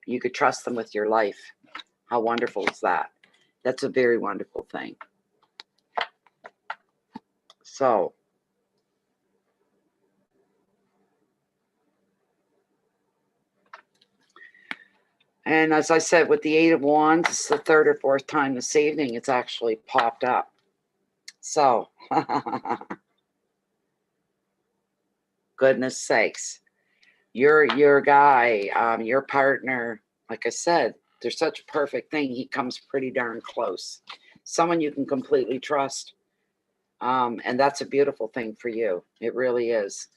You could trust them with your life. How wonderful is that? That's a very wonderful thing. So, and as I said, with the 8 of Wands, it's the 3rd or 4th time this evening it's actually popped up. So, goodness sakes, your guy, your partner, like I said, they're such a perfect thing. He comes pretty darn close. Someone you can completely trust. And that's a beautiful thing for you. It really is.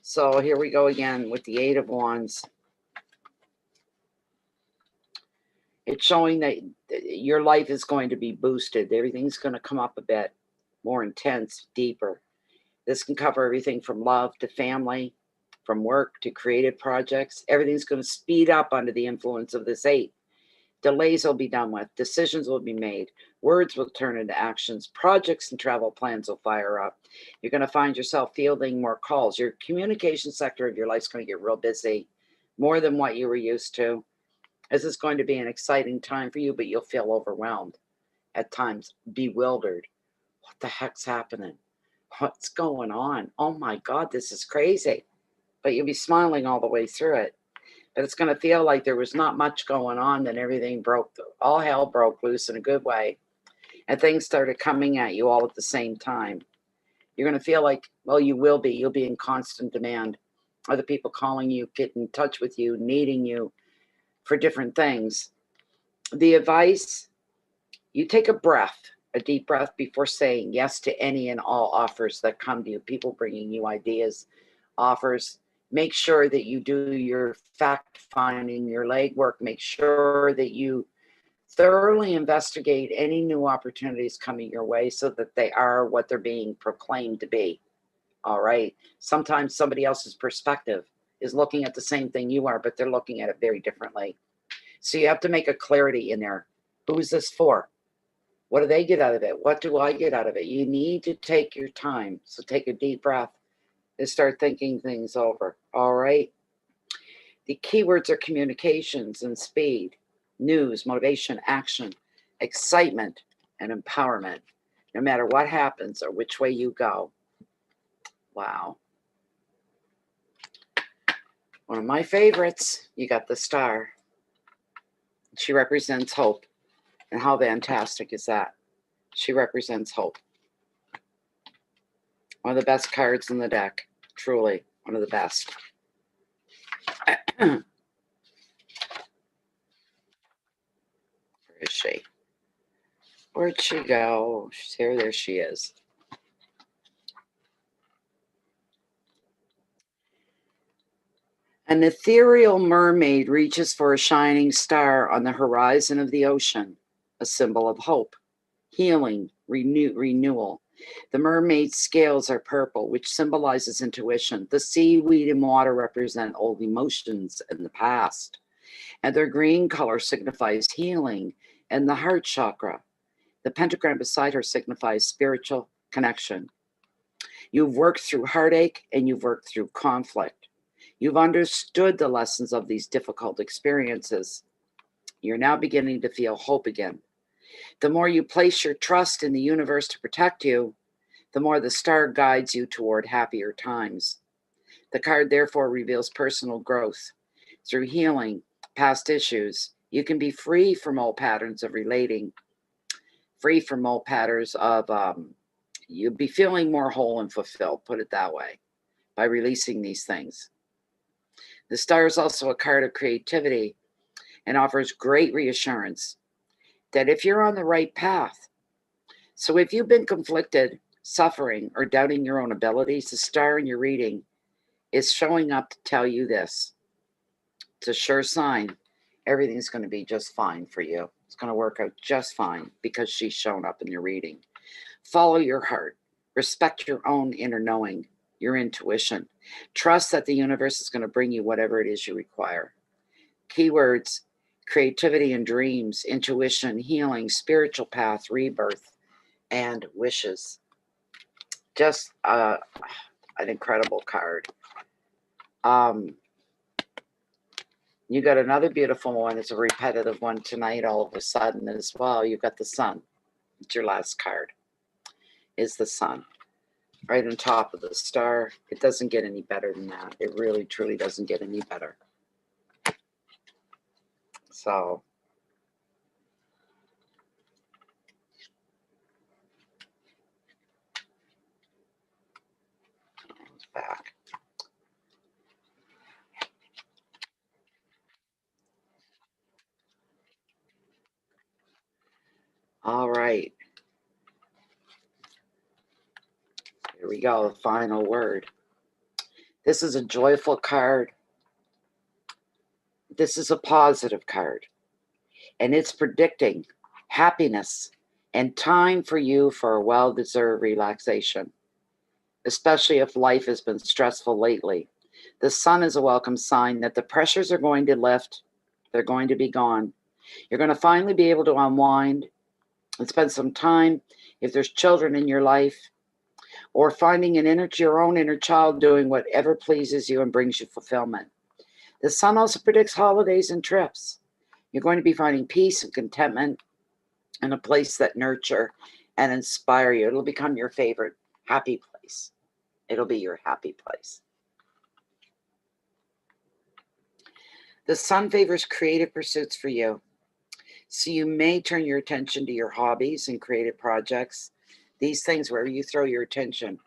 So here we go again with the 8 of Wands. It's showing that your life is going to be boosted. Everything's going to come up a bit more intense, deeper. This can cover everything from love to family, from work to creative projects. Everything's going to speed up under the influence of this 8. Delays will be done with. Decisions will be made. Words will turn into actions. Projects and travel plans will fire up. You're going to find yourself fielding more calls. Your communication sector of your life is going to get real busy, more than what you were used to. This is going to be an exciting time for you, but you'll feel overwhelmed at times, bewildered. What the heck's happening? What's going on? Oh my God, this is crazy. But you'll be smiling all the way through it. But it's going to feel like there was not much going on, then everything broke, all hell broke loose in a good way. And things started coming at you all at the same time. You're going to feel like, well, you'll be in constant demand. Other people calling you, get in touch with you, needing you for different things. The advice, you take a deep breath before saying yes to any and all offers that come to you. People bringing you ideas, offers. Make sure that you do your fact finding, your legwork. Make sure that you thoroughly investigate any new opportunities coming your way so that they are what they're being proclaimed to be. All right. Sometimes somebody else's perspective is looking at the same thing you are, but they're looking at it very differently. So you have to make a clarity in there. Who is this for? What do they get out of it? What do I get out of it? You need to take your time. So take a deep breath and start thinking things over. All right. The keywords are communications and speed, news, motivation, action, excitement, and empowerment. No matter what happens or which way you go. Wow. One of my favorites, you got the star. She represents hope. And how fantastic is that? She represents hope. One of the best cards in the deck. Truly, one of the best. Where is she? Where'd she go? She's here. There she is. An ethereal mermaid reaches for a shining star on the horizon of the ocean, a symbol of hope, healing, renewal. The mermaid's scales are purple, which symbolizes intuition. The seaweed and water represent old emotions in the past. And their green color signifies healing and the heart chakra. The pentagram beside her signifies spiritual connection. You've worked through heartache and you've worked through conflict. You've understood the lessons of these difficult experiences. You're now beginning to feel hope again. The more you place your trust in the universe to protect you, the more the star guides you toward happier times. The card therefore reveals personal growth. Through healing past issues, you can be free from old patterns of relating, free from old patterns of, you'll be feeling more whole and fulfilled, put it that way, by releasing these things. The star is also a card of creativity and offers great reassurance that if you're on the right path. So if you've been conflicted, suffering, or doubting your own abilities, the star in your reading is showing up to tell you this. It's a sure sign everything's going to be just fine for you. It's going to work out just fine because she's shown up in your reading. Follow your heart. Respect your own inner knowing, your intuition. Trust that the universe is going to bring you whatever it is you require. Keywords: creativity and dreams, intuition, healing, spiritual path, rebirth, and wishes. Just an incredible card. You got another beautiful one. It's a repetitive one tonight all of a sudden as well. You got the sun. It's your last card. Is the sun. Right on top of the star. It doesn't get any better than that. It really, truly doesn't get any better. So, back. All right. Here we go. The final word. This is a joyful card. This is a positive card. And it's predicting happiness and time for you for a well-deserved relaxation, especially if life has been stressful lately. The sun is a welcome sign that the pressures are going to lift. They're going to be gone. You're going to finally be able to unwind and spend some time, if there's children in your life, or finding your own inner child doing whatever pleases you and brings you fulfillment. The sun also predicts holidays and trips. You're going to be finding peace and contentment in a place that nurture and inspire you. It'll become your favorite happy place. It'll be your happy place. The sun favors creative pursuits for you. So you may turn your attention to your hobbies and creative projects. These things, wherever you throw your attention,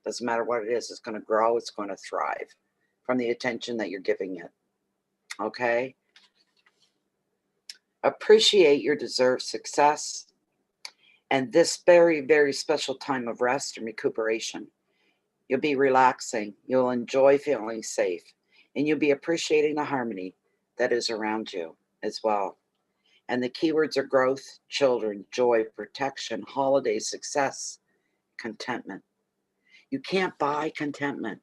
doesn't matter what it is, it's going to grow, it's going to thrive from the attention that you're giving it. Okay? Appreciate your deserved success and this very, very special time of rest and recuperation. You'll be relaxing. You'll enjoy feeling safe. And you'll be appreciating the harmony that is around you as well. And the keywords are growth, children, joy, protection, holiday, success, contentment. You can't buy contentment.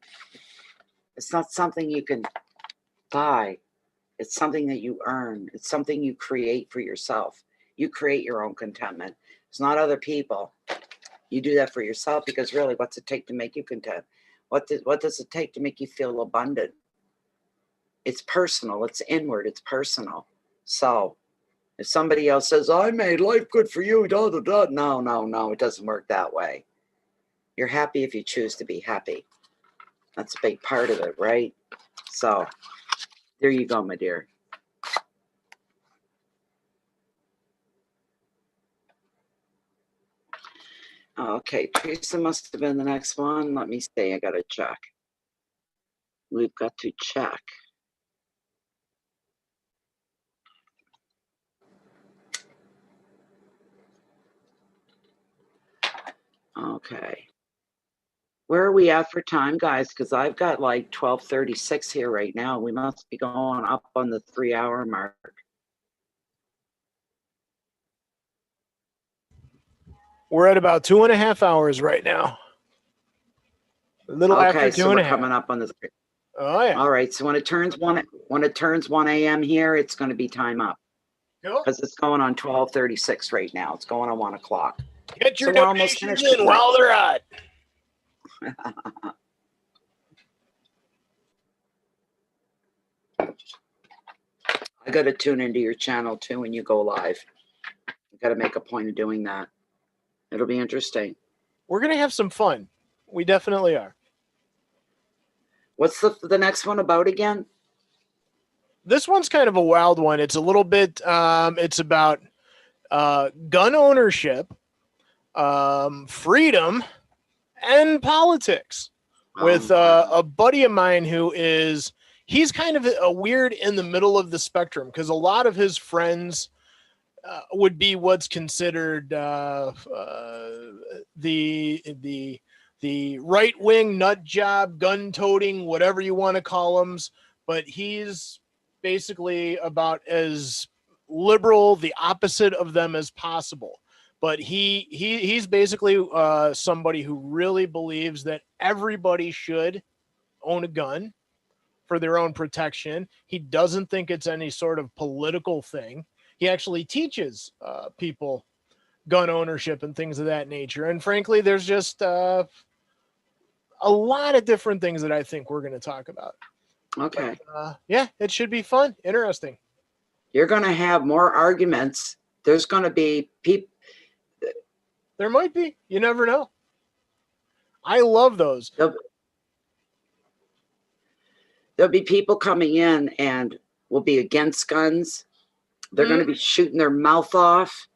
It's not something you can buy. It's something that you earn. It's something you create for yourself. You create your own contentment. It's not other people. You do that for yourself because really, what's it take to make you content? What does it take to make you feel abundant? It's personal. It's inward. It's personal. So if somebody else says, I made life good for you, da, da, da. No, it doesn't work that way. You're happy if you choose to be happy. That's a big part of it, right? So there you go, my dear. Okay, Teresa must have been the next one. Let me see. I got to check. We've got to check. Okay. Where are we at for time, guys? Because I've got like 12:36 here right now. We must be going up on the 3-hour mark. We're at about 2.5 hours right now. A little after two so and we're a half. coming up on the. Oh yeah. All right. So when it turns 1 a.m. here, it's going to be time up. Cool. Because it's going on 12:36 right now. It's going on 1 o'clock. Get your So we're almost donations finished. in while they're hot. I got to tune into your channel too when you go live. I got to make a point of doing that. It'll be interesting. We're gonna have some fun. We definitely are. What's the next one about again? This one's kind of a wild one. It's a little bit. It's about gun ownership, freedom, and politics. With a buddy of mine who he's kind of a weird in the middle of the spectrum because a lot of his friends would be what's considered the right-wing nut job, gun-toting, whatever you want to call them. But he's basically about as liberal, the opposite of them as possible. But he's basically somebody who really believes that everybody should own a gun for their own protection. He doesn't think it's any sort of political thing. He actually teaches people gun ownership and things of that nature. And frankly, there's just a lot of different things that I think we're going to talk about. Okay. But, yeah, it should be fun, interesting. You're going to have more arguments. There's going to be people. There might be. You never know. I love those. There'll be people coming in and will be against guns. They're going to be shooting their mouth off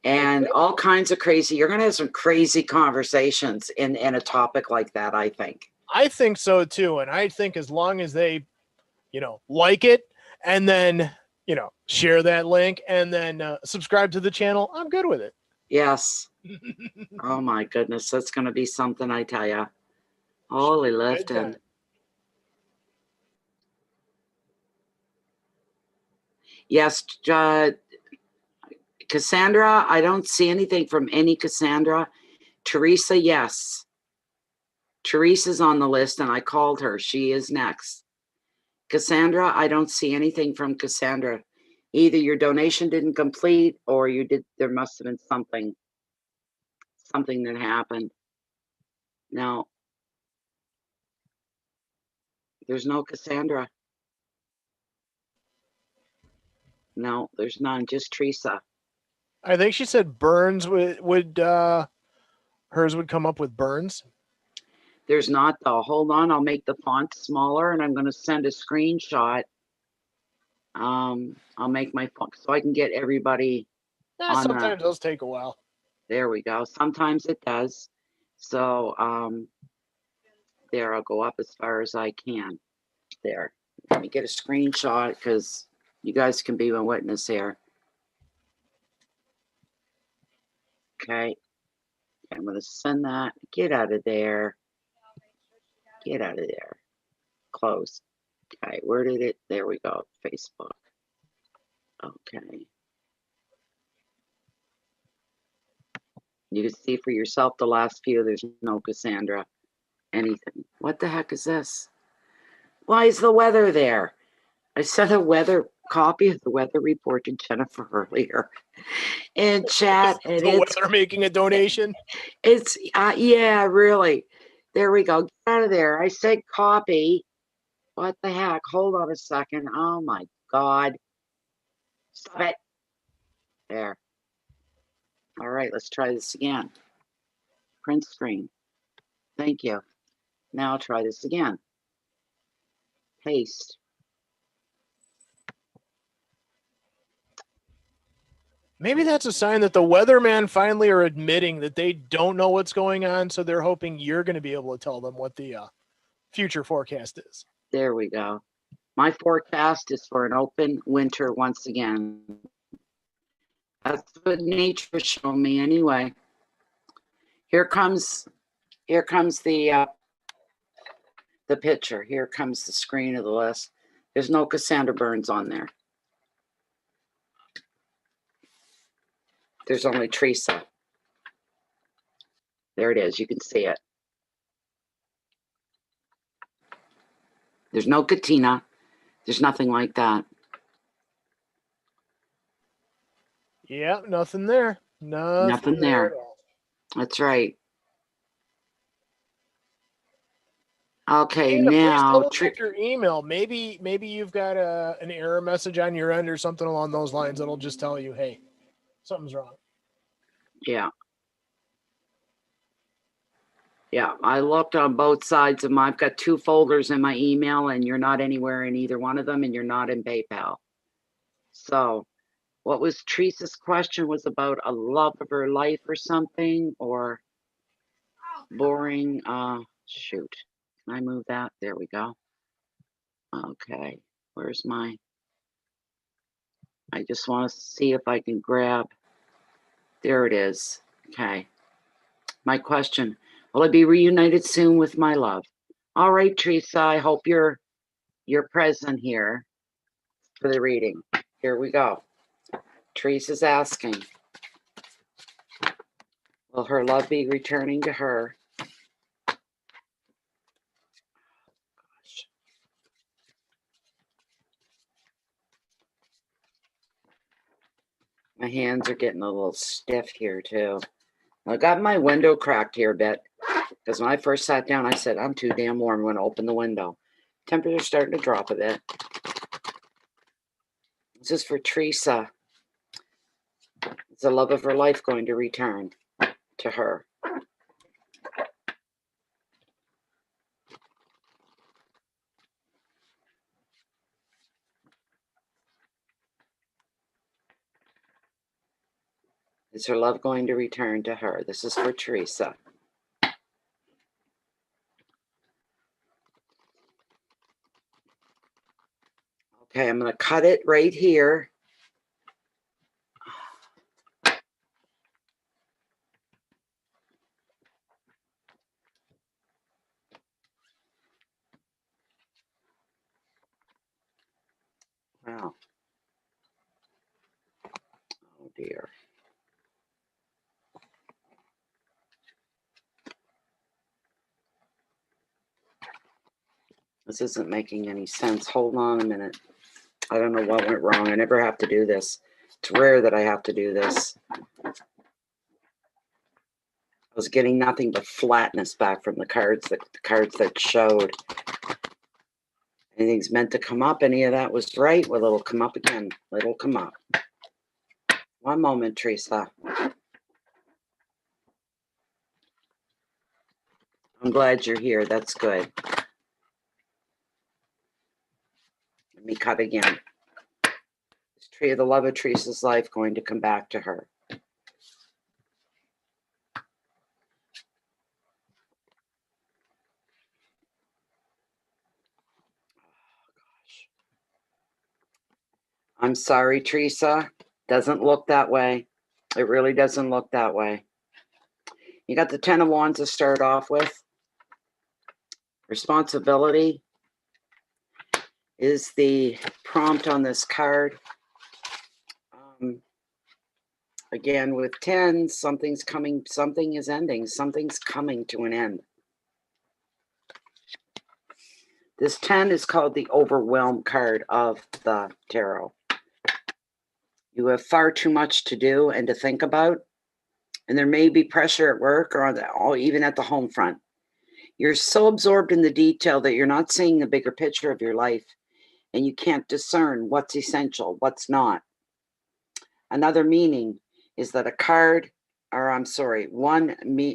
and all kinds of crazy. You're going to have some crazy conversations in a topic like that, I think. I think so too. And I think as long as they, like it and then, share that link and then subscribe to the channel, I'm good with it. Yes. Oh my goodness. That's going to be something, I tell you. Holy lifting. Yes, Cassandra, I don't see anything from any Cassandra. Teresa, yes. Teresa's on the list and I called her. She is next. Cassandra, I don't see anything from Cassandra. Either your donation didn't complete or you did. There must have been something that happened. No, there's no Cassandra. No, there's none. Just Teresa. I think she said Burns would hers would come up with Burns. There's not though. Hold on, I'll make the font smaller and I'm going to send a screenshot. I'll make my phone so I can get everybody on sometimes those take a while. There we go. Sometimes it does. So there, I'll go up as far as I can. There. Let me get a screenshot because you guys can be my witness here. Okay. I'm going to send that. Get out of there. Get out of there. Close. Okay. Where did it? There we go. Facebook. Okay. You can see for yourself the last few. There's no Cassandra. Anything. What the heck is this? Why is the weather there? I sent a copy of the weather report to Jennifer earlier in chat. And the weather making a donation. It's yeah, really. There we go. Get out of there. I said copy. What the heck? Hold on a second. Oh my God. Stop it. There. All right, let's try this again. Print screen. Thank you. Now I'll try this again. Paste. Maybe that's a sign that the weatherman finally are admitting that they don't know what's going on, so they're hoping you're going to be able to tell them what the future forecast is. There we go. My forecast is for an open winter once again. That's what nature showed me anyway. Here comes the picture. Here comes the screen of the list. There's no Cassandra Burns on there. There's only Teresa. There it is. You can see it. There's no Katina. There's nothing like that. Yeah, nothing there. Nothing there. At all. That's right. Okay, Dana, now please check your email. Maybe you've got an error message on your end or something along those lines that'll just tell you, hey, something's wrong. Yeah. Yeah, I looked on both sides of I've got 2 folders in my email, and you're not anywhere in either one of them, and you're not in PayPal. So what was Teresa's question? Was about a love of her life or something, or boring? Shoot. Can I move that? There we go. Okay. Where's my... I just want to see if I can grab... There it is. Okay. My question... Will I be reunited soon with my love? All right, Teresa, I hope you're present here for the reading. Here we go. Teresa's asking, will her love be returning to her? Gosh. My hands are getting a little stiff here, too. I got my window cracked here a bit. Because when I first sat down, I said, I'm too damn warm. I'm going to open the window. Temperature's starting to drop a bit. This is for Teresa. Is the love of her life going to return to her? Is her love going to return to her? This is for Teresa. Okay, I'm going to cut it right here. Wow. Oh, dear. This isn't making any sense. Hold on a minute. I don't know what went wrong. I never have to do this. It's rare that I have to do this. I was getting nothing but flatness back from the cards that showed. Anything's meant to come up. Any of that was right. Well, it'll come up again. It'll come up. One moment, Teresa. I'm glad you're here. That's good. Let me cut again. The love of Teresa's life going to come back to her. I'm sorry, Teresa. Doesn't look that way. It really doesn't look that way. You got the 10 of Wands to start off with. Responsibility is the prompt on this card. Again, with 10, something's coming, something is ending, something's coming to an end. This 10 is called the overwhelmed card of the tarot. You have far too much to do and to think about, and there may be pressure at work or even at the home front. You're so absorbed in the detail that you're not seeing the bigger picture of your life, and you can't discern what's essential, what's not. Another meaning is that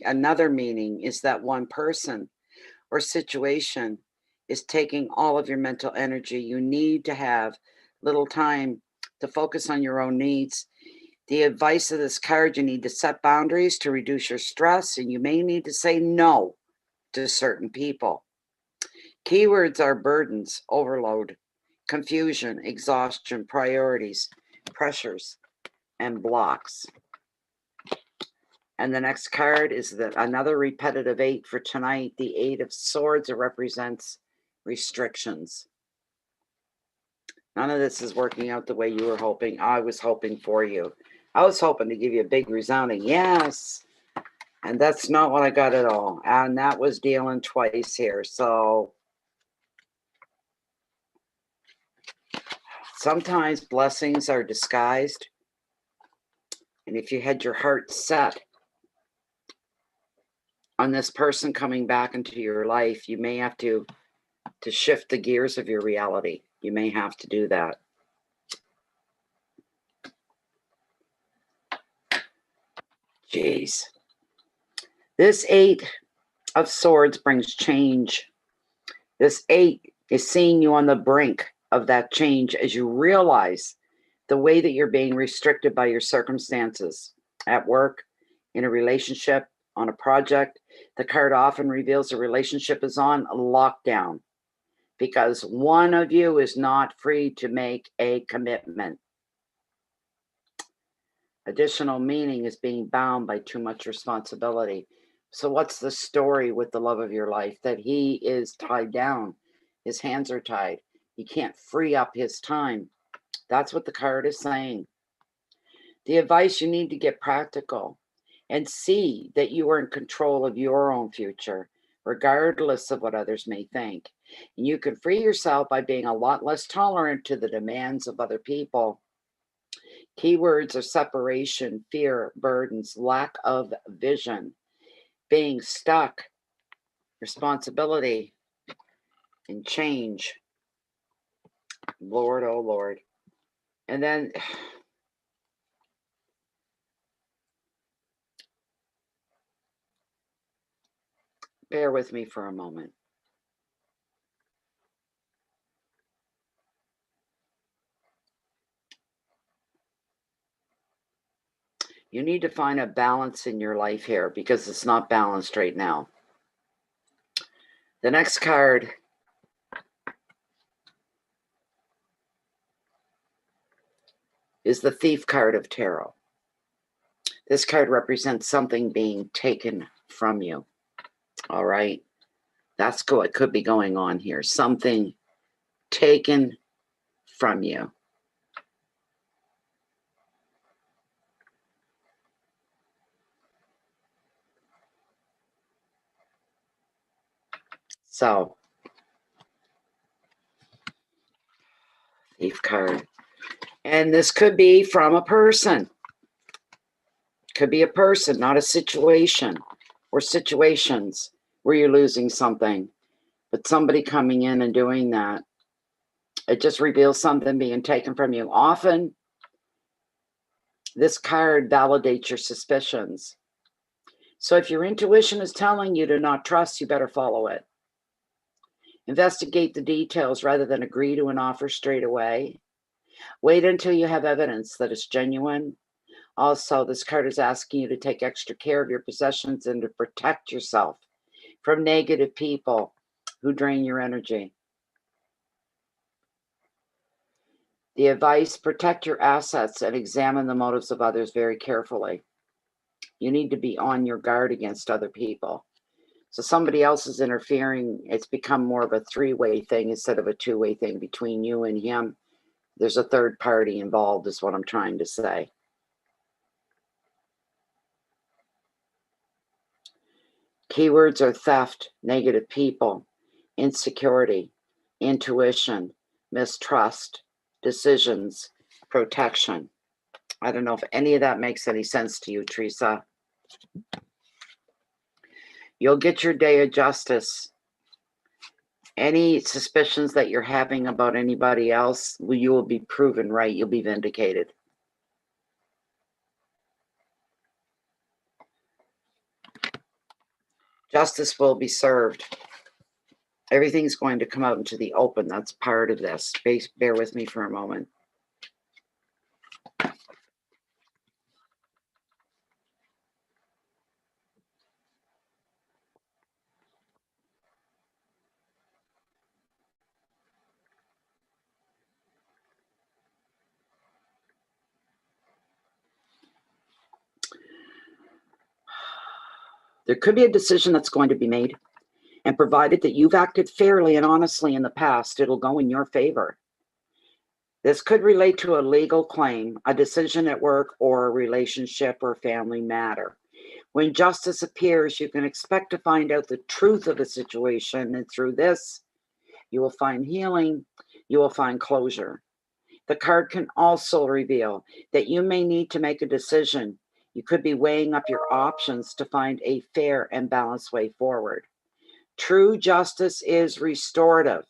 another meaning is that one person or situation is taking all of your mental energy. You need to have little time to focus on your own needs. The advice of this card, you need to set boundaries to reduce your stress, and you may need to say no to certain people. Keywords are burdens, overload, confusion, exhaustion, priorities, pressures, and blocks. And the next card is another repetitive 8 for tonight. The 8 of Swords. It represents restrictions. None of this is working out the way you were hoping. I was hoping for you. I was hoping to give you a big resounding yes. And that's not what I got at all. And that was dealing twice here. So sometimes blessings are disguised. And if you had your heart set on this person coming back into your life, you may have to shift the gears of your reality. You may have to do that. Jeez. This 8 of Swords brings change. This 8 is seeing you on the brink of that change as you realize the way that you're being restricted by your circumstances at work, in a relationship, on a project. The card often reveals a relationship is on lockdown because one of you is not free to make a commitment. Additional meaning is being bound by too much responsibility. So what's the story with the love of your life? That he is tied down. His hands are tied. He can't free up his time. That's what the card is saying. The advice, you need to get practical and see that you are in control of your own future, regardless of what others may think. And you can free yourself by being a lot less tolerant to the demands of other people. Keywords are separation, fear, burdens, lack of vision, being stuck, responsibility, and change. Lord, oh Lord. And then bear with me for a moment. You need to find a balance in your life here because it's not balanced right now. The next card is the Thief card of Tarot. This card represents something being taken from you. All right. That's what could be going on here. Something taken from you. So, Thief card. And this could be from a person. Could be a person, not a situation or situations where you're losing something. But somebody coming in and doing that. It just reveals something being taken from you. Often, this card validates your suspicions. So if your intuition is telling you to not trust, you better follow it. Investigate the details rather than agree to an offer straight away. Wait until you have evidence that it's genuine. Also, this card is asking you to take extra care of your possessions and to protect yourself from negative people who drain your energy. The advice, protect your assets and examine the motives of others very carefully. You need to be on your guard against other people. So somebody else is interfering. It's become more of a three-way thing instead of a two-way thing between you and him. There's a third party involved is what I'm trying to say. Keywords are theft, negative people, insecurity, intuition, mistrust, decisions, protection. I don't know if any of that makes any sense to you, Teresa. You'll get your day of justice. Any suspicions that you're having about anybody else, you will be proven right. You'll be vindicated. Justice will be served. Everything's going to come out into the open. That's part of this. Bear with me for a moment. There could be a decision that's going to be made, and provided that you've acted fairly and honestly in the past, it'll go in your favor. This could relate to a legal claim, a decision at work, or a relationship or family matter. When justice appears, you can expect to find out the truth of a situation, and through this, you will find healing, you will find closure. The card can also reveal that you may need to make a decision. You could be weighing up your options to find a fair and balanced way forward. True justice is restorative.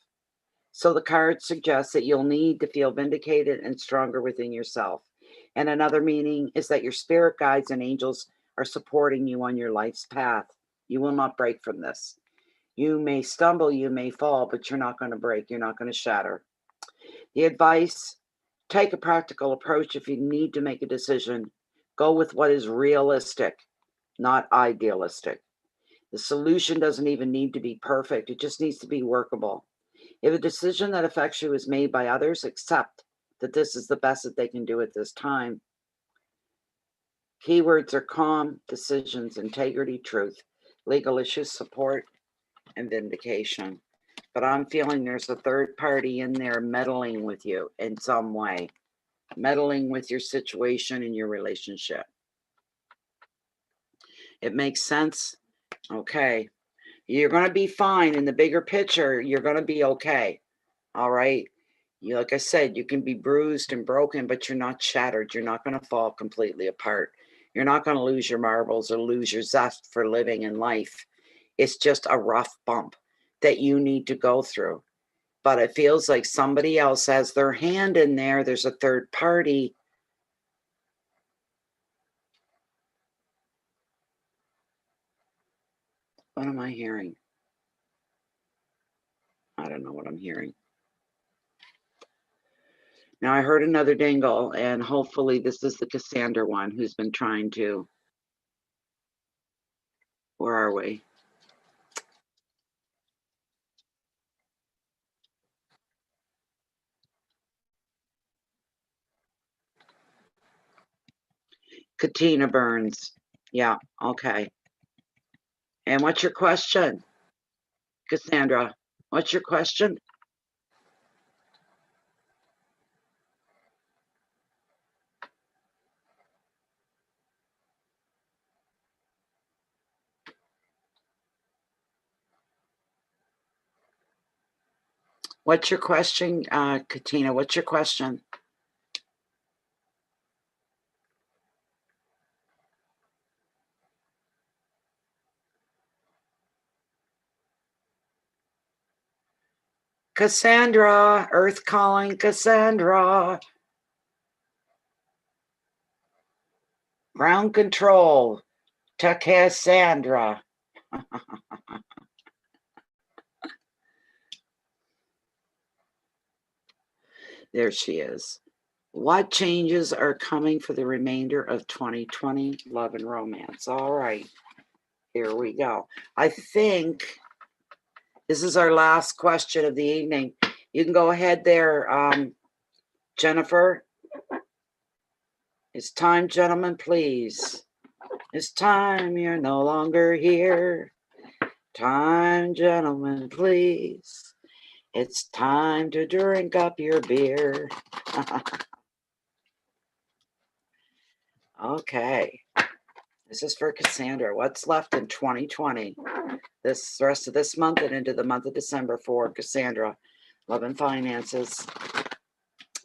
So the card suggests that you'll need to feel vindicated and stronger within yourself. And another meaning is that your spirit guides and angels are supporting you on your life's path. You will not break from this. You may stumble, you may fall, but you're not going to break. You're not going to shatter. The advice, take a practical approach. If you need to make a decision, go with what is realistic, not idealistic. The solution doesn't even need to be perfect. It just needs to be workable. If a decision that affects you is made by others, accept that this is the best that they can do at this time. Keywords are calm, decisions, integrity, truth, legal issues, support, and vindication. But I'm feeling there's a third party in there meddling with you in some way, meddling with your situation and your relationship. It makes sense? Okay. You're going to be fine in the bigger picture. You're going to be okay. All right. You, like I said, you can be bruised and broken, but you're not shattered. You're not going to fall completely apart. You're not going to lose your marbles or lose your zest for living in life. It's just a rough bump that you need to go through. But it feels like somebody else has their hand in there. There's a third party. What am I hearing? I don't know what I'm hearing. Now I heard another dingle, and hopefully this is the Cassandra one who's been trying to. Where are we? Katina Burns. Yeah, okay. And what's your question, Cassandra? What's your question? What's your question, Katina? What's your question? Cassandra, Earth calling Cassandra. Ground control to Cassandra. There she is. What changes are coming for the remainder of 2020? Love and romance. All right. Here we go. I think this is our last question of the evening. You can go ahead there, Jennifer. It's time, gentlemen, please. It's time, you're no longer here. Time, gentlemen, please. It's time to drink up your beer. Okay. This is for Cassandra. What's left in 2020? This rest of this month and into the month of December for Cassandra. Love and finances.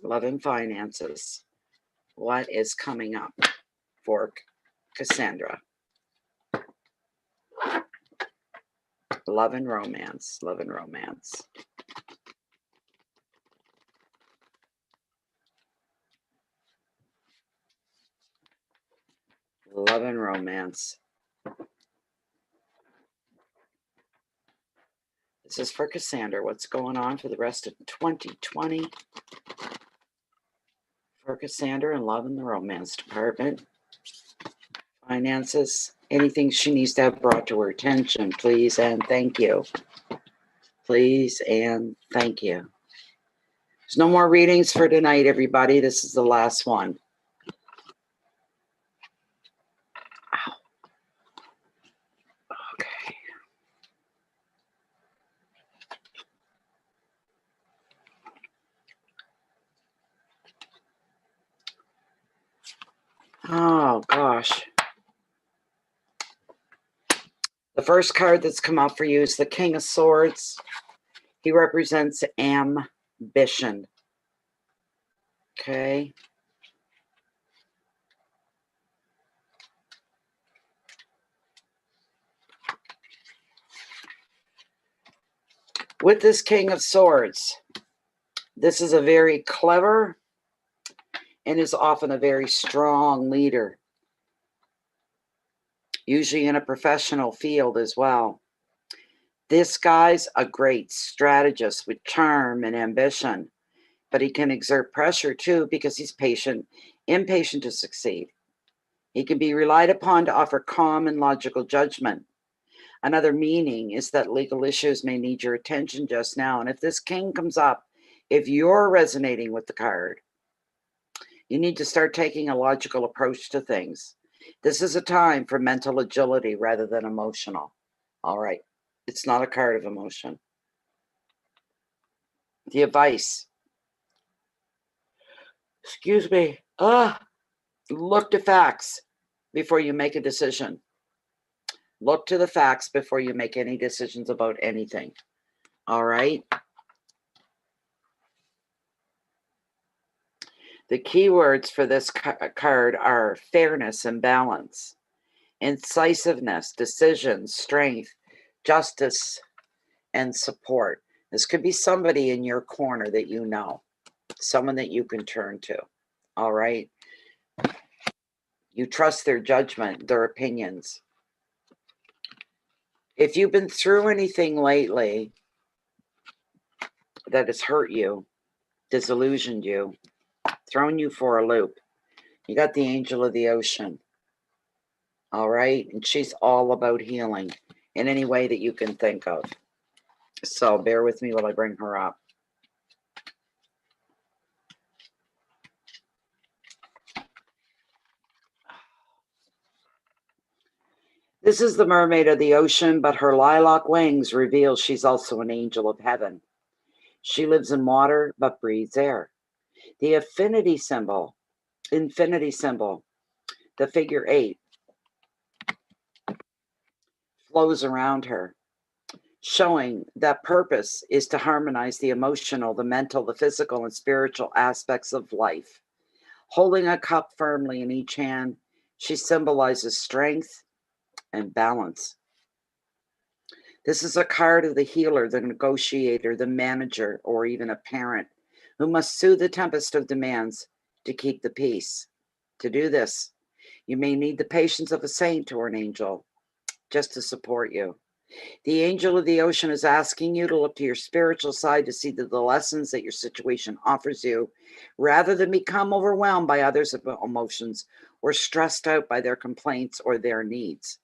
Love and finances. What is coming up for Cassandra? Love and romance. Love and romance. Love and romance. This is for Cassandra. What's going on for the rest of 2020? For Cassandra and love in the romance department. Finances. Anything she needs to have brought to her attention, please and thank you. Please and thank you. There's no more readings for tonight, everybody. This is the last one. Ow. Okay. Oh, gosh. The first card that's come out for you is the King of Swords. He represents ambition. Okay. With this King of Swords, this is a very clever and is often a very strong leader, usually in a professional field as well. This guy's a great strategist with charm and ambition, but he can exert pressure too because he's impatient to succeed. He can be relied upon to offer calm and logical judgment. Another meaning is that legal issues may need your attention just now. And if this king comes up, if you're resonating with the card, you need to start taking a logical approach to things. This is a time for mental agility rather than emotional. All right. It's not a card of emotion. The advice. Excuse me. Look to facts before you make a decision. Look to the facts before you make any decisions about anything. All right. The keywords for this card are fairness and balance, incisiveness, decision, strength, justice, and support. This could be somebody in your corner that you know, someone that you can turn to. All right. You trust their judgment, their opinions. If you've been through anything lately that has hurt you, disillusioned you, thrown you for a loop, you got the angel of the ocean. All right. And she's all about healing in any way that you can think of. So bear with me while I bring her up. This is the mermaid of the ocean, but her lilac wings reveal she's also an angel of heaven. She lives in water, but breathes air. The infinity symbol, the figure 8, flows around her, showing that purpose is to harmonize the emotional, the mental, the physical, and spiritual aspects of life. Holding a cup firmly in each hand, she symbolizes strength and balance. This is a card of the healer, the negotiator, the manager, or even a parent who must soothe the tempest of demands to keep the peace. To do this, you may need the patience of a saint or an angel just to support you. The angel of the ocean is asking you to look to your spiritual side to see the lessons that your situation offers you, rather than become overwhelmed by others' emotions or stressed out by their complaints or their needs.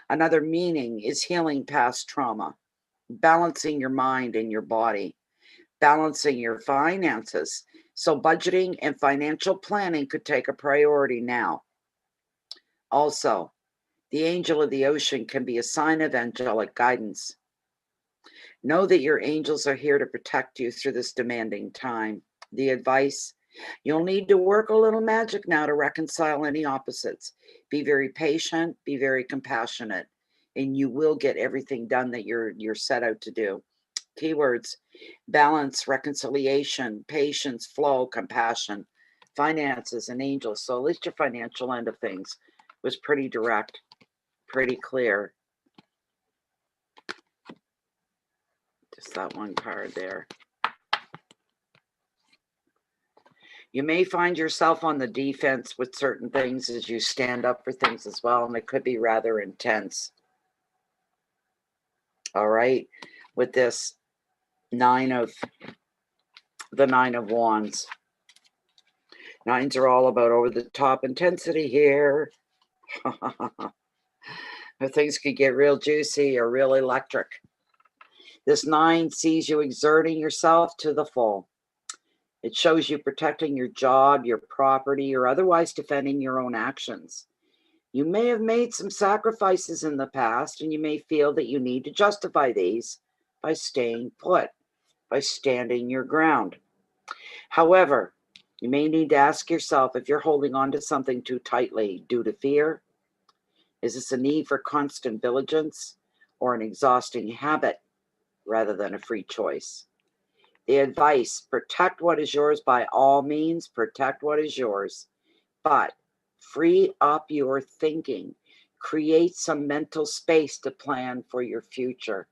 Another meaning is healing past trauma, balancing your mind and your body, balancing your finances. So budgeting and financial planning could take a priority now. Also, the angel of the ocean can be a sign of angelic guidance. Know that your angels are here to protect you through this demanding time. The advice: you'll need to work a little magic now to reconcile any opposites. Be very patient, be very compassionate, and you will get everything done that you're set out to do. Keywords: balance, reconciliation, patience, flow, compassion, finances, and angels. So at least your financial end of things was pretty direct, pretty clear. Just that one card there. You may find yourself on the defense with certain things as you stand up for things as well, and it could be rather intense. All right, with this the Nine of Wands. Nines are all about over the top intensity here. Things could get real juicy or real electric. This 9 sees you exerting yourself to the full. It shows you protecting your job, your property, or otherwise defending your own actions. You may have made some sacrifices in the past, and you may feel that you need to justify these by staying put, by standing your ground. However, you may need to ask yourself if you're holding on to something too tightly due to fear. Is this a need for constant vigilance or an exhausting habit rather than a free choice? The advice: protect what is yours by all means, protect what is yours, but free up your thinking. Create some mental space to plan for your future.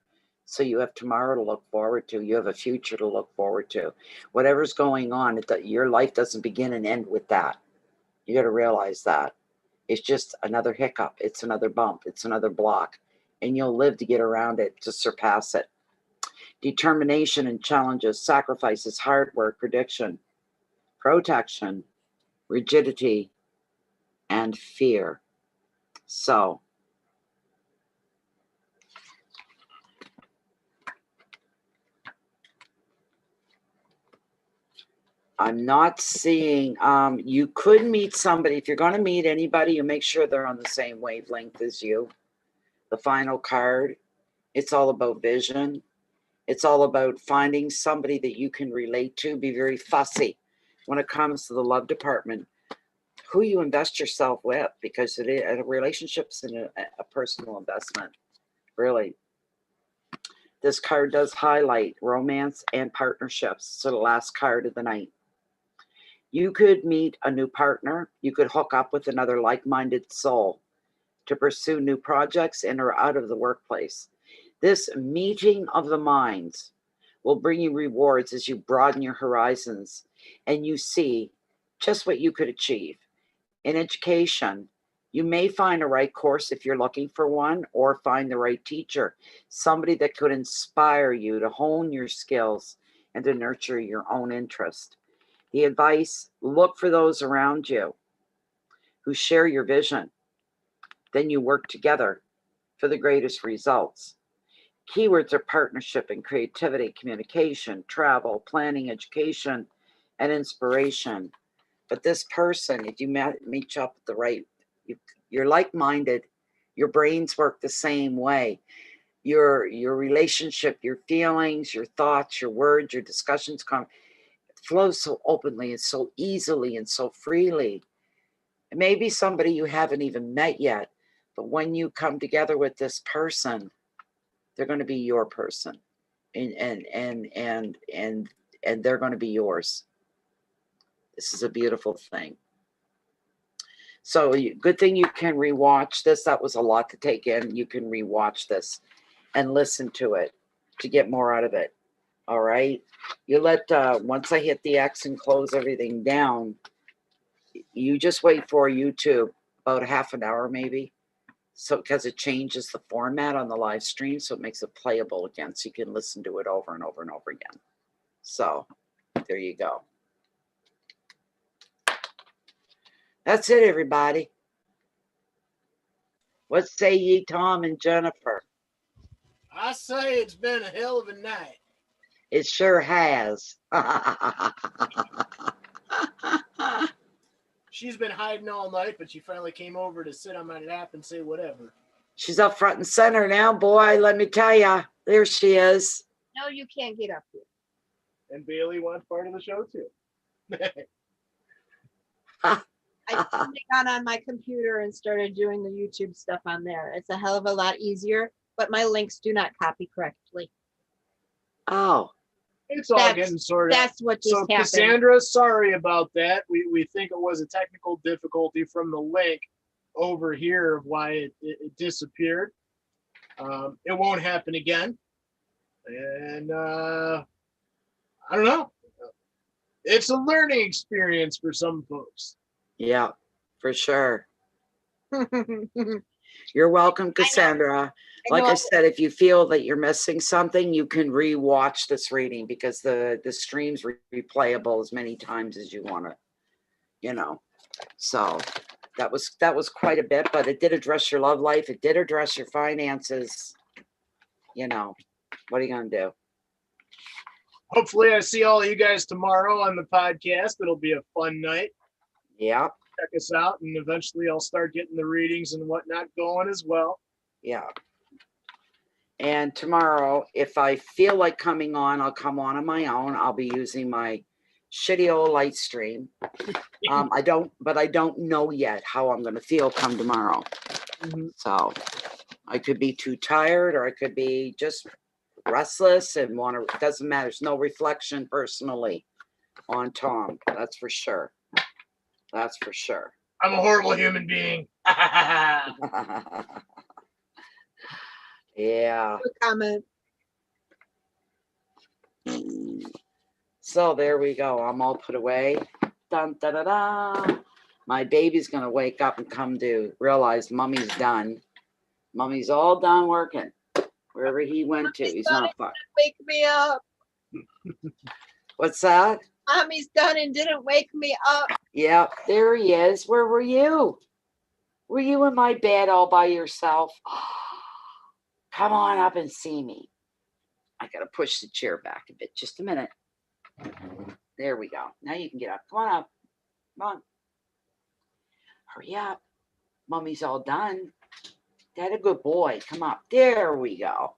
So you have tomorrow to look forward to. You have a future to look forward to. Whatever's going on, your life doesn't begin and end with that. You got to realize that. It's just another hiccup. It's another bump. It's another block. And you'll live to get around it, to surpass it. Determination and challenges, sacrifices, hard work, prediction, protection, rigidity, and fear. So, I'm not seeing, you could meet somebody. If you're going to meet anybody, you make sure they're on the same wavelength as you. The final card, it's all about vision. It's all about finding somebody that you can relate to. Be very fussy when it comes to the love department, who you invest yourself with, because a relationship's a personal investment, really. This card does highlight romance and partnerships. So the last card of the night. You could meet a new partner. You could hook up with another like-minded soul to pursue new projects in or out of the workplace. This meeting of the minds will bring you rewards as you broaden your horizons and you see just what you could achieve. In education, you may find a right course if you're looking for one, or find the right teacher, somebody that could inspire you to hone your skills and to nurture your own interest. The advice: look for those around you who share your vision. Then you work together for the greatest results. Keywords are partnership and creativity, communication, travel, planning, education, and inspiration. But this person, if you meet up at the right, you're like-minded, your brains work the same way. Your relationship, your feelings, your thoughts, your words, your discussions flow so openly and so easily and so freely. It may be somebody you haven't even met yet, but when you come together with this person, they're going to be your person, and they're going to be yours. This is a beautiful thing. So good thing you can rewatch this. That was a lot to take in. You can rewatch this and listen to it to get more out of it. All right. You let, once I hit the X and close everything down, you just wait for YouTube, about half an hour maybe, So because it changes the format on the live stream, so it makes it playable again, so you can listen to it over and over and over again. So there you go. That's it, everybody. What say ye, Tom and Jennifer? I say it's been a hell of a night. It sure has. She's been hiding all night, but she finally came over to sit on my lap and say whatever. She's up front and center now, boy. Let me tell ya. There she is. No, you can't get up here. And Bailey wants part of the show too. I finally got on my computer and started doing the YouTube stuff on there. It's a hell of a lot easier, but my links do not copy correctly. Oh. It's all getting sorted out. That's what just happened. Cassandra, sorry about that. We think it was a technical difficulty from the link over here of why it disappeared. It won't happen again. And I don't know. It's a learning experience for some folks. Yeah, for sure. You're welcome, Cassandra. Like I said, if you feel that you're missing something, you can re-watch this reading because the stream's replayable as many times as you want to, you know. So that was quite a bit, but it did address your love life. It did address your finances. You know, what are you going to do? Hopefully I see all of you guys tomorrow on the podcast. It'll be a fun night. Yeah. Check us out, and eventually I'll start getting the readings and whatnot going as well. Yeah. And tomorrow, if I feel like coming on, I'll come on my own. I'll be using my shitty old light stream. I don't know yet how I'm going to feel come tomorrow. Mm-hmm. So I could be too tired, or I could be just restless and want to, it doesn't matter. There's no reflection personally on Tom. That's for sure. That's for sure. I'm a horrible human being. Yeah. Good comment. So there we go. I'm all put away. Dun, da, da, da. My baby's going to wake up and come to realize Mommy's done. Mommy's all done working. Wherever he went to, he's not far. Wake me up. What's that? Mommy's done and didn't wake me up. Yeah, there he is. Where were you? Were you in my bed all by yourself? Come on up and see me. I got to push the chair back a bit. Just a minute. There we go. Now you can get up. Come on up. Come on. Hurry up. Mommy's all done. Dad, a good boy. Come up. There we go.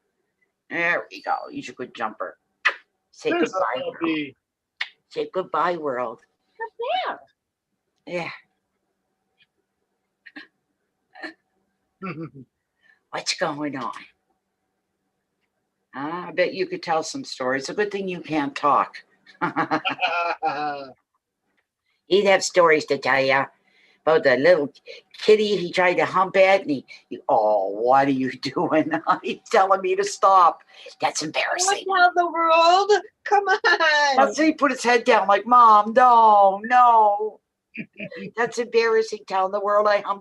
There we go. You're a good jumper. Say There's goodbye, world. Say goodbye, world. Come Yeah. What's going on? I bet you could tell some stories. It's a good thing you can't talk. He'd have stories to tell you about the little kitty he tried to hump at, and he oh, what are you doing? He's telling me to stop. That's embarrassing. Tell the world. Come on. That's he put his head down like, Mom, no. That's embarrassing, telling the world I humped